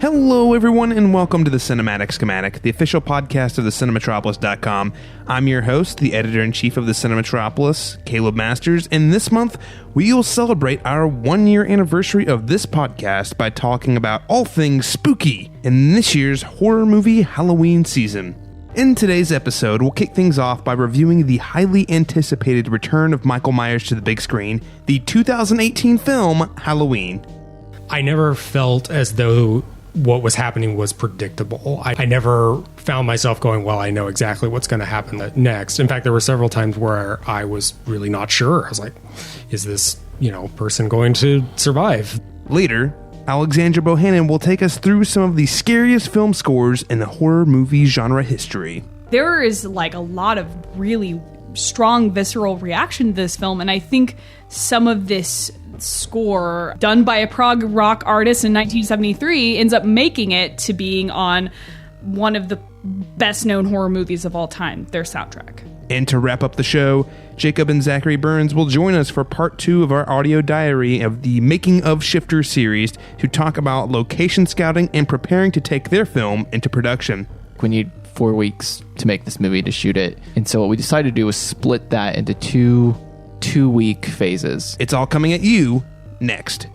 Hello, everyone, and welcome to the Cinematic Schematic, the official podcast of the Cinematropolis.com. I'm your host, the editor-in-chief of the Cinematropolis, Caleb Masters, and this month we will celebrate our 1-year anniversary of this podcast by talking about all things spooky in this year's horror movie Halloween season. In today's episode, we'll kick things off by reviewing the highly anticipated return of Michael Myers to the big screen, the 2018 film Halloween. I never felt as though what was happening was predictable. I never found myself going, well, I know exactly what's going to happen next. In fact, there were several times where I was really not sure. I was like, is this, person going to survive? Later, Alexandra Bohannon will take us through some of the scariest film scores in the horror movie genre history. There is a lot of really strong visceral reaction to this film, and I think some of this score done by a prog rock artist in 1973 ends up making it to being on one of the best known horror movies of all time, their soundtrack. And to wrap up the show, Jacob and Zachary Burns will join us for part 2 of our audio diary of the Making of Shifter series to talk about location scouting and preparing to take their film into production. We need 4 weeks to make this movie, to shoot it. And so what we decided to do was split that into two-week phases. It's all coming at you next.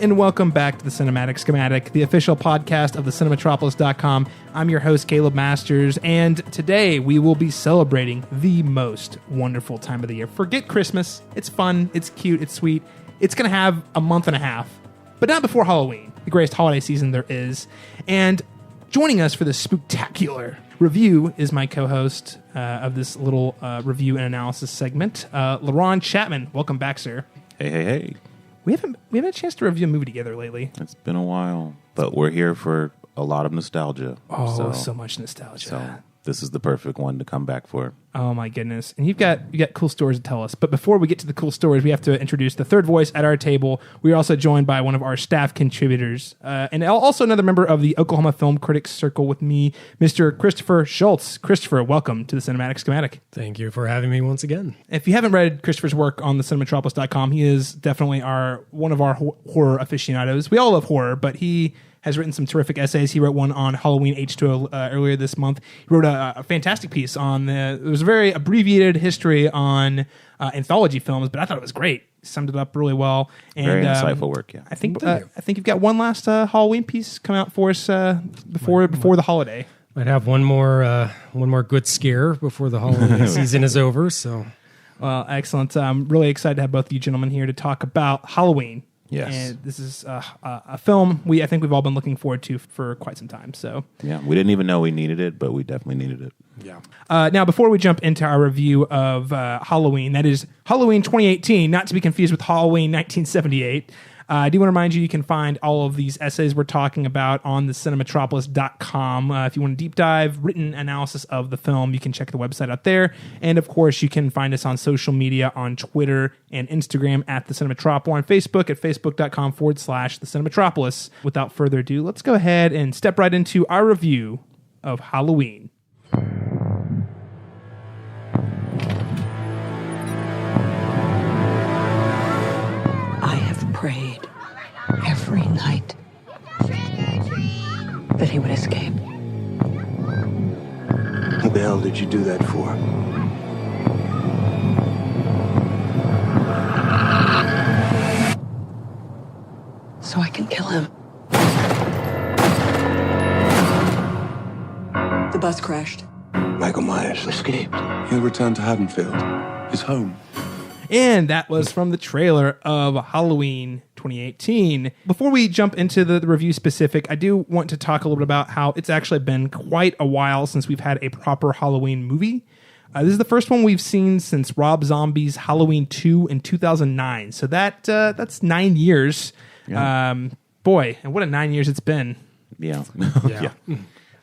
And welcome back to the Cinematic Schematic, the official podcast of the Cinematropolis.com. I'm your host, Caleb Masters, and today we will be celebrating the most wonderful time of the year. Forget Christmas. It's fun, it's cute, it's sweet. It's going to have a month and a half, but not before Halloween, the greatest holiday season there is. And joining us for this spooktacular review is my co-host of this little review and analysis segment, Laron Chapman. Welcome back, sir. Hey. We haven't had a chance to review a movie together lately. It's been a while, but we're here for a lot of nostalgia. Oh, so much nostalgia. So this is the perfect one to come back for. Oh my goodness. And you got cool stories to tell us. But before we get to the cool stories, we have to introduce the third voice at our table. We are also joined by one of our staff contributors and also another member of the Oklahoma Film Critics Circle with me, Mr. Christopher Shultz. Christopher, welcome to the Cinematic Schematic. Thank you for having me once again. If you haven't read Christopher's work on the Cinematropolis.com, he is definitely one of our horror aficionados. We all love horror, but he has written some terrific essays. He wrote one on Halloween H20 earlier this month. He wrote a fantastic piece on it was a very abbreviated history on anthology films, but I thought it was great. He summed it up really well. And, very insightful work, yeah. I think you've got one last Halloween piece come out for us before the holiday. Might have one more good scare before the Halloween season is over. So, well, excellent. I'm really excited to have both of you gentlemen here to talk about Halloween. Yes. And this is a film I think we've all been looking forward to for quite some time. So yeah, we didn't even know we needed it, but we definitely needed it. Yeah. Now, before we jump into our review of Halloween, that is Halloween 2018, not to be confused with Halloween 1978, I do want to remind you can find all of these essays we're talking about on the Cinematropolis.com. If you want a deep dive, written analysis of the film, you can check the website out there. And of course, you can find us on social media on Twitter and Instagram at the Cinematropolis, on Facebook at facebook.com/the Cinematropolis. Without further ado, let's go ahead and step right into our review of Halloween. I have prayed every night that he would escape. What the hell did you do that for? So I can kill him. The bus crashed. Michael Myers escaped. He'll return to Haddonfield, his home. And that was from the trailer of Halloween 2018. Before we jump into the review specific, I do want to talk a little bit about how it's actually been quite a while since we've had a proper Halloween movie. This is the first one we've seen since Rob Zombie's Halloween 2 in 2009. So that's 9 years. Yeah. Boy, and what a 9 years it's been. Yeah. Yeah.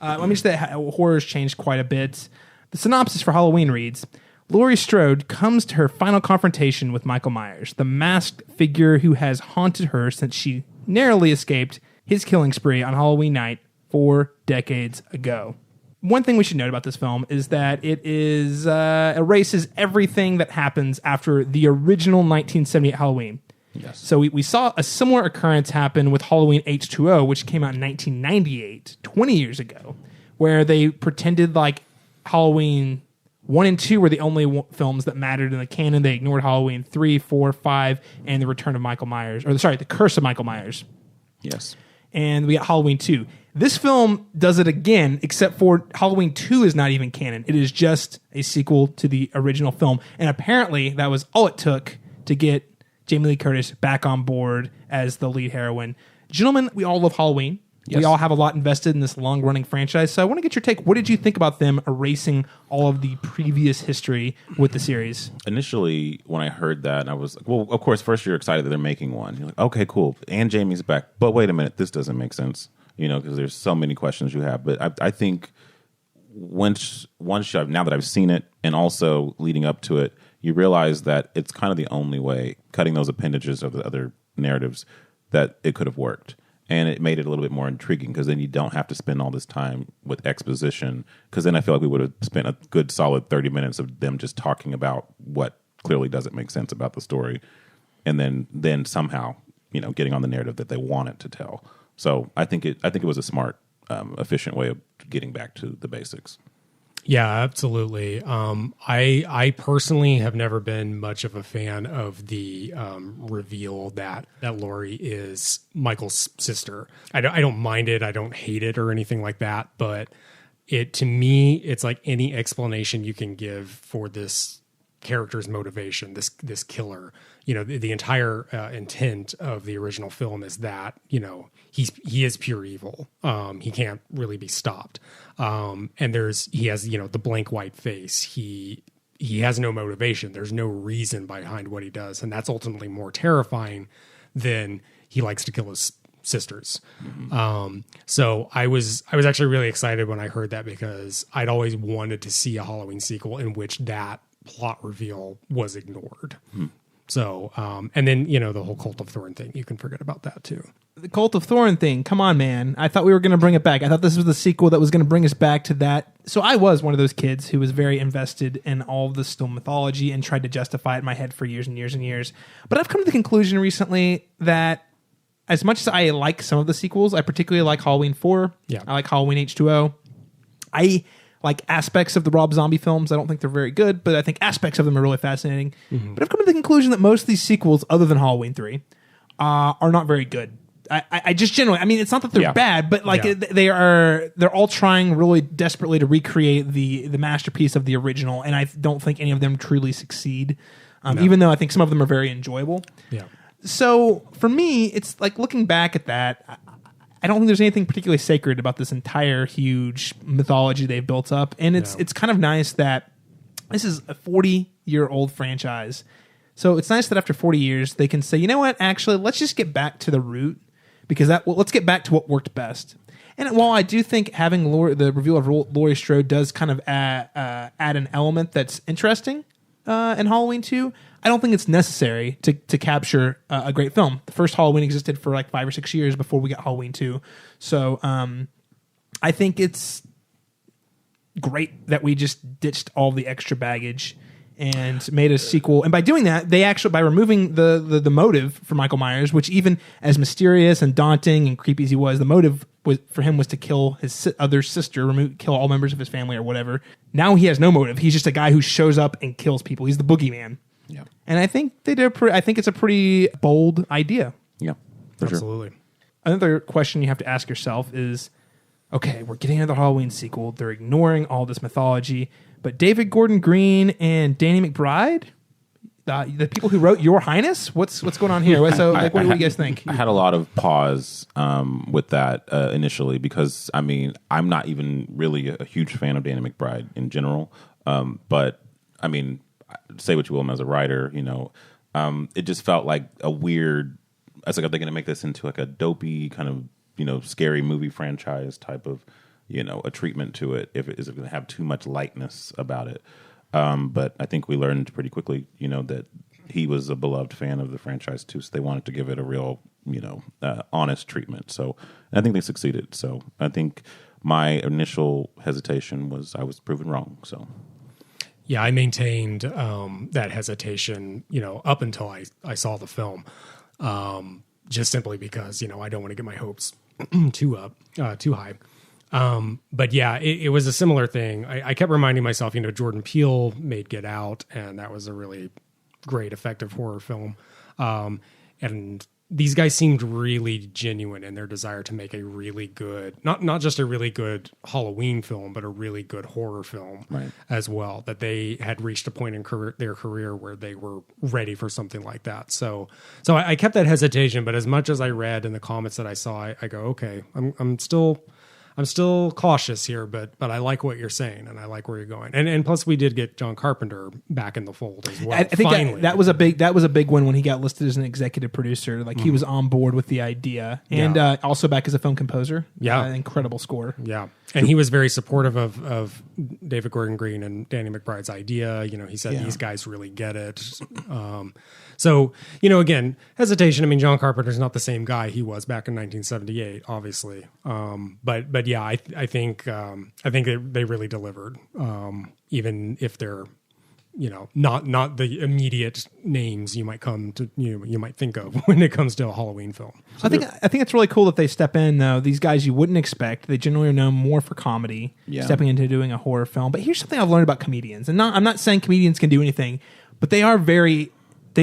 Let me just say horror's changed quite a bit. The synopsis for Halloween reads, Laurie Strode comes to her final confrontation with Michael Myers, the masked figure who has haunted her since she narrowly escaped his killing spree on Halloween night 4 decades ago. One thing we should note about this film is that it erases everything that happens after the original 1978 Halloween. Yes. So we saw a similar occurrence happen with Halloween H20, which came out in 1998, 20 years ago, where they pretended like Halloween 1 and 2 were the only films that mattered in the canon. They ignored Halloween 3, 4, 5, and the Return of Michael Myers. The Curse of Michael Myers. Yes. And we got Halloween 2. This film does it again, except for Halloween 2 is not even canon. It is just a sequel to the original film. And apparently that was all it took to get Jamie Lee Curtis back on board as the lead heroine. Gentlemen, we all love Halloween. Yes. We all have a lot invested in this long-running franchise. So I want to get your take. What did you think about them erasing all of the previous history with the series? Initially, when I heard that, I was like, well, of course, first you're excited that they're making one. You're like, okay, cool. And Jamie's back. But wait a minute, this doesn't make sense. Because there's so many questions you have. But I think once now that I've seen it and also leading up to it, you realize that it's kind of the only way, cutting those appendages of the other narratives, that it could have worked. And it made it a little bit more intriguing because then you don't have to spend all this time with exposition, because then I feel like we would have spent a good solid 30 minutes of them just talking about what clearly doesn't make sense about the story, and then somehow getting on the narrative that they want it to tell. So I think it was a smart, efficient way of getting back to the basics. Yeah, absolutely. I personally have never been much of a fan of the reveal that Laurie is Michael's sister. I don't mind it. I don't hate it or anything like that. But to me, it's like any explanation you can give for this character's motivation, this killer. The entire intent of the original film is that he is pure evil. He can't really be stopped. And he has the blank white face. He has no motivation. There's no reason behind what he does, and that's ultimately more terrifying than he likes to kill his sisters. Mm-hmm. So I was actually really excited when I heard that, because I'd always wanted to see a Halloween sequel in which that plot reveal was ignored. So, and then, the whole Cult of Thorn thing, you can forget about that too. The Cult of Thorn thing, come on, man. I thought we were going to bring it back. I thought this was the sequel that was going to bring us back to that. So I was one of those kids who was very invested in all of the Stone mythology and tried to justify it in my head for years and years and years. But I've come to the conclusion recently that as much as I like some of the sequels, I particularly like Halloween 4. Yeah. I like Halloween H20. I like aspects of the Rob Zombie films. I don't think they're very good, but I think aspects of them are really fascinating. Mm-hmm. But I've come to the conclusion that most of these sequels, other than Halloween 3, are not very good. I just generally, it's not that they're bad, but they're all trying really desperately to recreate the masterpiece of the original, and I don't think any of them truly succeed. Even though I think some of them are very enjoyable. Yeah. So for me, it's like looking back at that, I don't think there's anything particularly sacred about this entire huge mythology they've built up. And it's kind of nice that this is a 40-year-old franchise. So it's nice that after 40 years, they can say, you know what, actually, let's just get back to the root, because let's get back to what worked best. And while I do think having the reveal of Laurie Strode does kind of add an element that's interesting in Halloween 2, I don't think it's necessary to capture a great film. The first Halloween existed for like 5 or 6 years before we got Halloween 2. So I think it's great that we just ditched all the extra baggage and made a sequel. And by doing that, by removing the motive for Michael Myers, which even as mysterious and daunting and creepy as he was, the motive for him was to kill his other sister, kill all members of his family or whatever. Now he has no motive. He's just a guy who shows up and kills people. He's the boogeyman. Yeah. And I think they did. I think it's a pretty bold idea. Yeah, absolutely. Sure. Another question you have to ask yourself is, okay, we're getting into the Halloween sequel. They're ignoring all this mythology, but David Gordon Green and Danny McBride, the people who wrote Your Highness? What's going on here? So, like, what do you guys think? I had a lot of pause with that initially because, I mean, I'm not even really a huge fan of Danny McBride in general. But, I mean, say what you will, as a writer, you know, it just felt like a weird... I was like, are they going to make this into like a dopey kind of, you know, scary movie franchise type of, you know, a treatment to it? Is it going to have too much lightness about it? But I think we learned pretty quickly, you know, that he was a beloved fan of the franchise too, so they wanted to give it a real, you know, honest treatment. So I think they succeeded. So I think my initial hesitation was I was proven wrong. So yeah, I maintained that hesitation, you know, up until I saw the film, just simply because, you know, I don't want to get my hopes too high. But yeah, it was a similar thing. I kept reminding myself, you know, Jordan Peele made Get Out, and that was a really great, effective horror film. And these guys seemed really genuine in their desire to make a really good, not just a really good Halloween film, but a really good horror film as well. That they had reached a point in their career where they were ready for something like that. So I kept that hesitation, but as much as I read in the comments that I saw, I go, okay, I'm still cautious here, but I like what you're saying, and I like where you're going. And plus, we did get John Carpenter back in the fold as well. I think that was a big one when he got listed as an executive producer. Like he was on board with the idea, and also back as a film composer. Yeah, incredible score. Yeah, and he was very supportive of David Gordon Green and Danny McBride's idea. You know, he said these guys really get it. So, you know, again, hesitation. I mean, John Carpenter's not the same guy he was back in 1978, obviously. But yeah, I think they really delivered, even if they're, you know, not the immediate names you might you might think of when it comes to a Halloween film. So I think it's really cool that they step in though. These guys you wouldn't expect. They generally are known more for comedy, stepping into doing a horror film. But here's something I've learned about comedians, and I'm not saying comedians can do anything, but they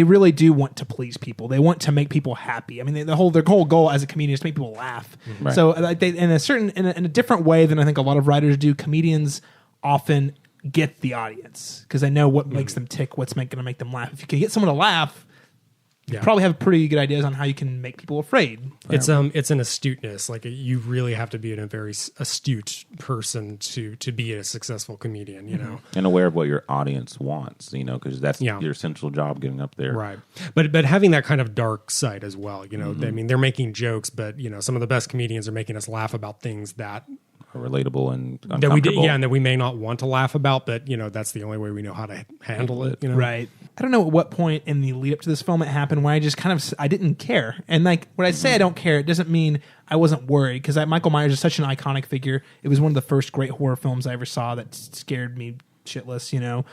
really do want to please people. They want to make people happy. I mean, their whole goal as a comedian is to make people laugh. Right. So, like in a different way than I think a lot of writers do, comedians often get the audience because they know what makes them tick, what's going to make them laugh. If you can get someone to laugh, you probably have pretty good ideas on how you can make people afraid. It's an astuteness. Like you really have to be a very astute person to be a successful comedian, you know, and aware of what your audience wants, you know, because that's your essential job getting up there, right? But having that kind of dark side as well, you know. I mean, they're making jokes, but you know, some of the best comedians are making us laugh about things that are relatable and uncomfortable. And that we may not want to laugh about, but you know, that's the only way we know how to handle it, you know? Right. I don't know at what point in the lead up to this film it happened where I just I didn't care. And like when I say I don't care, it doesn't mean I wasn't worried because Michael Myers is such an iconic figure. It was one of the first great horror films I ever saw that scared me shitless, you know.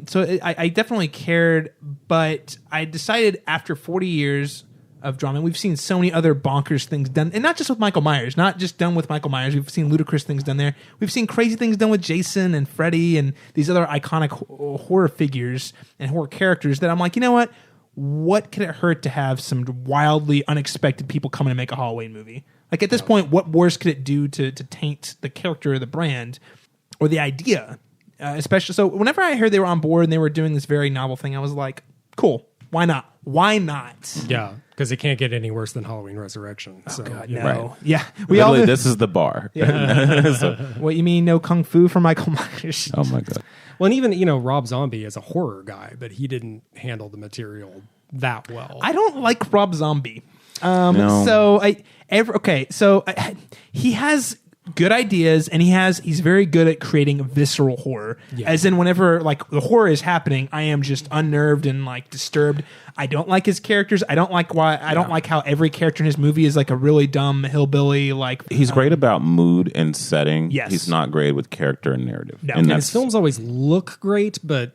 So I definitely cared, but I decided after 40 years of drama, and we've seen so many other bonkers things done, and not just with Michael Myers, not just done with Michael Myers. We've seen ludicrous things done there. We've seen crazy things done with Jason and Freddy and these other iconic horror figures and horror characters that I'm like, you know what? What could it hurt to have some wildly unexpected people come in and make a Halloween movie? Like at this point, what worse could it do to taint the character or the brand or the idea? Especially so whenever I heard they were on board and they were doing this very novel thing, I was like, cool. Why not? Why not? Yeah, because it can't get any worse than Halloween Resurrection. Oh, so, God, yeah. no. Right. Yeah. This is the bar. Yeah. What, you mean no kung fu for Michael Myers? Oh, my God. Well, and even, you know, Rob Zombie is a horror guy, but he didn't handle the material that well. I don't like Rob Zombie. No. So he has good ideas, and he's very good at creating visceral horror. Yeah. As in, whenever like the horror is happening, I am just unnerved and like disturbed. I don't like his characters. I don't like how every character in his movie is like a really dumb hillbilly. Like he's great about mood and setting. Yes. He's not great with character and narrative. No. And his films always look great, but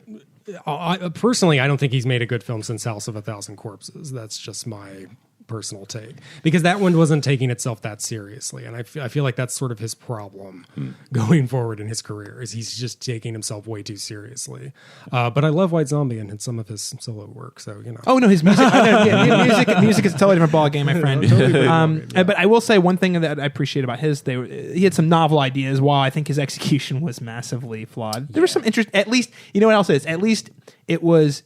personally, I don't think he's made a good film since House of a Thousand Corpses. That's just my personal take, because that one wasn't taking itself that seriously, and I feel like that's sort of his problem going forward in his career, is he's just taking himself way too seriously. But I love White Zombie and some of his solo work, so you know. Oh no, his music, music is a totally different ball game, my friend. But I will say one thing that I appreciate about he had some novel ideas, while I think his execution was massively flawed. There was some interest. At least, you know what else is? At least it was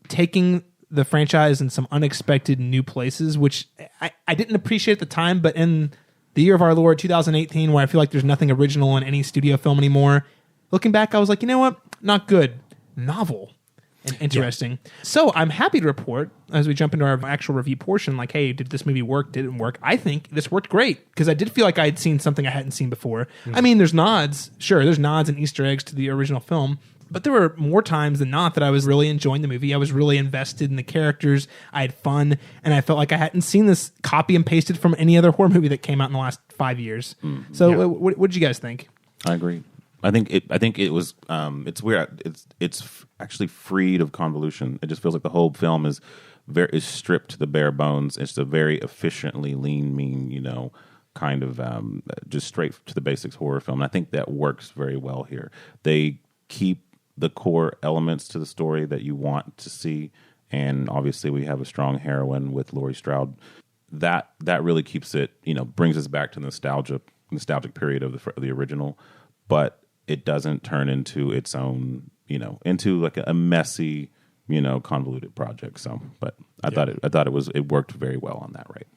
taking the franchise in some unexpected new places, which I didn't appreciate at the time, but in the year of our Lord 2018, where I feel like there's nothing original in any studio film anymore, looking back, I was like, you know what? Not good. Novel and interesting. Yeah. So I'm happy to report, as we jump into our actual review portion, like, hey, did this movie work? Did it work? I think this worked great, because I did feel like I had seen something I hadn't seen before. I mean, there's nods. Sure, there's nods and Easter eggs to the original film, but there were more times than not that I was really enjoying the movie. I was really invested in the characters. I had fun, and I felt like I hadn't seen this copy and pasted from any other horror movie that came out in the last 5 years. So what did you guys think? I agree. I think it was. It's weird. It's actually freed of convolution. It just feels like the whole film is stripped to the bare bones. It's a very efficiently lean, mean, kind of just straight to the basics horror film. And I think that works very well here. They keep the core elements to the story that you want to see, and obviously we have a strong heroine with Laurie Strode. That really keeps it, brings us back to the nostalgic period of the original, but it doesn't turn into its own, into like a messy, convoluted project. So, but I thought it worked very well on that, right?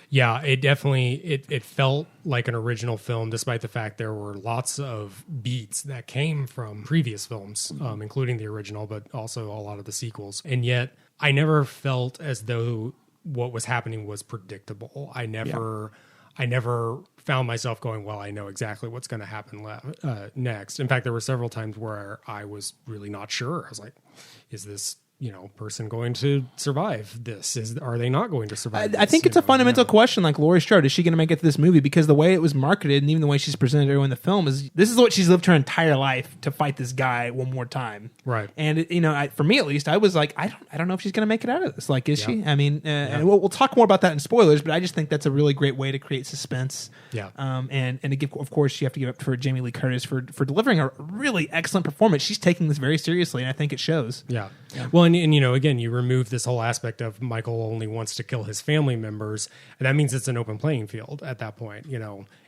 Yeah, it definitely, it felt like an original film, despite the fact there were lots of beats that came from previous films, including the original, but also a lot of the sequels. And yet, I never felt as though what was happening was predictable. I never found myself going, well, I know exactly what's going to happen next. In fact, there were several times where I was really not sure. I was like, is this person going to survive this? Are they not going to survive this? I think it's a fundamental question, like Laurie Strode. Is she going to make it to this movie? Because the way it was marketed and even the way she's presented to everyone in the film is, this is what she's lived her entire life to fight this guy one more time. Right. And, for me at least, I was like, I don't know if she's going to make it out of this. Like, is she? I mean, and we'll talk more about that in spoilers, but I just think that's a really great way to create suspense. Yeah. And to give, of course, you have to give up for Jamie Lee Curtis for delivering a really excellent performance. She's taking this very seriously, and I think it shows. Yeah. Well, and again, you remove this whole aspect of Michael only wants to kill his family members, and that means it's an open playing field at that point.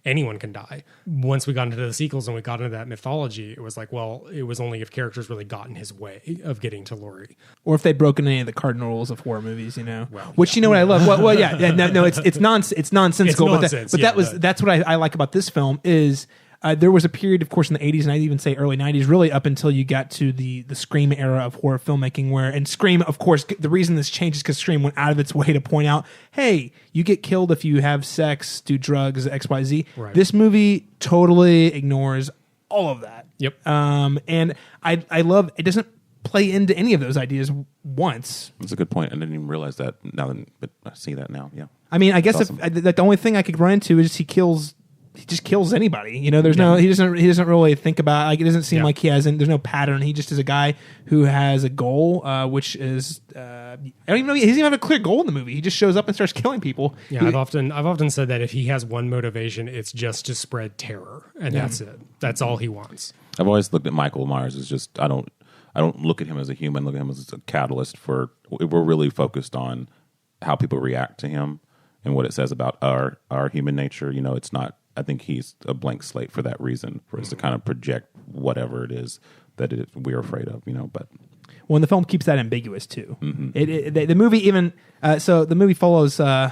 Anyone can die. Once we got into the sequels and we got into that mythology, it was like, well, it was only if characters really got in his way of getting to Laurie. Or if they'd broken any of the cardinal rules of horror movies, Well, which, what I love? Well, no, it's nonsensical. It's nonsense, but that's what I like about this film is, there was a period, of course, in the 80s, and I'd even say early 90s, really up until you got to the Scream era of horror filmmaking, and Scream, of course, the reason this changed is because Scream went out of its way to point out, hey, you get killed if you have sex, do drugs, XYZ. Right. This movie totally ignores all of that. Yep. And I love, it doesn't play into any of those ideas once. That's a good point. I didn't even realize that now, but I see that now, yeah. I mean, I guess awesome. The only thing I could run into is he just kills anybody. There's no, he doesn't really think about, like, it doesn't seem like there's no pattern. He just is a guy who has a goal, which is, I don't even know, he doesn't even have a clear goal in the movie. He just shows up and starts killing people. Yeah, I've often said that if he has one motivation, it's just to spread terror, and that's it. That's all he wants. I've always looked at Michael Myers as just, I don't look at him as a human, look at him as a catalyst for, we're really focused on how people react to him and what it says about our human nature. It's not, I think he's a blank slate for that reason, for us to kind of project whatever it is that we're afraid of, But the film keeps that ambiguous too. Mm-hmm. The movie even so the movie follows God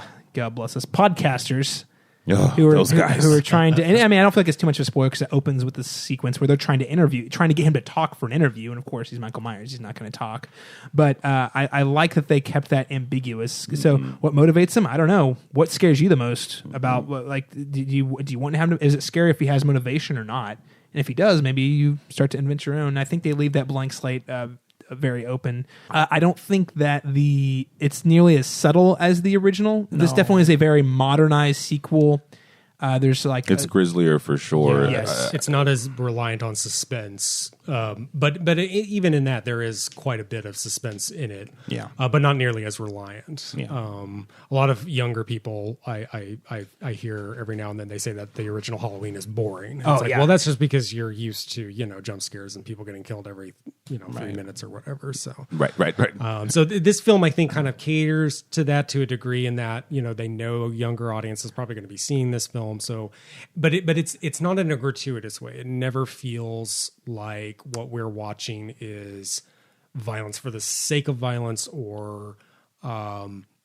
bless us podcasters who are trying to. And I mean, I don't feel like it's too much of a spoiler because it opens with this sequence where they're trying to get him to talk for an interview, and of course he's Michael Myers, he's not going to talk. But I like that they kept that ambiguous. So what motivates him? I don't know. What scares you the most about? Like, do you want to have him? Is it scary if he has motivation or not? And if he does, maybe you start to invent your own. I think they leave that blank slate very open. I don't think that it's nearly as subtle as the original. No. This definitely is a very modernized sequel. There's like it's grislier for sure. Yeah, yes, it's not as reliant on suspense, but even in that there is quite a bit of suspense in it. Yeah, but not nearly as reliant. Yeah. A lot of younger people I hear every now and then they say that the original Halloween is boring. It's well, that's just because you're used to jump scares and people getting killed every 3 minutes or whatever. So right. So this film I think kind of caters to that to a degree in that they know younger audience is probably going to be seeing this film. So, but it's not in a gratuitous way. It never feels like what we're watching is violence for the sake of violence, or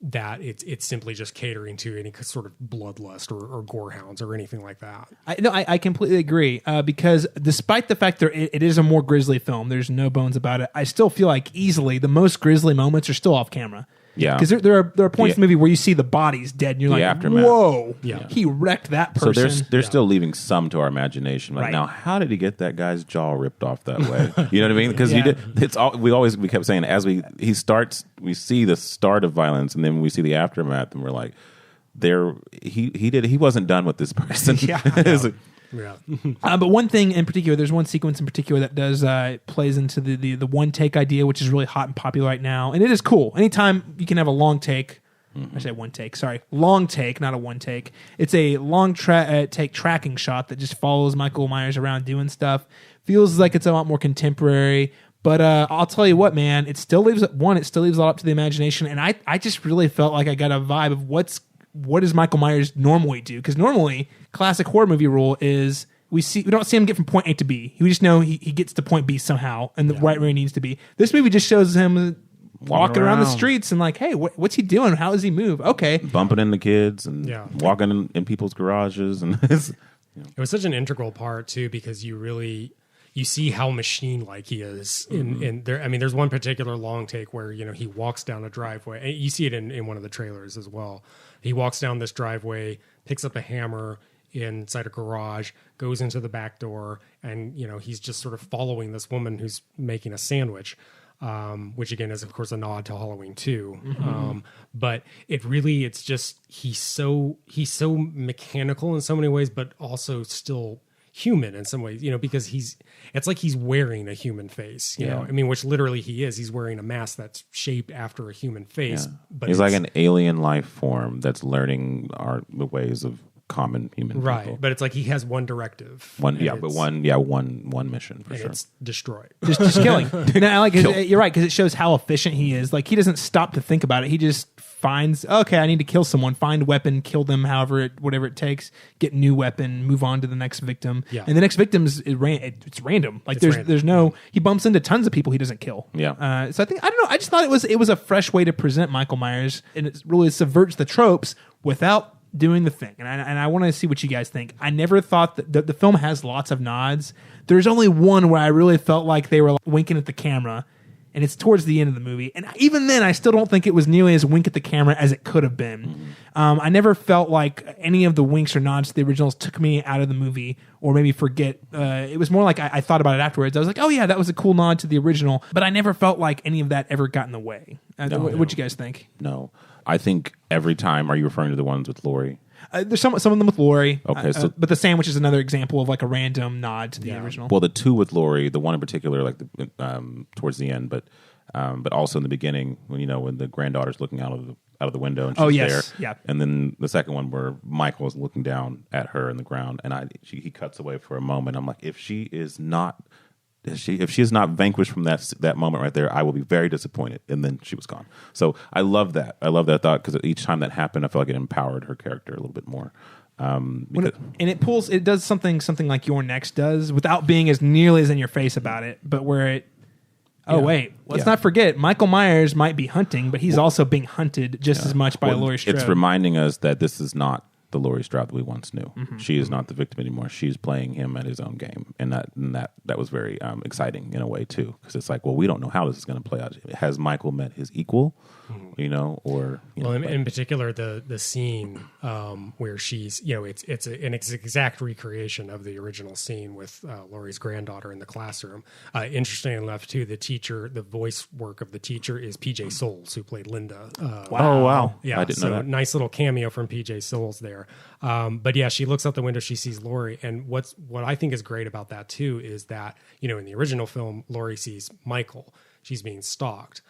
that it's simply just catering to any sort of bloodlust or gorehounds or anything like that. I completely agree, because despite the fact that it is a more grisly film, there's no bones about it, I still feel like easily the most grisly moments are still off camera. Yeah. Because there are points in the movie where you see the bodies dead and you're like, aftermath. whoa, Yeah. he wrecked that person. So they're still leaving some to our imagination. Like, Right. now, how did he get that guy's jaw ripped off that way? You know what I mean? Because Yeah. we kept saying as we see the start of violence, and then we see the aftermath, and we're like, he wasn't done with this person. Yeah. It's like, Yeah. But one thing in particular, there's one sequence in particular that does plays into the one take idea, which is really hot and popular right now, and it is cool. Anytime you can have a long take, I say one take, sorry, long take, not a one take. It's a long take tracking shot that just follows Michael Myers around doing stuff. Feels like it's a lot more contemporary. But I'll tell you what, man, it still leaves a lot up to the imagination, and I just really felt like I got a vibe of what does Michael Myers normally do? Because normally, classic horror movie rule is we don't see him get from point A to B. We just know he gets to point B somehow and right where he needs to be. This movie just shows him walking around the streets and like, hey, what's he doing? How does he move? Okay. bumping into kids and walking in people's garages. And it was such an integral part, too, because you see how machine-like he is. In there, I mean, there's one particular long take where, he walks down a driveway. And you see it in one of the trailers as well. He walks down this driveway, picks up a hammer inside a garage, goes into the back door, and, he's just sort of following this woman who's making a sandwich, which, again, is, of course, a nod to Halloween 2. Mm-hmm. But it's just he's so mechanical in so many ways, but also still human in some ways, because it's like he's wearing a human face, you know, I mean, which literally he is. He's wearing a mask that's shaped after a human face, but he's like an alien life form that's learning the ways of common human people. Right, but it's like he has one directive. One mission for sure. It's destroy. Just killing. You're right, because it shows how efficient he is. Like, he doesn't stop to think about it. He just finds, okay, I need to kill someone, find a weapon, kill them, whatever it takes, get a new weapon, move on to the next victim. Yeah. And the next victim it's random. Like, there's no, he bumps into tons of people he doesn't kill. Yeah. So I don't know, I just thought it was a fresh way to present Michael Myers, and it really subverts the tropes without doing the thing. And I want to see what you guys think. I never thought that the film has lots of nods. There's only one where I really felt like they were winking at the camera, and it's towards the end of the movie. And even then, I still don't think it was nearly as wink at the camera as it could have been. I never felt like any of the winks or nods to the originals took me out of the movie or maybe forget. It was more like I thought about it afterwards. I was like, oh yeah, that was a cool nod to the original. But I never felt like any of that ever got in the way. What'd you guys think? No. I think every time, are you referring to the ones with Laurie? There's some of them with Laurie. Okay, but the sandwich is another example of like a random nod to the original. Well, the two with Laurie, the one in particular, like towards the end, but also in the beginning when the granddaughter's looking out of the window and she's there. Yeah. And then the second one where Michael is looking down at her in the ground, and he cuts away for a moment. I'm like, if she is not vanquished from that moment right there, I will be very disappointed. And then she was gone. So I love that. I love that thought, because each time that happened, I felt like it empowered her character a little bit more. And it does something like Your Next does, without being as nearly as in your face about it, but where it. Oh wait, let's not forget, Michael Myers might be hunting, but he's also being hunted just as much by Laurie Strode. It's reminding us that this is not the Laurie Strode that we once knew. Mm-hmm. She is not the victim anymore. She's playing him at his own game, and that was very exciting in a way too, because it's like, well, we don't know how this is going to play out. Has Michael met his equal? In particular, the scene where she's, it's an exact recreation of the original scene with Laurie's granddaughter in the classroom. Interesting enough, too, the voice work of the teacher is PJ Soles, who played Linda. Wow. Yeah, I didn't know that. Nice little cameo from PJ Soles there. But yeah, she looks out the window, she sees Laurie, and what I think is great about that, too, is that, in the original film, Laurie sees Michael. She's being stalked.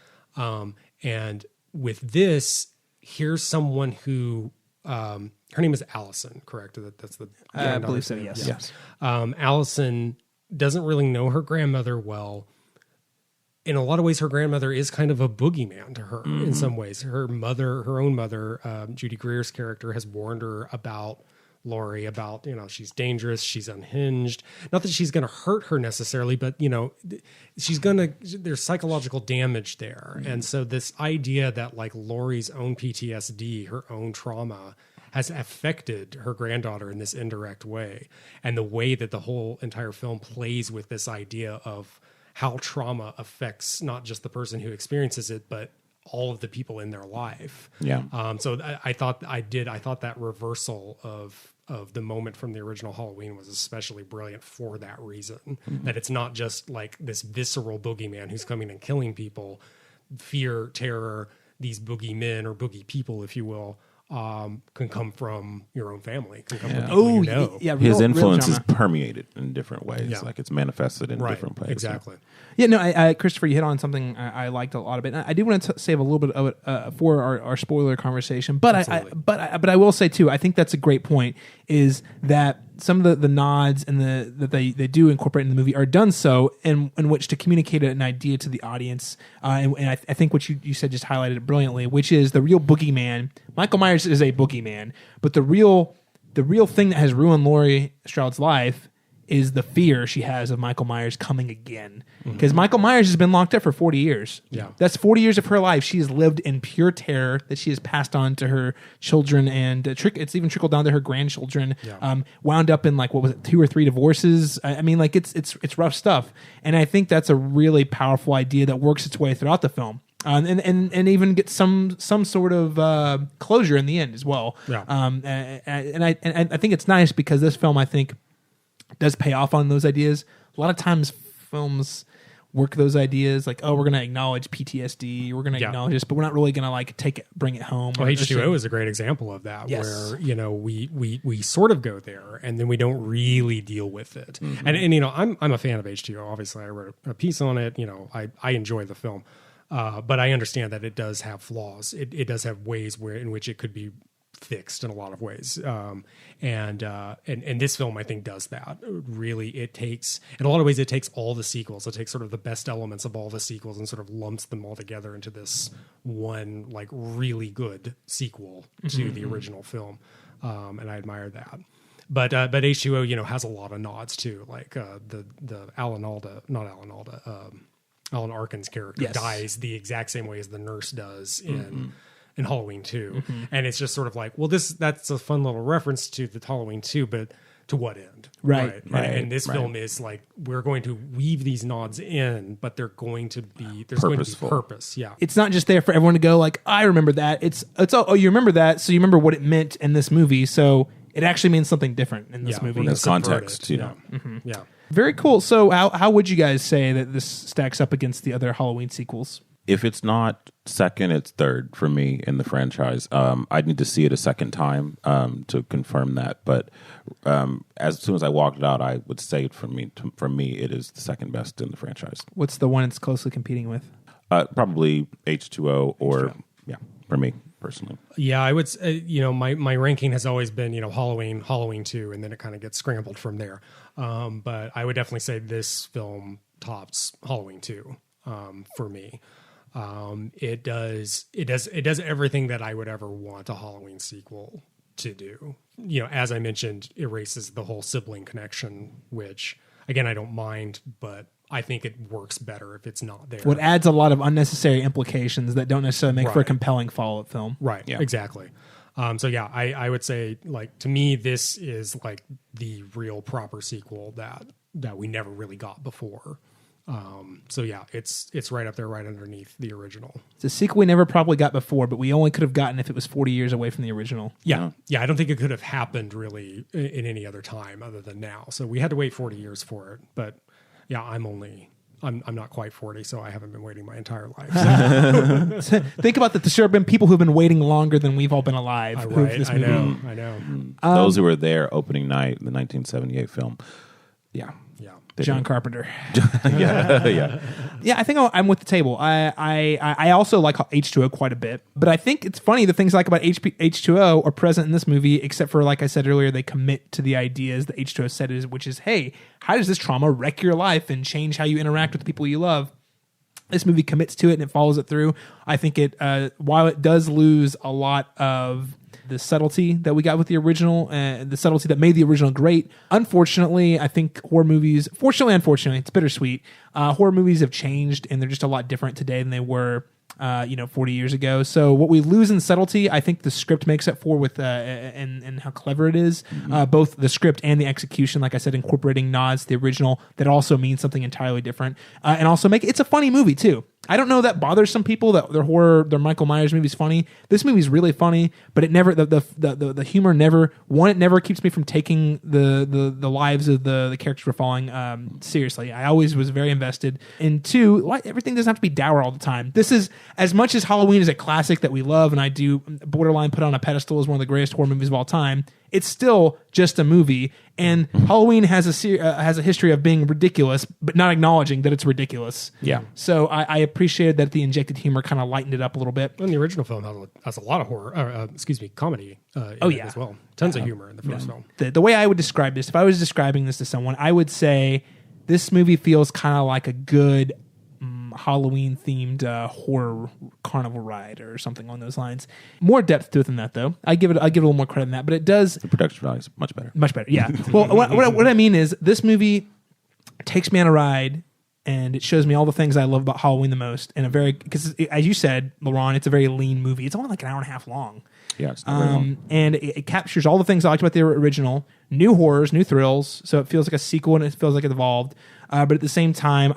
And with this, here's someone who, her name is Allison, correct? That's the I believe so, yes. Yeah. Allison doesn't really know her grandmother well. In a lot of ways, her grandmother is kind of a boogeyman to her in some ways. Her own mother, Judy Greer's character, has warned her about Laurie about, she's dangerous, she's unhinged. Not that she's going to hurt her necessarily, but, there's psychological damage there. Mm-hmm. And so this idea that like Laurie's own PTSD, her own trauma, has affected her granddaughter in this indirect way. And the way that the whole entire film plays with this idea of how trauma affects not just the person who experiences it, but all of the people in their life. Yeah. So I thought that reversal of the moment from the original Halloween was especially brilliant for that reason. Mm-hmm. That it's not just like this visceral boogeyman who's coming and killing people. Fear, terror, these boogeymen or boogie people, if you will, can come from your own family, can come from people you know. Yeah, His influence is genre. permeated in different ways. Yeah. Like it's manifested in different ways. Exactly. Yeah, no, Christopher, you hit on something I liked a lot of it. And I do want to save a little bit of it for our spoiler conversation, but I will say too, I think that's a great point. Is that some of the nods and that they do incorporate in the movie are done so in which to communicate an idea to the audience, and I think what you said just highlighted it brilliantly, which is the real boogeyman. Michael Myers is a boogeyman, but the real thing that has ruined Laurie Stroud's life is the fear she has of Michael Myers coming again. Because Michael Myers has been locked up for 40 years. Yeah. That's 40 years of her life. She has lived in pure terror that she has passed on to her children, and it's even trickled down to her grandchildren. Yeah. Wound up in 2 or 3 divorces. I mean, it's rough stuff. And I think that's a really powerful idea that works its way throughout the film. And even get some sort of closure in the end as well. Yeah. And I think it's nice because this film, I think, does pay off on those ideas. A lot of times films work those ideas like, oh, we're going to acknowledge PTSD, we're going to acknowledge this, but we're not really going to bring it home. Well, H2O is a great example of that, yes. where we sort of go there and then we don't really deal with it. Mm-hmm. And I'm a fan of H2O. Obviously, I wrote a piece on it. I enjoy the film, but I understand that it does have flaws. It does have ways in which it could be fixed in a lot of ways, and this film I think does that. Really, in a lot of ways it takes all the sequels. It takes sort of the best elements of all the sequels and sort of lumps them all together into this one like really good sequel to the original film, and I admire that. But H2O has a lot of nods too, like the Alan Arkin's character dies the exact same way as the nurse does in Halloween 2. And it's just sort of like, well, that's a fun little reference to the Halloween 2, but to what end? Right. And this film is like, we're going to weave these nods in, but there's going to be purpose. Yeah. It's not just there for everyone to go like, I remember that. It's oh, you remember that, so you remember what it meant in this movie, so it actually means something different in this movie. There's context, Yeah. Very cool. So how would you guys say that this stacks up against the other Halloween sequels? If it's not second, it's third for me in the franchise. I'd need to see it a second time to confirm that. But as soon as I walked it out, I would say for me, it is the second best in the franchise. What's the one it's closely competing with? Probably H2O or for me personally. Yeah, I would say, my ranking has always been, Halloween 2, and then it kind of gets scrambled from there. But I would definitely say this film tops Halloween 2 for me. It does everything that I would ever want a Halloween sequel to do. As I mentioned, erases the whole sibling connection, which again, I don't mind, but I think it works better if it's not there. Well, it adds a lot of unnecessary implications that don't necessarily make for a compelling follow-up film. Right. Yeah. Exactly. So yeah, I would say, like, to me, this is like the real proper sequel that we never really got before. So yeah, it's right up there, right underneath the original. It's a sequel we never probably got before, but we only could have gotten if it was 40 years away from the original. Yeah. I don't think it could have happened really in any other time other than now. So we had to wait 40 years for it. But yeah, I'm not quite 40, so I haven't been waiting my entire life. So. Think about that. There have been people who've been waiting longer than we've all been alive. Right. I know. Those who were there opening night in the 1978 film. Yeah. John Carpenter. Yeah. I think I'm with the table. I also like H2O quite a bit, but I think it's funny the things I like about H2O are present in this movie, except for, like I said earlier, they commit to the ideas that H2O said is, which is, hey, how does this trauma wreck your life and change how you interact with the people you love? This movie commits to it and it follows it through. I think it, while it does lose a lot of the subtlety that we got with the original, the subtlety that made the original great. Unfortunately, I think horror movies, fortunately, unfortunately, it's bittersweet. Horror movies have changed, and they're just a lot different today than they were 40 years ago. So what we lose in subtlety, I think the script makes up for with and how clever it is. Both the script and the execution, like I said, incorporating nods to the original that also means something entirely different, and also it's a funny movie too. I don't know that bothers some people that their Michael Myers movie's funny. This movie's really funny, but it never the humor never it never keeps me from taking the lives of the characters we're following seriously. I always was very invested. And two, everything doesn't have to be dour all the time. This is, as much as Halloween is a classic that we love and I do borderline put on a pedestal as one of the greatest horror movies of all time, it's still just a movie, and Halloween has a history of being ridiculous, but not acknowledging that it's ridiculous. Yeah. So I appreciated that the injected humor kind of lightened it up a little bit. And the original film has a lot of horror, comedy in it as well. Tons of humor in the first film. The way I would describe this, if I was describing this to someone, I would say this movie feels kind of like a good Halloween themed horror carnival ride or something along those lines. More depth to it than that, though. I give it a little more credit than that, but it does. The production value is much better. Much better, yeah. Well, what I mean is this movie takes me on a ride, and it shows me all the things I love about Halloween the most. In a because as you said, Laron, it's a very lean movie. It's only like an hour and a half long. Yeah, it's not very long. And it captures all the things I liked about the original. New horrors, new thrills. So it feels like a sequel, and it feels like it evolved. But at the same time,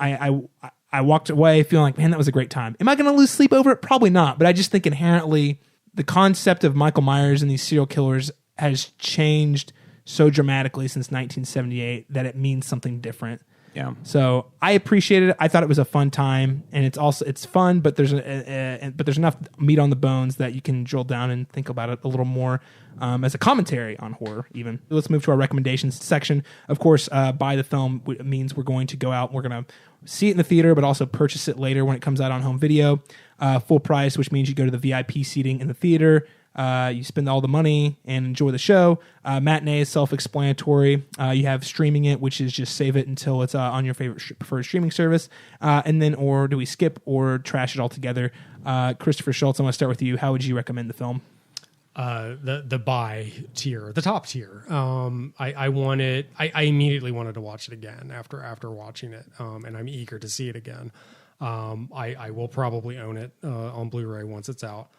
I walked away feeling like, man, that was a great time. Am I going to lose sleep over it? Probably not. But I just think inherently the concept of Michael Myers and these serial killers has changed so dramatically since 1978 that it means something different. Yeah. So I appreciated it. I thought it was a fun time, and it's fun, but there's enough meat on the bones that you can drill down and think about it a little more as a commentary on horror. Even let's move to our recommendations section. Of course, buy the film means we're going to go out. We're going to see it in the theater, but also purchase it later when it comes out on home video, full price, which means you go to the VIP seating in the theater. You spend all the money and enjoy the show. Matinee is self-explanatory. You have streaming it, which is just save it until it's on your favorite preferred streaming service. And then, or do we skip or trash it altogether? Christopher Shultz, I want to start with you. How would you recommend the film? The buy tier, the top tier. I immediately wanted to watch it again after watching it, and I'm eager to see it again. I will probably own it on Blu-ray once it's out.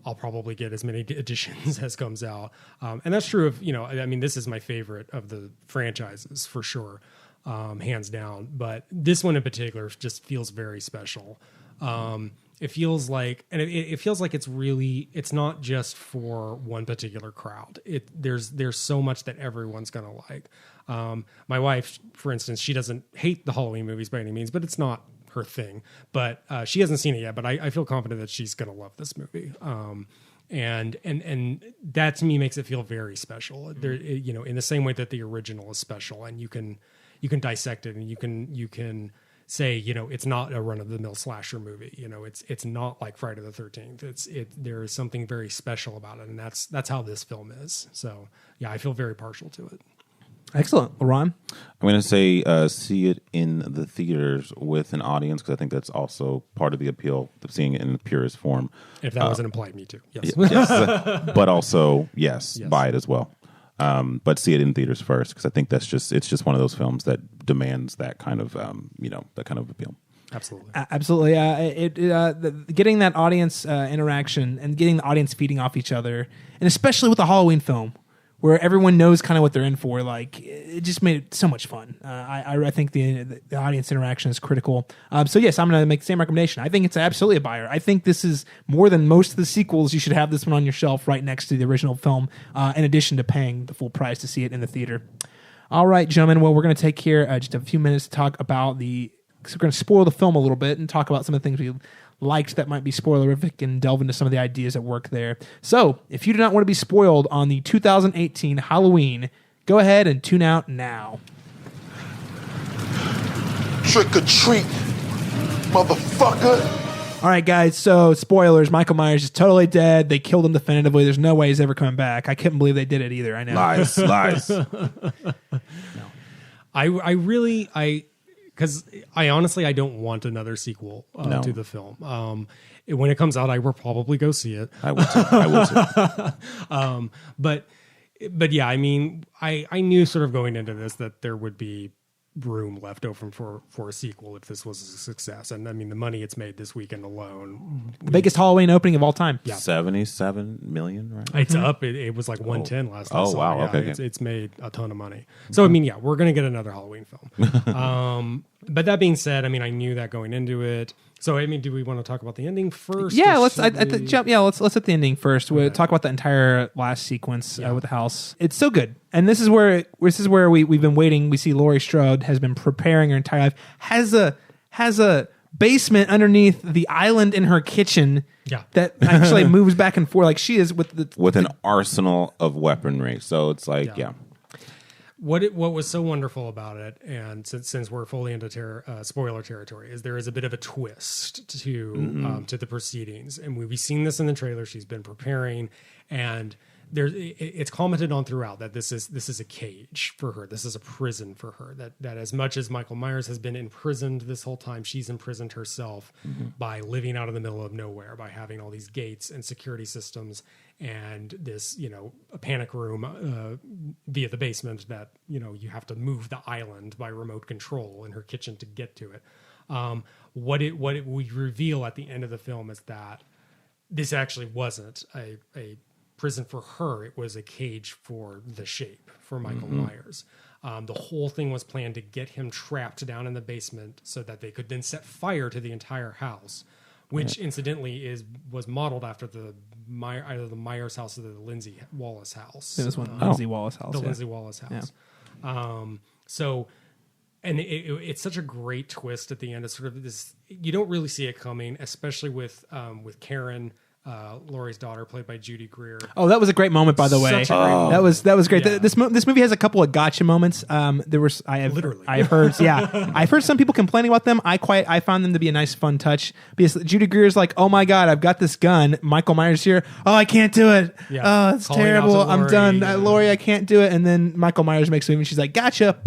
I'll probably get as many editions as comes out. And that's true of, this is my favorite of the franchises for sure, hands down. But this one in particular just feels very special. It feels like, and it feels like it's not just for one particular crowd. There's so much that everyone's going to like. My wife, for instance, she doesn't hate the Halloween movies by any means, but it's not her thing. But she hasn't seen it yet, but I feel confident that she's going to love this movie. And that to me makes it feel very special. There, in the same way that the original is special, and you can dissect it, and you can say, it's not a run-of-the-mill slasher movie. It's not like Friday the 13th. There is something very special about it, and that's how this film is. So yeah, I feel very partial to it. Excellent. Laron? I'm going to say see it in the theaters with an audience, because I think that's also part of the appeal of seeing it in the purest form. If that wasn't implied, me too. Yes. Yes. But also, yes, buy it as well. But see it in theaters first, because I think it's just one of those films that demands that kind of that kind of appeal. Absolutely. Absolutely. Getting that audience interaction and getting the audience feeding off each other, and especially with a Halloween film where everyone knows kind of what they're in for, like, it just made it so much fun. I think the audience interaction is critical. So yes, I'm going to make the same recommendation. I think it's absolutely a buyer. I think this is more than most of the sequels. You should have this one on your shelf right next to the original film, in addition to paying the full price to see it in the theater. All right, gentlemen. Well, we're going to take here just a few minutes to talk about so we're going to spoil the film a little bit and talk about some of the things we liked that might be spoilerific and delve into some of the ideas at work there. So, if you do not want to be spoiled on the 2018 Halloween, go ahead and tune out now. Trick or treat, motherfucker. All right, guys, so spoilers. Michael Myers is totally dead. They killed him definitively. There's no way he's ever coming back. I couldn't believe they did it either. I know. Lies. I because I honestly I don't want another sequel No. to the film. When it comes out, I will probably go see it. I will too. But yeah, I mean, I knew sort of going into this that there would be room left open for a sequel if this was a success. And I mean, the money it's made this weekend alone, The biggest Halloween opening of all time. Yeah. 77 million, right? it's up. It was like 110 last time. Oh, wow. Yeah, Okay. it's made a ton of money. So I mean, yeah, we're gonna get another Halloween film. But that being said, I mean, I knew that going into it. So I mean, do we want to talk about the ending first? Yeah, or let's should we- jump. Yeah, let's hit the ending first. We'll talk about the entire last sequence with the house. It's so good, and this is where we've been waiting. We see Laurie Strode has been preparing her entire life. Has a basement underneath the island in her kitchen. Yeah. That actually moves back and forth like she is With an arsenal of weaponry. So it's like, yeah. What was so wonderful about it, and since we're fully into spoiler territory, is there is a bit of a twist to the proceedings, and we've seen this in the trailer. She's been preparing, and it's commented on throughout that this is a cage for her. This is a prison for her. That as much as Michael Myers has been imprisoned this whole time, she's imprisoned herself by living out in the middle of nowhere, by having all these gates and security systems and this, a panic room via the basement that, you have to move the island by remote control in her kitchen to get to it. What we reveal at the end of the film is that this actually wasn't a prison for her. It was a cage for the Shape, for Michael Myers. The whole thing was planned to get him trapped down in the basement so that they could then set fire to the entire house, which incidentally was modeled after either the Myers house or the Lindsay Wallace house. This one, Lindsay Wallace house. The Lindsay Wallace house. So, and it's such a great twist at the end. It's sort of this, you don't really see it coming, especially with Karen, Laurie's daughter, played by Judy Greer. Oh, that was a great moment, by the way. Such a great moment. That was great. Yeah. This movie has a couple of gotcha moments. I've heard some people complaining about them. I found them to be a nice, fun touch because Judy Greer's like, oh my god, I've got this gun. Michael Myers here. Oh, I can't do it. Yeah. Oh, it's Calling out terrible. to I'm Laurie, done. Laurie, I can't do it. And then Michael Myers makes a move, and she's like, gotcha.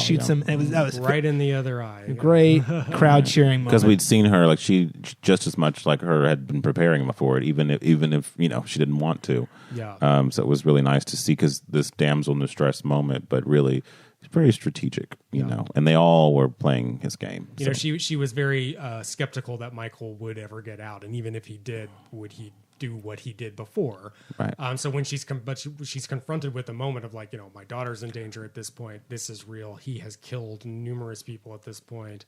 Shoots him. And that was Right in the other eye. great crowd cheering moment. Because we'd seen her, like she just as much like her had been preparing for it, even if she didn't want to. Yeah. So it was really nice to see, because this damsel in distress moment, but really it's very strategic, you know. And they all were playing his game. You know, she was very skeptical that Michael would ever get out, and even if he did, would he do what he did before? Right. So when she's confronted with the moment of like, my daughter's in danger at this point. This is real. He has killed numerous people at this point.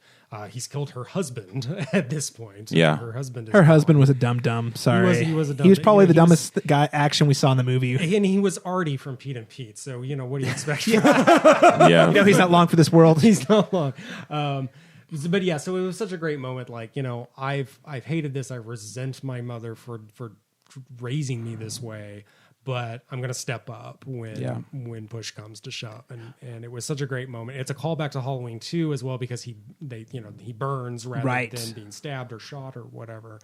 He's killed her husband at this point. Yeah. Her husband. Her husband was a dum-dum. Sorry. He was a He was dum-dum. probably the dumbest guy action we saw in the movie. And he was Artie from Pete and Pete. So, what do you expect? Yeah. No, he's not long for this world. He's not long. But yeah, so it was such a great moment. Like, I've hated this. I resent my mother for raising me this way, but I'm going to step up when push comes to shove. And it was such a great moment. It's a callback to Halloween 2 as well, because he burns rather than being stabbed or shot or whatever.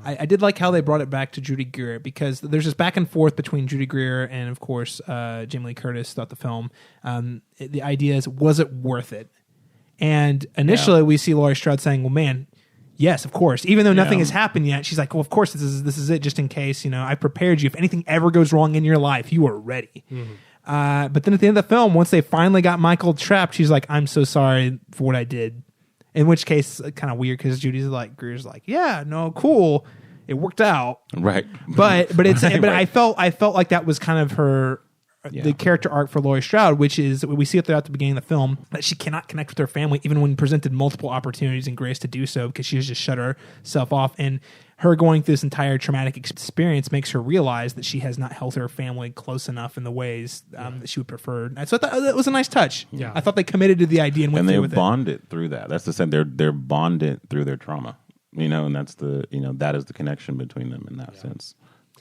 I did like how they brought it back to Judy Greer, because there's this back and forth between Judy Greer and, of course, Jamie Lee Curtis throughout the film. The idea is, was it worth it? And initially, we see Laurie Strode saying, well, man, yes, of course. Even though nothing has happened yet, she's like, well, of course, this is it, just in case. I prepared you. If anything ever goes wrong in your life, you are ready. Mm-hmm. But then at the end of the film, once they finally got Michael trapped, she's like, I'm so sorry for what I did. In which case, kind of weird, because Judy's like, Greer's like, yeah, no, cool. It worked out. Right. But I felt like that was kind of her... the character arc for Laurie Strode, which is, we see it throughout the beginning of the film, that she cannot connect with her family even when presented multiple opportunities and grace to do so, because she has just shut herself off. And her going through this entire traumatic experience makes her realize that she has not held her family close enough in the ways that she would prefer. And so I thought that was a nice touch. Yeah. I thought they committed to the idea and went through with it. And they bonded through that. That's the same. They're bonded through their trauma, and that's that is the connection between them in that sense.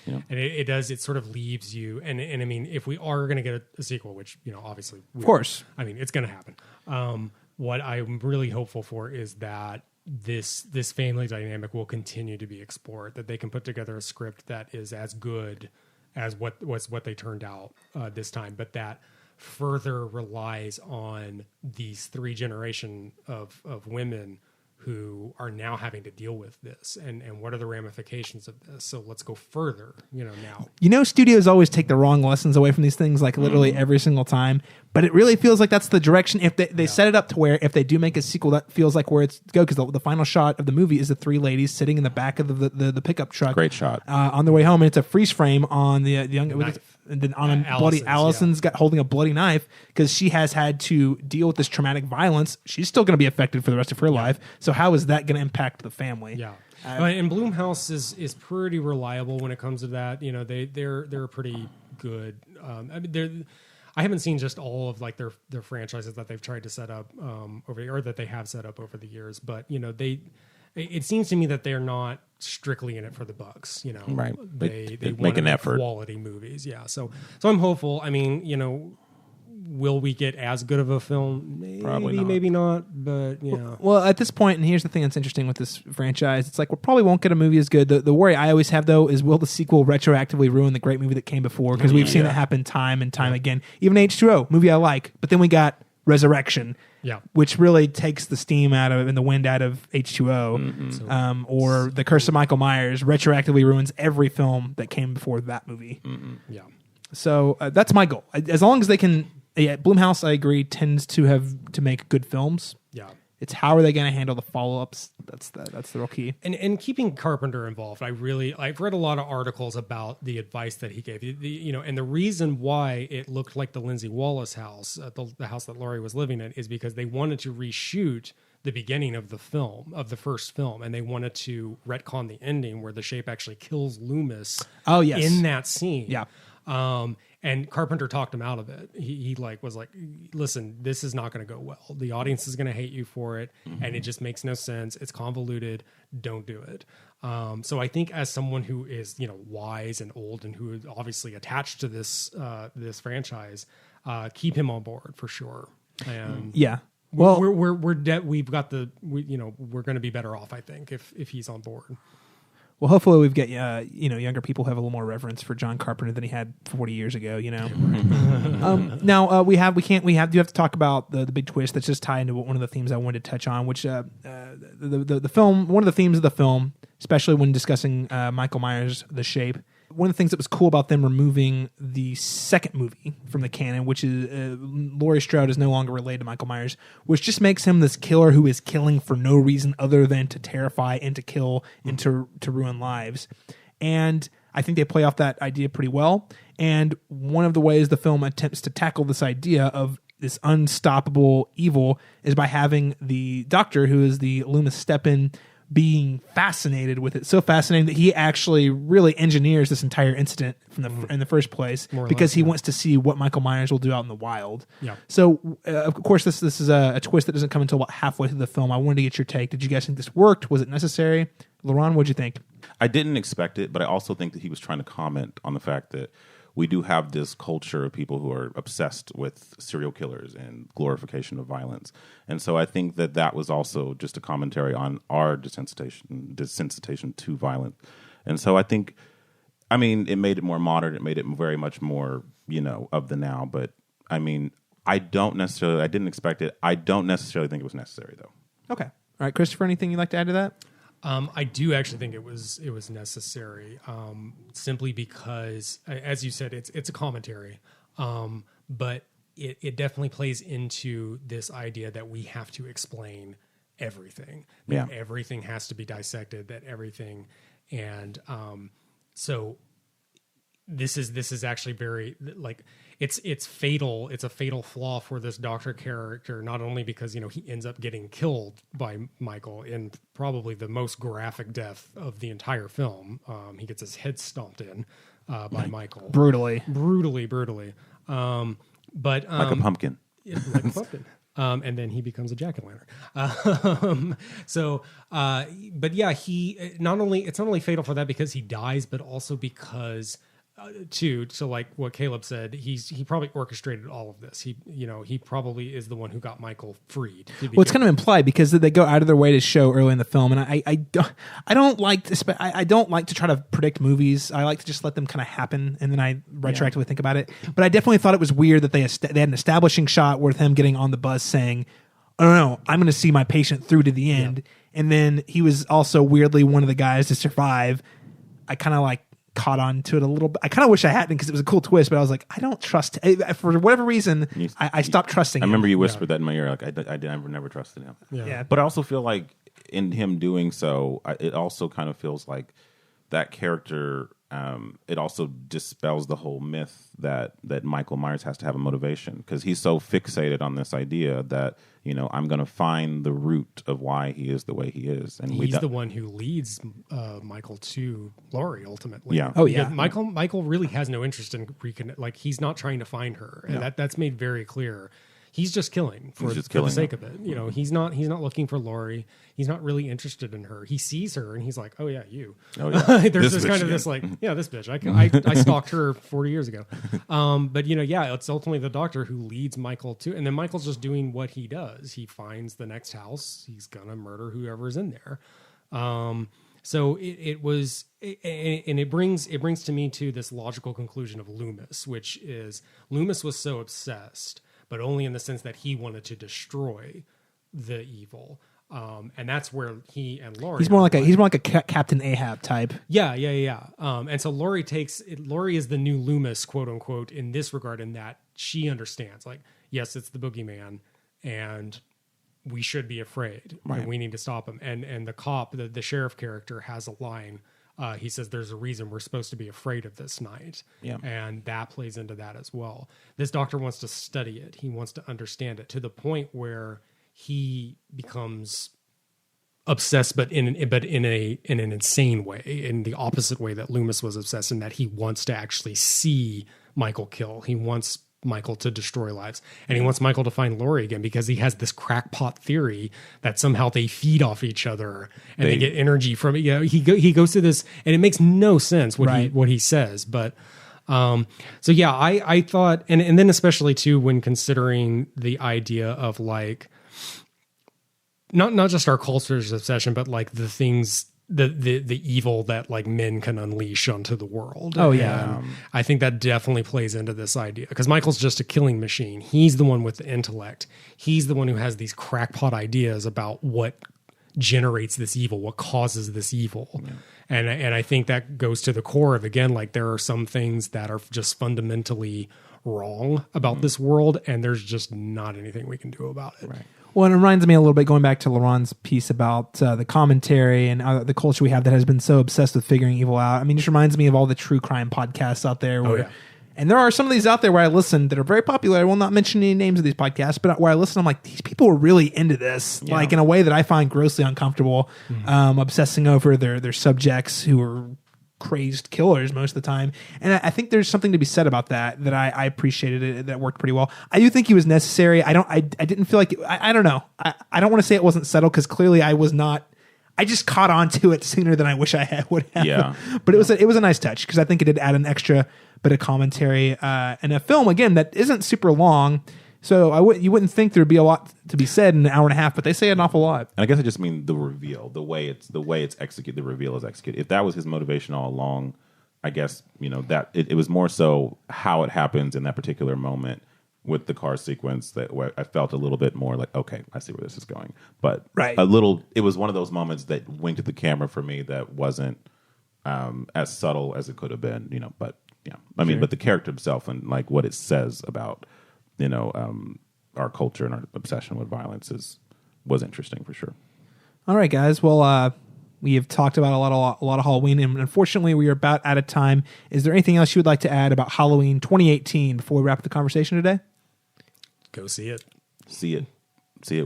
Yeah. And it sort of leaves you, and I mean, if we are going to get a sequel, which, obviously, of course, I mean, it's going to happen. What I'm really hopeful for is that this family dynamic will continue to be explored, that they can put together a script that is as good as what they turned out this time, but that further relies on these 3 generation of women who are now having to deal with this, and what are the ramifications of this. So let's go further, now. Studios always take the wrong lessons away from these things, like literally every single time. But it really feels like that's the direction. If they set it up to where if they do make a sequel, that feels like where it's go, because the final shot of the movie is the 3 ladies sitting in the back of the pickup truck. Great shot. On their way home, and it's a freeze frame on the young and then on a bloody Allison's got holding a bloody knife because she has had to deal with this traumatic violence. She's still going to be affected for the rest of her life. So how is that going to impact the family? Yeah. And Blumhouse is pretty reliable when it comes to that. They're pretty good. I haven't seen just all of like their franchises that they've tried to set up or that they have set up over the years, but it seems to me that they're not strictly in it for the bucks. Right? They make an effort. Quality movies, yeah. So I'm hopeful. I mean, will we get as good of a film? Maybe not. But yeah. Well, at this point, and here's the thing that's interesting with this franchise: it's like we probably won't get a movie as good. The worry I always have though is will the sequel retroactively ruin the great movie that came before? Because we've seen that happen time and time again. Even H2O, movie I like, but then we got Resurrection. Yeah, which really takes the steam out of and the wind out of H2O, or The Curse of Michael Myers retroactively ruins every film that came before that movie. Yeah, so that's my goal. As long as they can, Blumhouse, I agree, tends to have to make good films. Yeah, it's how are they going to handle the follow ups? That's the real key. And keeping Carpenter involved, I've read a lot of articles about the advice that he gave. And the reason why it looked like the Lindsay Wallace house, the house that Laurie was living in, is because they wanted to reshoot the beginning of the first film, and they wanted to retcon the ending where the shape actually kills Loomis. Oh yes, in that scene. Yeah. And Carpenter talked him out of it. He was like, listen, this is not going to go well. The audience is going to hate you for it. And it just makes no sense. It's convoluted. Don't do it. So I think as someone who is, wise and old and who is obviously attached to this franchise, keep him on board for sure. And yeah. Well, we're we're going to be better off, I think, if he's on board. Well, hopefully we've got younger people who have a little more reverence for John Carpenter than he had 40 years ago. Now we do have to talk about the big twist that's just tied into one of the themes I wanted to touch on, which the film, one of the themes of the film, especially when discussing Michael Myers, The Shape. One of the things that was cool about them removing the second movie from the canon, which is Laurie Strode is no longer related to Michael Myers, which just makes him this killer who is killing for no reason other than to terrify and to kill and to ruin lives. And I think they play off that idea pretty well. And one of the ways the film attempts to tackle this idea of this unstoppable evil is by having the doctor, who is the Loomis step-in, being fascinated with it, so fascinating that he actually really engineers this entire incident from in the first place, because he wants to see what Michael Myers will do out in the wild. Yeah. So of course this is a twist that doesn't come until about halfway through the film. I wanted to get your take. Did you guys think this worked? Was it necessary? Laron, what'd you think? I didn't expect it, but I also think that he was trying to comment on the fact that we do have this culture of people who are obsessed with serial killers and glorification of violence. And so I think that was also just a commentary on our desensitization to violence. And so it made it more modern. It made it very much more, of the now. But I didn't expect it. I don't necessarily think it was necessary, though. Okay. All right, Christopher, anything you'd like to add to that? I do actually think it was necessary, simply because, as you said, it's a commentary, but it definitely plays into this idea that we have to explain everything. That everything has to be dissected. That everything, and so this is actually very it's fatal. It's a fatal flaw for this doctor character, not only because he ends up getting killed by Michael in probably the most graphic death of the entire film. He gets his head stomped in by Michael brutally. But like a pumpkin. Yeah, like a pumpkin. And then he becomes a jack-o'-lantern. But yeah, it's not only fatal for that because he dies, but also because too, so like what Caleb said, he probably orchestrated all of this. He probably is the one who got Michael freed. Well, it's kind of implied because they go out of their way to show early in the film, and I don't like to try to predict movies. I like to just let them kind of happen, and then I retroactively think about it. But I definitely thought it was weird that they had an establishing shot with him getting on the bus saying, "Oh no, I'm going to see my patient through to the end," and then he was also weirdly one of the guys to survive. I kind of like caught on to it a little bit. I kind of wish I hadn't because it was a cool twist, but I was like, I don't trust for whatever reason. I stopped trusting him. I remember you whispered that in my ear. Like I never trusted him. Yeah. But I also feel like in him doing so, it also kind of feels like that character. It also dispels the whole myth that Michael Myers has to have a motivation, because he's so fixated on this idea that, I'm going to find the root of why he is the way he is, and he's the one who leads Michael to Laurie ultimately. Yeah. Oh yeah. Michael really has no interest in reconnect. Like, he's not trying to find her, and that's made very clear. He's just killing for the sake of it. He's not looking for Laurie. He's not really interested in her. He sees her and he's like, "Oh yeah, you." Oh yeah. There's this kind of this like, yeah, this bitch. I stalked her 40 years ago. But it's ultimately the doctor who leads Michael to, and then Michael's just doing what he does. He finds the next house. He's gonna murder whoever's in there. So it brings to me to this logical conclusion of Loomis, which is Loomis was so obsessed, but only in the sense that he wanted to destroy the evil. And that's where he and Laurie. He's more like a Captain Ahab type. Yeah. And so Laurie is the new Loomis, quote unquote, in this regard, in that she understands, like, yes, it's the boogeyman, and we should be afraid, right, and we need to stop him. And the cop, the sheriff character, has a line. He says, "There's a reason we're supposed to be afraid of this night." Yeah. And that plays into that as well. This doctor wants to study it. He wants to understand it to the point where he becomes obsessed, but in an insane way, in the opposite way that Loomis was obsessed, in that he wants to actually see Michael kill. He wants Michael to destroy lives, and he wants Michael to find Laurie again, because he has this crackpot theory that somehow they feed off each other and they get energy from it. He goes through this, and it makes no sense what he says, but I thought, and then especially too when considering the idea of like not just our culture's obsession, but like the things, the evil that like men can unleash onto the world. Oh yeah. I think that definitely plays into this idea, because Michael's just a killing machine. He's the one with the intellect. He's the one who has these crackpot ideas about what generates this evil, what causes this evil. Yeah. And I think that goes to the core of, again, like, there are some things that are just fundamentally wrong about this world, and there's just not anything we can do about it. Right. Well, it reminds me a little bit, going back to Laron's piece about the commentary and the culture we have that has been so obsessed with figuring evil out. I mean, it just reminds me of all the true crime podcasts out there. And there are some of these out there where I listen that are very popular. I will not mention any names of these podcasts, but where I listen, I'm like, these people are really into this, like in a way that I find grossly uncomfortable, obsessing over their subjects who are crazed killers most of the time. And I think there's something to be said about that I appreciated it. That worked pretty well. I do think he was necessary. I didn't feel like I don't know. I don't want to say it wasn't settled, because clearly I was not. I just caught on to it sooner than I wish I would have. Yeah. But it was a nice touch, because I think it did add an extra bit of commentary and a film, again, that isn't super long. So you wouldn't think there'd be a lot to be said in an hour and a half, but they say an awful lot. And I guess I just mean the reveal, the way it's executed, the reveal is executed. If that was his motivation all along, I guess, that it was more so how it happens in that particular moment with the car sequence where I felt a little bit more like, okay, I see where this is going. But it was one of those moments that winked at the camera for me that wasn't as subtle as it could have been, but yeah. I mean, but the character himself and like what it says about, our culture and our obsession with violence was interesting for sure. All right, guys. Well, we have talked about a lot of Halloween, and unfortunately, we are about out of time. Is there anything else you would like to add about Halloween 2018 before we wrap the conversation today? Go see it. See it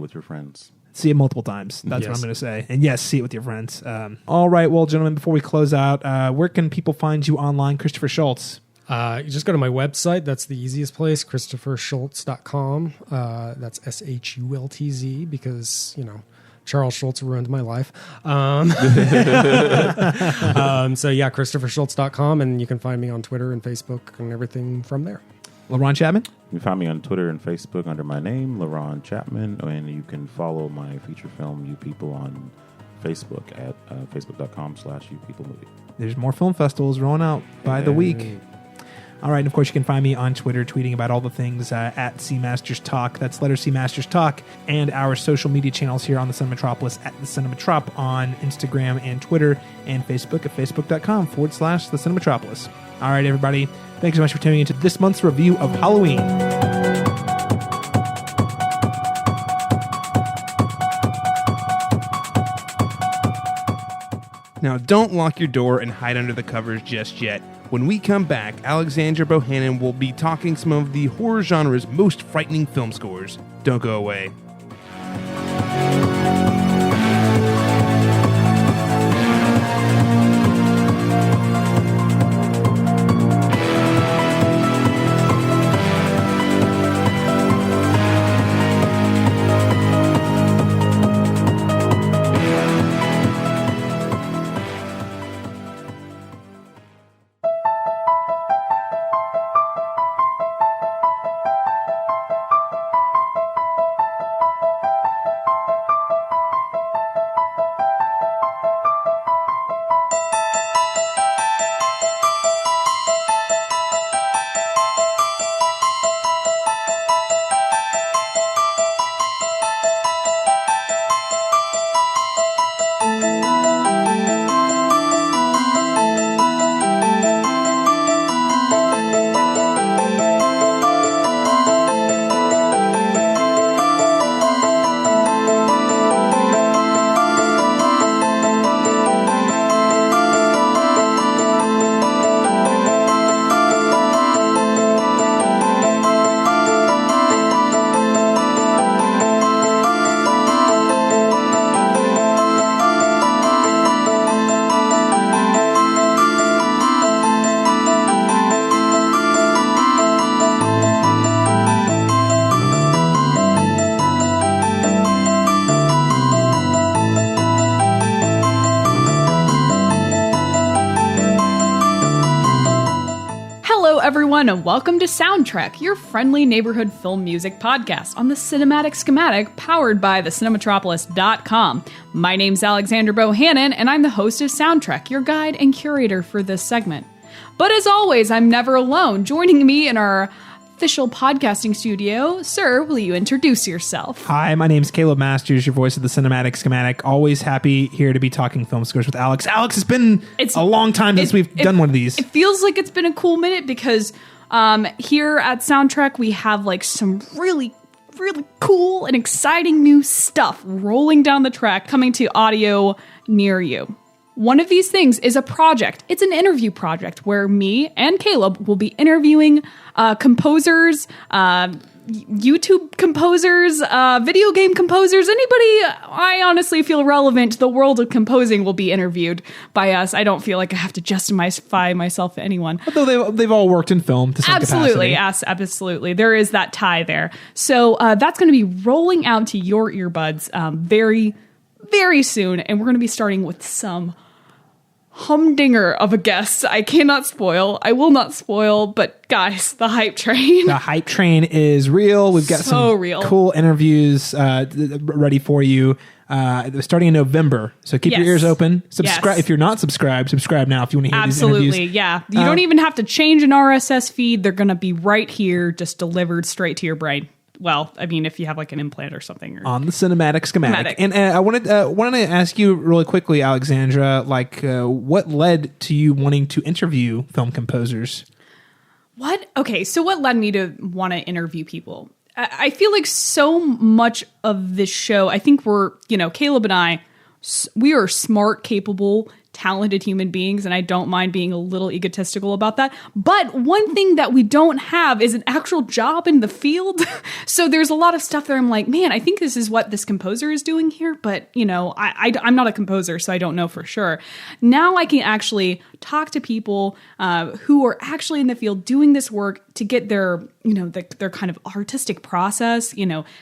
with your friends. See it multiple times. That's what I'm going to say. And yes, see it with your friends. All right. Well, gentlemen, before we close out, where can people find you online, Christopher Shultz? You just go to my website. That's the easiest place, ChristopherShultz.com. That's SHULTZ, because, Charles Schultz ruined my life. So yeah, ChristopherSchultz.com, and you can find me on Twitter and Facebook and everything from there. Laron Chapman? You can find me on Twitter and Facebook under my name, Laron Chapman, and you can follow my feature film, You People, on Facebook at facebook.com/YouPeopleMovie. There's more film festivals rolling out by the week. All right, and of course, you can find me on Twitter tweeting about all the things at CMasters Talk. That's letter C Masters Talk. And our social media channels here on the Cinematropolis at the Cinematrop on Instagram and Twitter, and Facebook at facebook.com/the Cinematropolis. All right, everybody. Thanks so much for tuning into this month's review of Halloween. Now, don't lock your door and hide under the covers just yet. When we come back, Alexandra Bohannon will be talking some of the horror genre's most frightening film scores. Don't go away. Everyone, and welcome to Soundtrack, your friendly neighborhood film music podcast on the Cinematic Schematic, powered by the Cinematropolis.com. My name's Alexandra Bohannon, and I'm the host of Soundtrack, your guide and curator for this segment. But as always, I'm never alone. Joining me in our official podcasting studio, sir, will you introduce yourself? Hi, my name's Caleb Masters, your voice of the Cinematic Schematic. Always happy here to be talking film scores with Alex. Alex, it's been a long time since we've done one of these. It feels like it's been a cool minute because here at Soundtrack, we have like some really cool and exciting new stuff rolling down the track, coming to audio near you. One of these things is a project. It's an interview project where me and Caleb will be interviewing composers, YouTube composers, video game composers, anybody I honestly feel relevant to the world of composing will be interviewed by us. I don't feel like I have to justify myself to anyone. Although they've all worked in film to some absolutely, capacity. Yes, absolutely. There is that tie there. So that's going to be rolling out to your earbuds very, very soon. And we're going to be starting with some humdinger of a guest. I cannot spoil. I will not spoil, but guys, the hype train. The hype train is real. We've got some cool interviews ready for you. Starting in November. So keep your ears open. Subscribe. If you're not subscribed, subscribe now if you want to hear these interviews. Absolutely, yeah. You don't even have to change an RSS feed. They're going to be right here, just delivered straight to your brain. Well, I mean, if you have like an implant or something. Or on the Cinematic Schematic. And I wanted to ask you really quickly, Alexandra, what led to you wanting to interview film composers? What? Okay, so what led me to want to interview people? I feel like so much of this show, I think we're, Caleb and I, we are smart, capable, talented human beings, and I don't mind being a little egotistical about that. But one thing that we don't have is an actual job in the field. So there's a lot of stuff that I'm like, man, I think this is what this composer is doing here, but I'm not a composer, so I don't know for sure. Now I can actually talk to people who are actually in the field doing this work to get their kind of artistic process,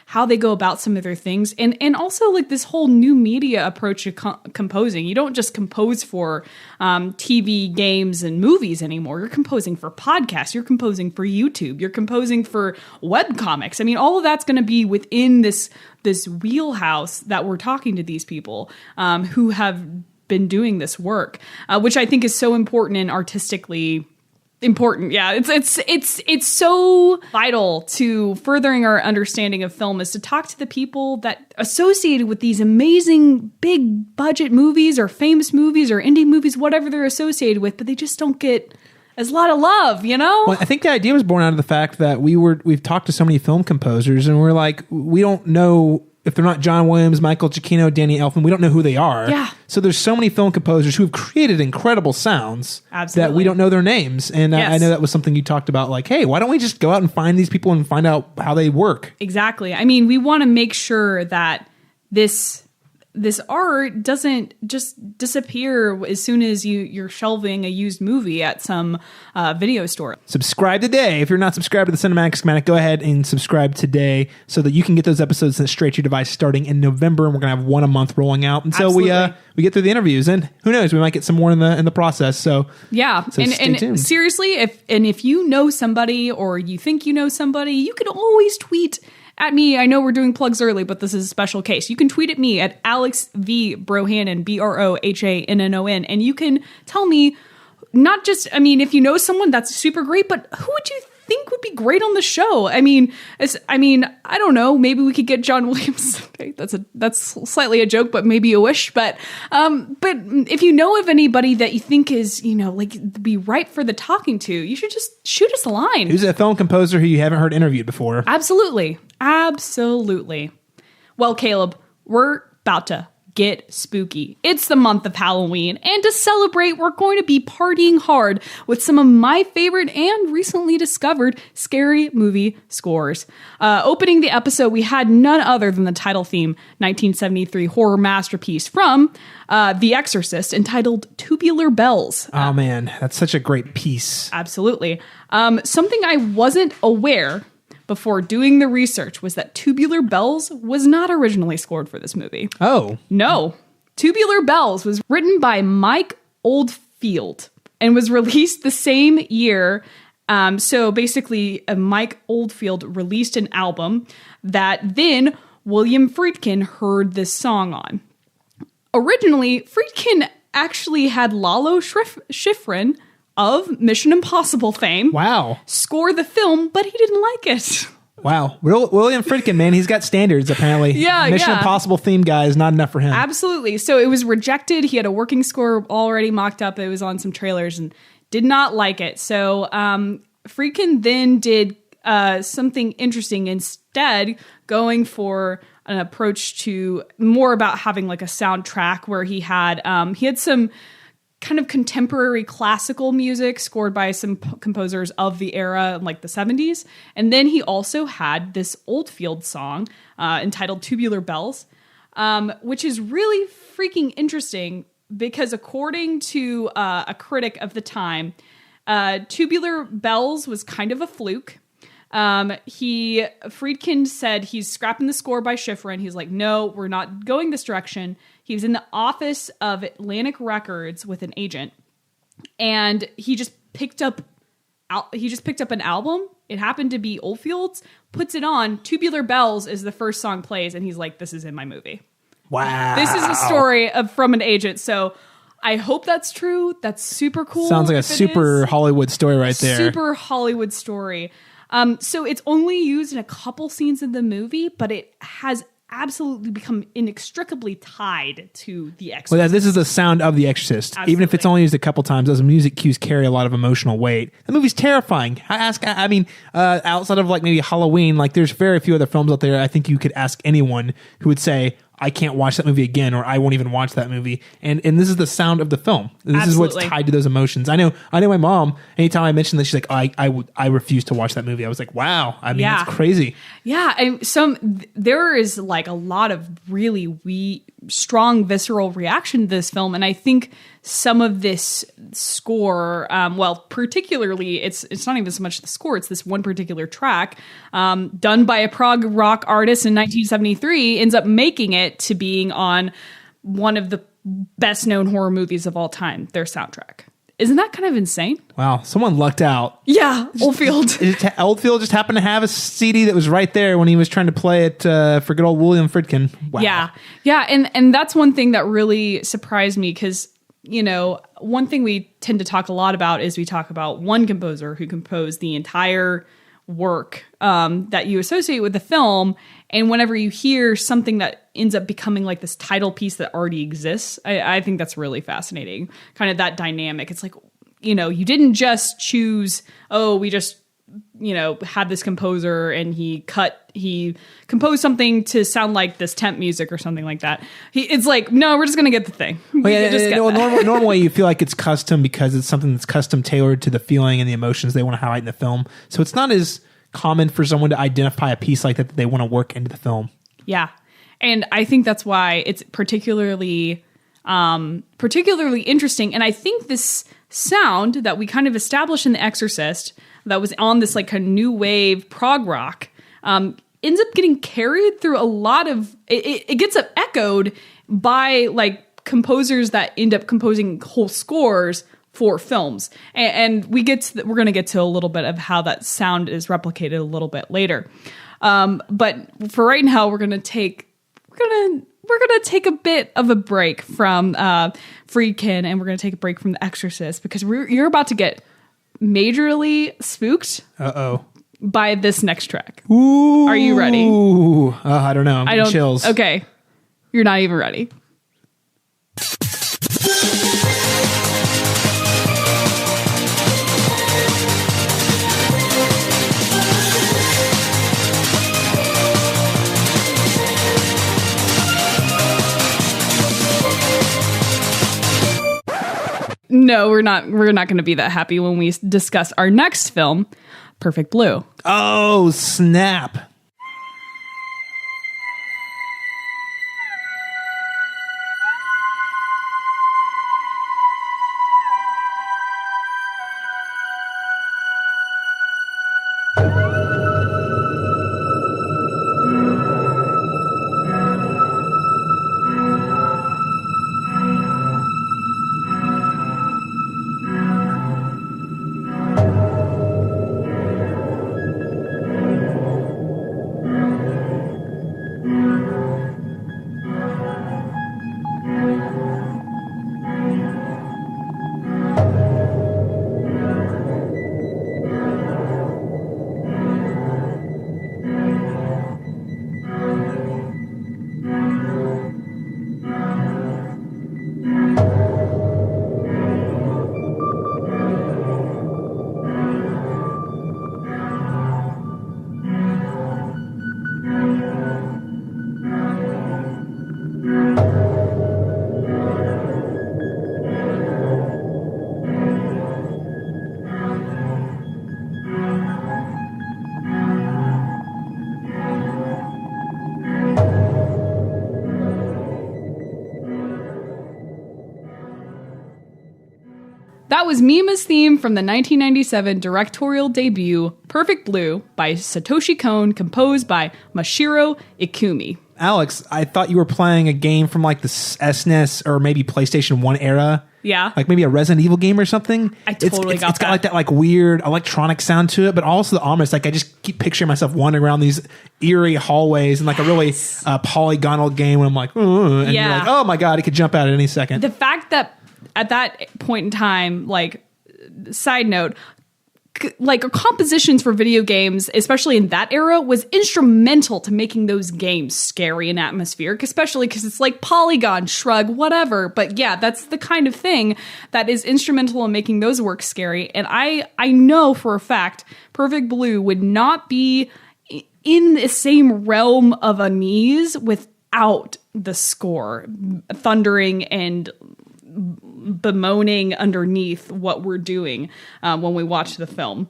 how they go about some of their things, and also like this whole new media approach to composing. You don't just compose for TV, games, and movies anymore. You're composing for podcasts. You're composing for YouTube. You're composing for webcomics. I mean, all of that's going to be within this wheelhouse that we're talking to these people who have been doing this work, which I think is so important and artistically important. Yeah, it's so vital to furthering our understanding of film is to talk to the people that associated with these amazing big budget movies or famous movies or indie movies, whatever they're associated with, but they just don't get as a lot of love, Well, I think the idea was born out of the fact that we've talked to so many film composers and we're like, we don't know if they're not John Williams, Michael Giacchino, Danny Elfman, we don't know who they are. Yeah. So there's so many film composers who have created incredible sounds that we don't know their names. And Yes. I know that was something you talked about, like, hey, why don't we just go out and find these people and find out how they work? Exactly. I mean, we want to make sure that this art doesn't just disappear as soon as you're shelving a used movie at some video store. Subscribe today. If you're not subscribed to the Cinematic Schematic, go ahead and subscribe today so that you can get those episodes sent straight to your device starting in November. And we're going to have one a month rolling out until we get through the interviews. And who knows, we might get some more in the process. So yeah. So stay tuned. Seriously, if you know somebody or you think you know somebody, you can always tweet at me. I know we're doing plugs early, but this is a special case. You can tweet at me at Alex V Bohannon, Brohannon, and you can tell me not just, if you know someone, that's super great, but who would you think would be great on the show? I don't know. Maybe we could get John Williams. Okay, that's slightly a joke, but maybe a wish. But if you know of anybody that you think is, be right for the talking to, you should just shoot us a line. Who's a film composer who you haven't heard interviewed before? Absolutely. Well, Caleb, we're about to get spooky. It's the month of Halloween, and to celebrate, we're going to be partying hard with some of my favorite and recently discovered scary movie scores. Opening the episode, we had none other than the title theme 1973 horror masterpiece from The Exorcist entitled Tubular Bells. Oh man, that's such a great piece. Absolutely. Something I wasn't aware before doing the research was that Tubular Bells was not originally scored for this movie. Oh. No. Tubular Bells was written by Mike Oldfield and was released the same year. So basically, Mike Oldfield released an album that then William Friedkin heard this song on. Originally, Friedkin actually had Lalo Schifrin of Mission Impossible fame. Wow. Score the film, but he didn't like it. Wow. William Friedkin, man, he's got standards, apparently. Yeah, Mission Impossible theme guy is not enough for him. Absolutely. So it was rejected. He had a working score already mocked up. It was on some trailers and did not like it. So Friedkin then did something interesting instead, going for an approach to more about having like a soundtrack where he had some kind of contemporary classical music scored by some composers of the era, like the 70s. And then he also had this Oldfield song entitled Tubular Bells, which is really freaking interesting because according to a critic of the time, Tubular Bells was kind of a fluke. Friedkin said he's scrapping the score by Schifrin. He's like, no, we're not going this direction. He was in the office of Atlantic Records with an agent, and he just picked up an album. It happened to be Oldfield's, puts it on. Tubular Bells is the first song plays, and he's like, this is in my movie. Wow. This is a story from an agent. So I hope that's true. That's super cool. Sounds like a super Hollywood story right there. Super Hollywood story. So it's only used in a couple scenes in the movie, but it has absolutely become inextricably tied to The Exorcist. Well, this is the sound of The Exorcist. Absolutely. Even if it's only used a couple times, those music cues carry a lot of emotional weight. The movie's terrifying. Outside of like maybe Halloween, like there's very few other films out there I think you could ask anyone who would say, I can't watch that movie again, or I won't even watch that movie. And this is the sound of the film. This is what's tied to those emotions. I know my mom, anytime I mentioned that, she's like, I refuse to watch that movie. I was like, wow. I mean, it's crazy. Yeah. And there is like a lot of really strong visceral reaction to this film. And I think some of this score, particularly it's not even so much the score, it's this one particular track done by a prog rock artist in 1973, ends up making it to being on one of the best known horror movies of all time, their soundtrack. Isn't that kind of insane? Wow, someone lucked out. Yeah, Oldfield. Oldfield just happened to have a CD that was right there when he was trying to play it for good old William Friedkin. Wow. Yeah, and that's one thing that really surprised me, because one thing we tend to talk a lot about is we talk about one composer who composed the entire work that you associate with the film. And whenever you hear something that ends up becoming like this title piece that already exists, I think that's really fascinating. Kind of that dynamic. It's like, you didn't just choose, we just, had this composer and he composed something to sound like this temp music or something like that. It's like, no, we're just going to get the thing. Normally you feel like it's custom because it's something that's custom tailored to the feeling and the emotions they want to highlight in the film. So it's not as common for someone to identify a piece like that they want to work into the film. Yeah. And I think that's why it's particularly interesting. And I think this sound that we kind of established in The Exorcist, that was on this like a new wave prog rock, ends up getting carried through a lot of it gets echoed by like composers that end up composing whole scores for films. And we're going to get to a little bit of how that sound is replicated a little bit later. But for right now, we're going to take a bit of a break from Friedkin, and we're going to take a break from The Exorcist, because you're about to get majorly spooked. By this next track. Ooh. Are you ready? I don't know. I'm getting chills. Okay. You're not even ready. No, we're not going to be that happy when we discuss our next film, Perfect Blue. Oh, snap. That was Mima's theme from the 1997 directorial debut, Perfect Blue, by Satoshi Kon, composed by Mashiro Ikumi. Alex, I thought you were playing a game from like the SNES or maybe PlayStation 1 era. Yeah. Like maybe a Resident Evil game or something. I totally got that. It's got like that like weird electronic sound to it, but also the ominous. Like I just keep picturing myself wandering around these eerie hallways in like a really polygonal game when I'm like, and you're like, oh my God, it could jump out at any second. The fact that at that point in time, like, side note, like compositions for video games, especially in that era, was instrumental to making those games scary and atmospheric, especially because it's like polygon, shrug, whatever. But yeah, that's the kind of thing that is instrumental in making those work scary. And I know for a fact Perfect Blue would not be in the same realm of unease without the score thundering and bemoaning underneath what we're doing when we watch the film.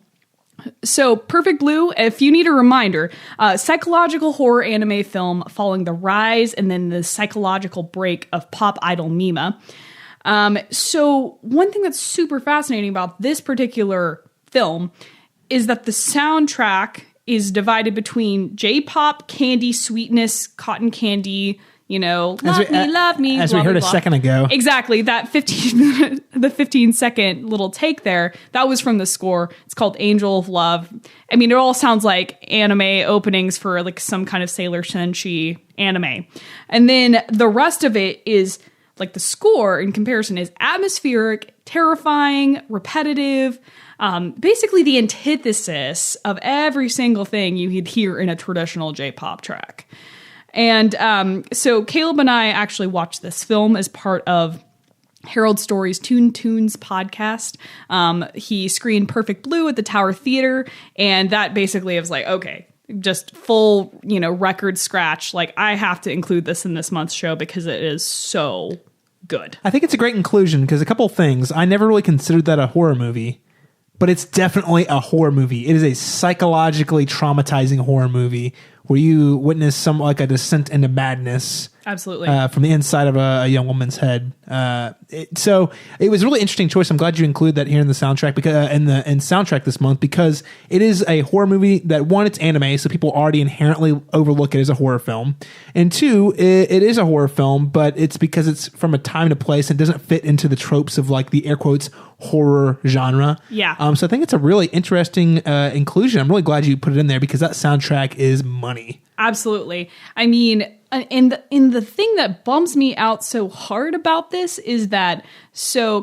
So Perfect Blue, if you need a reminder, psychological horror anime film following the rise and then the psychological break of pop idol Mima. So one thing that's super fascinating about this particular film is that the soundtrack is divided between J-pop, candy, sweetness, cotton candy, love me. As blah, we heard blah, a blah. second ago. Exactly. That 15-second little take there, that was from the score. It's called Angel of Love. I mean, it all sounds like anime openings for like some kind of Sailor Senshi anime. And then the rest of it is like the score in comparison is atmospheric, terrifying, repetitive, basically the antithesis of every single thing you'd hear in a traditional J-pop track. And so Caleb and I actually watched this film as part of Harold Story's Toon Tunes podcast. He screened Perfect Blue at the Tower Theater, and that basically was like, okay, just full, record scratch. Like, I have to include this in this month's show because it is so good. I think it's a great inclusion because a couple of things. I never really considered that a horror movie, but it's definitely a horror movie. It is a psychologically traumatizing horror movie where you witness some like a descent into madness. Absolutely. From the inside of a young woman's head. So it was a really interesting choice. I'm glad you include that here in the soundtrack because in soundtrack this month because it is a horror movie that one, it's anime, so people already inherently overlook it as a horror film, and two, it is a horror film, but it's because it's from a time and a place and doesn't fit into the tropes of like the air quotes horror genre. Yeah. So I think it's a really interesting inclusion. I'm really glad you put it in there because that soundtrack is money. Absolutely. I mean, and the thing that bums me out so hard about this is that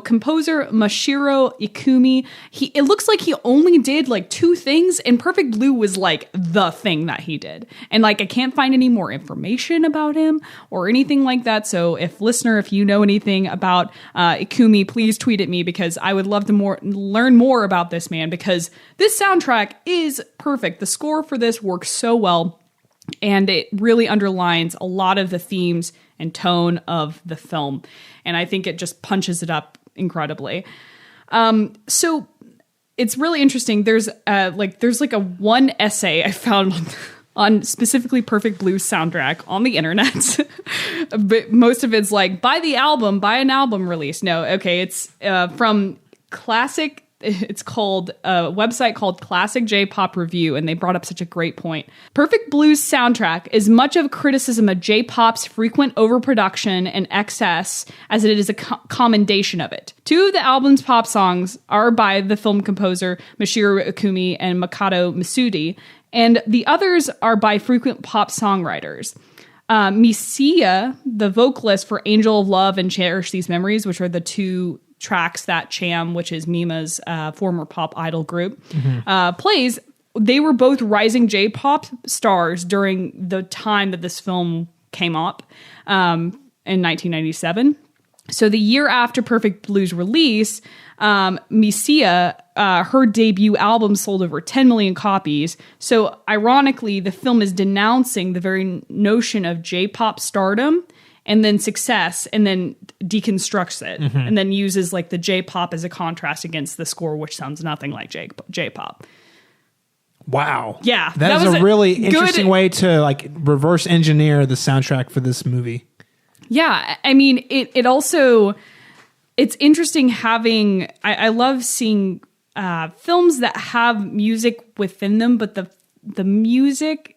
composer Mashiro Ikumi, it looks like he only did like 2 things, and Perfect Blue was like the thing that he did. And like I can't find any more information about him or anything like that. So if you know anything about Ikumi, please tweet at me because I would love to learn more about this man because this soundtrack is perfect. The score for this works so well. And it really underlines a lot of the themes and tone of the film. And I think it just punches it up incredibly. So it's really interesting. There's a one essay I found on specifically Perfect Blue soundtrack on the internet. But most of it's like, buy an album release. No, okay. It's from Classic. It's called a website called Classic J-Pop Review, and they brought up such a great point. Perfect Blue's soundtrack is much of a criticism of J-Pop's frequent overproduction and excess as it is a commendation of it. 2 of the album's pop songs are by the film composer Mashiro Ikumi and Makoto Misudi, and the others are by frequent pop songwriters. Misia, the vocalist for Angel of Love and Cherish These Memories, which are the 2 tracks that Cham, which is Mima's former pop idol group, plays. They were both rising J-pop stars during the time that this film came up in 1997. So the year after Perfect Blue's release, Misia, her debut album sold over 10 million copies. So ironically, the film is denouncing the very notion of J-pop stardom and then success, and then deconstructs it, and then uses like the J-pop as a contrast against the score, which sounds nothing like J-pop. Wow. Yeah. That is a really interesting way to like reverse engineer the soundtrack for this movie. Yeah. I mean, it also, it's interesting having, I love seeing films that have music within them, but the music,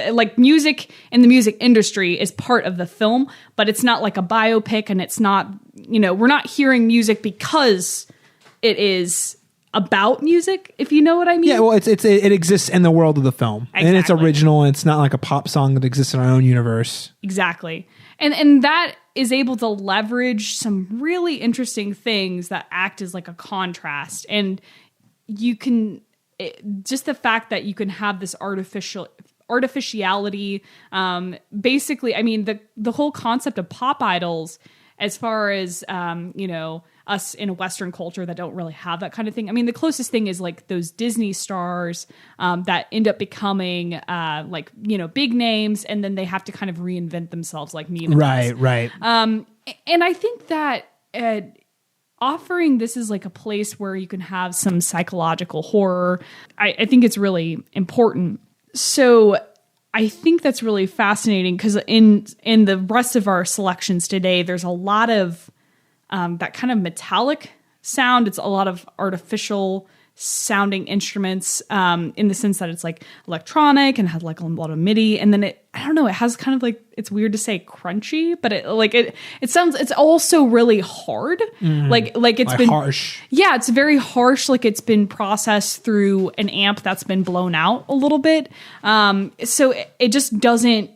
like music in the music industry is part of the film, but it's not like a biopic, and it's not, we're not hearing music because it is about music, if you know what I mean. Yeah, well, it exists in the world of the film. Exactly. And it's original, and it's not like a pop song that exists in our own universe. Exactly. And that is able to leverage some really interesting things that act as like a contrast. And you can, just the fact that you can have this artificiality, basically, I mean, the whole concept of pop idols, as far as us in a Western culture that don't really have that kind of thing. I mean, the closest thing is like those Disney stars that end up becoming like, you know, big names, and then they have to kind of reinvent themselves like Mima does. Right. And I think that offering this is like a place where you can have some psychological horror. I think it's really important. So I think that's really fascinating because in the rest of our selections today, there's a lot of that kind of metallic sound. It's a lot of artificial sounding instruments in the sense that it's like electronic and has like a lot of MIDI, and then it has kind of like, it's weird to say crunchy, but it sounds, it's also really hard. Like it's Like been harsh. Yeah, it's very harsh. Like it's been processed through an amp that's been blown out a little bit. So it just doesn't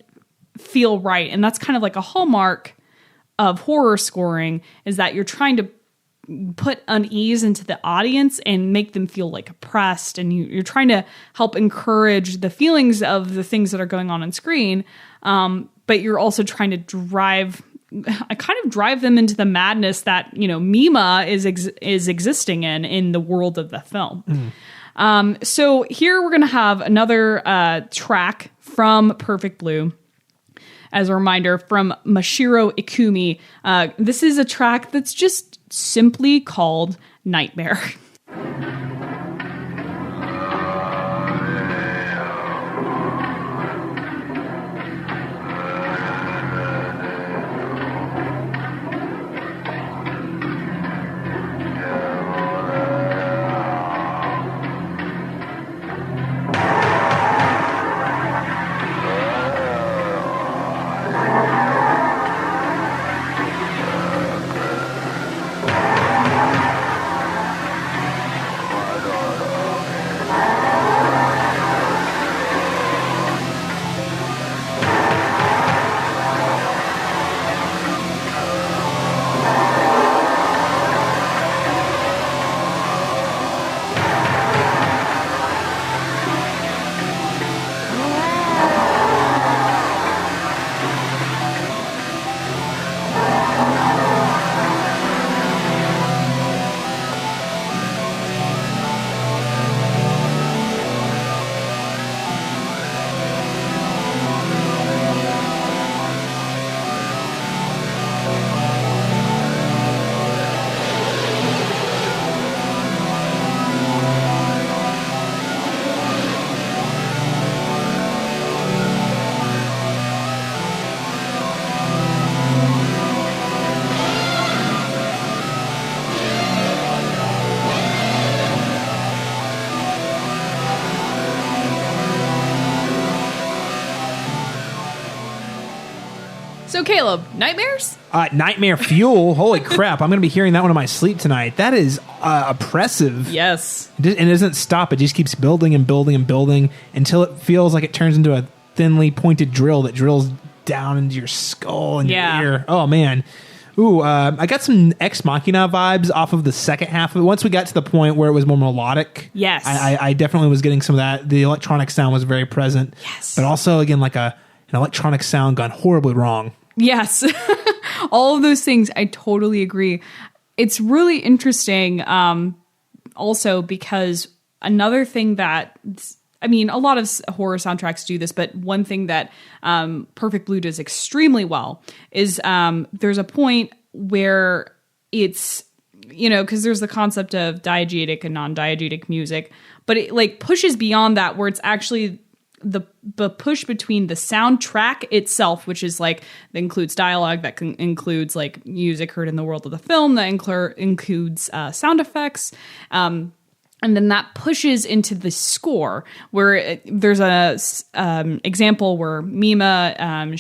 feel right. And that's kind of like a hallmark of horror scoring, is that you're trying to put unease into the audience and make them feel like oppressed, and you're trying to help encourage the feelings of the things that are going on screen, but you're also trying to drive them into the madness that, you know, Mima is existing in the world of the film. So here we're going to have another track from Perfect Blue. As a reminder, from Mashiro Ikumi. This is a track that's just simply called Nightmare. So Caleb, nightmares? Nightmare Fuel. Holy crap. I'm going to be hearing that one in my sleep tonight. That is oppressive. Yes. And it doesn't stop. It just keeps building and building and building until it feels like it turns into a thinly pointed drill that drills down into your skull and your ear. Oh, man. Ooh, I got some Ex Machina vibes off of the second half of it. Once we got to the point where it was more melodic, yes, I definitely was getting some of that. The electronic sound was very present. Yes. But also, again, like an electronic sound gone horribly wrong. Yes. All of those things, I totally agree. It's really interesting also because another thing that, I mean, a lot of horror soundtracks do this, but one thing that Perfect Blue does extremely well is there's a point where it's, you know, because there's the concept of diegetic and non-diegetic music, but it like pushes beyond that, where it's actually the push between the soundtrack itself, which is like, that includes dialogue, that includes like music heard in the world of the film, that includes sound effects, and then that pushes into the score, where there's a example where Mima,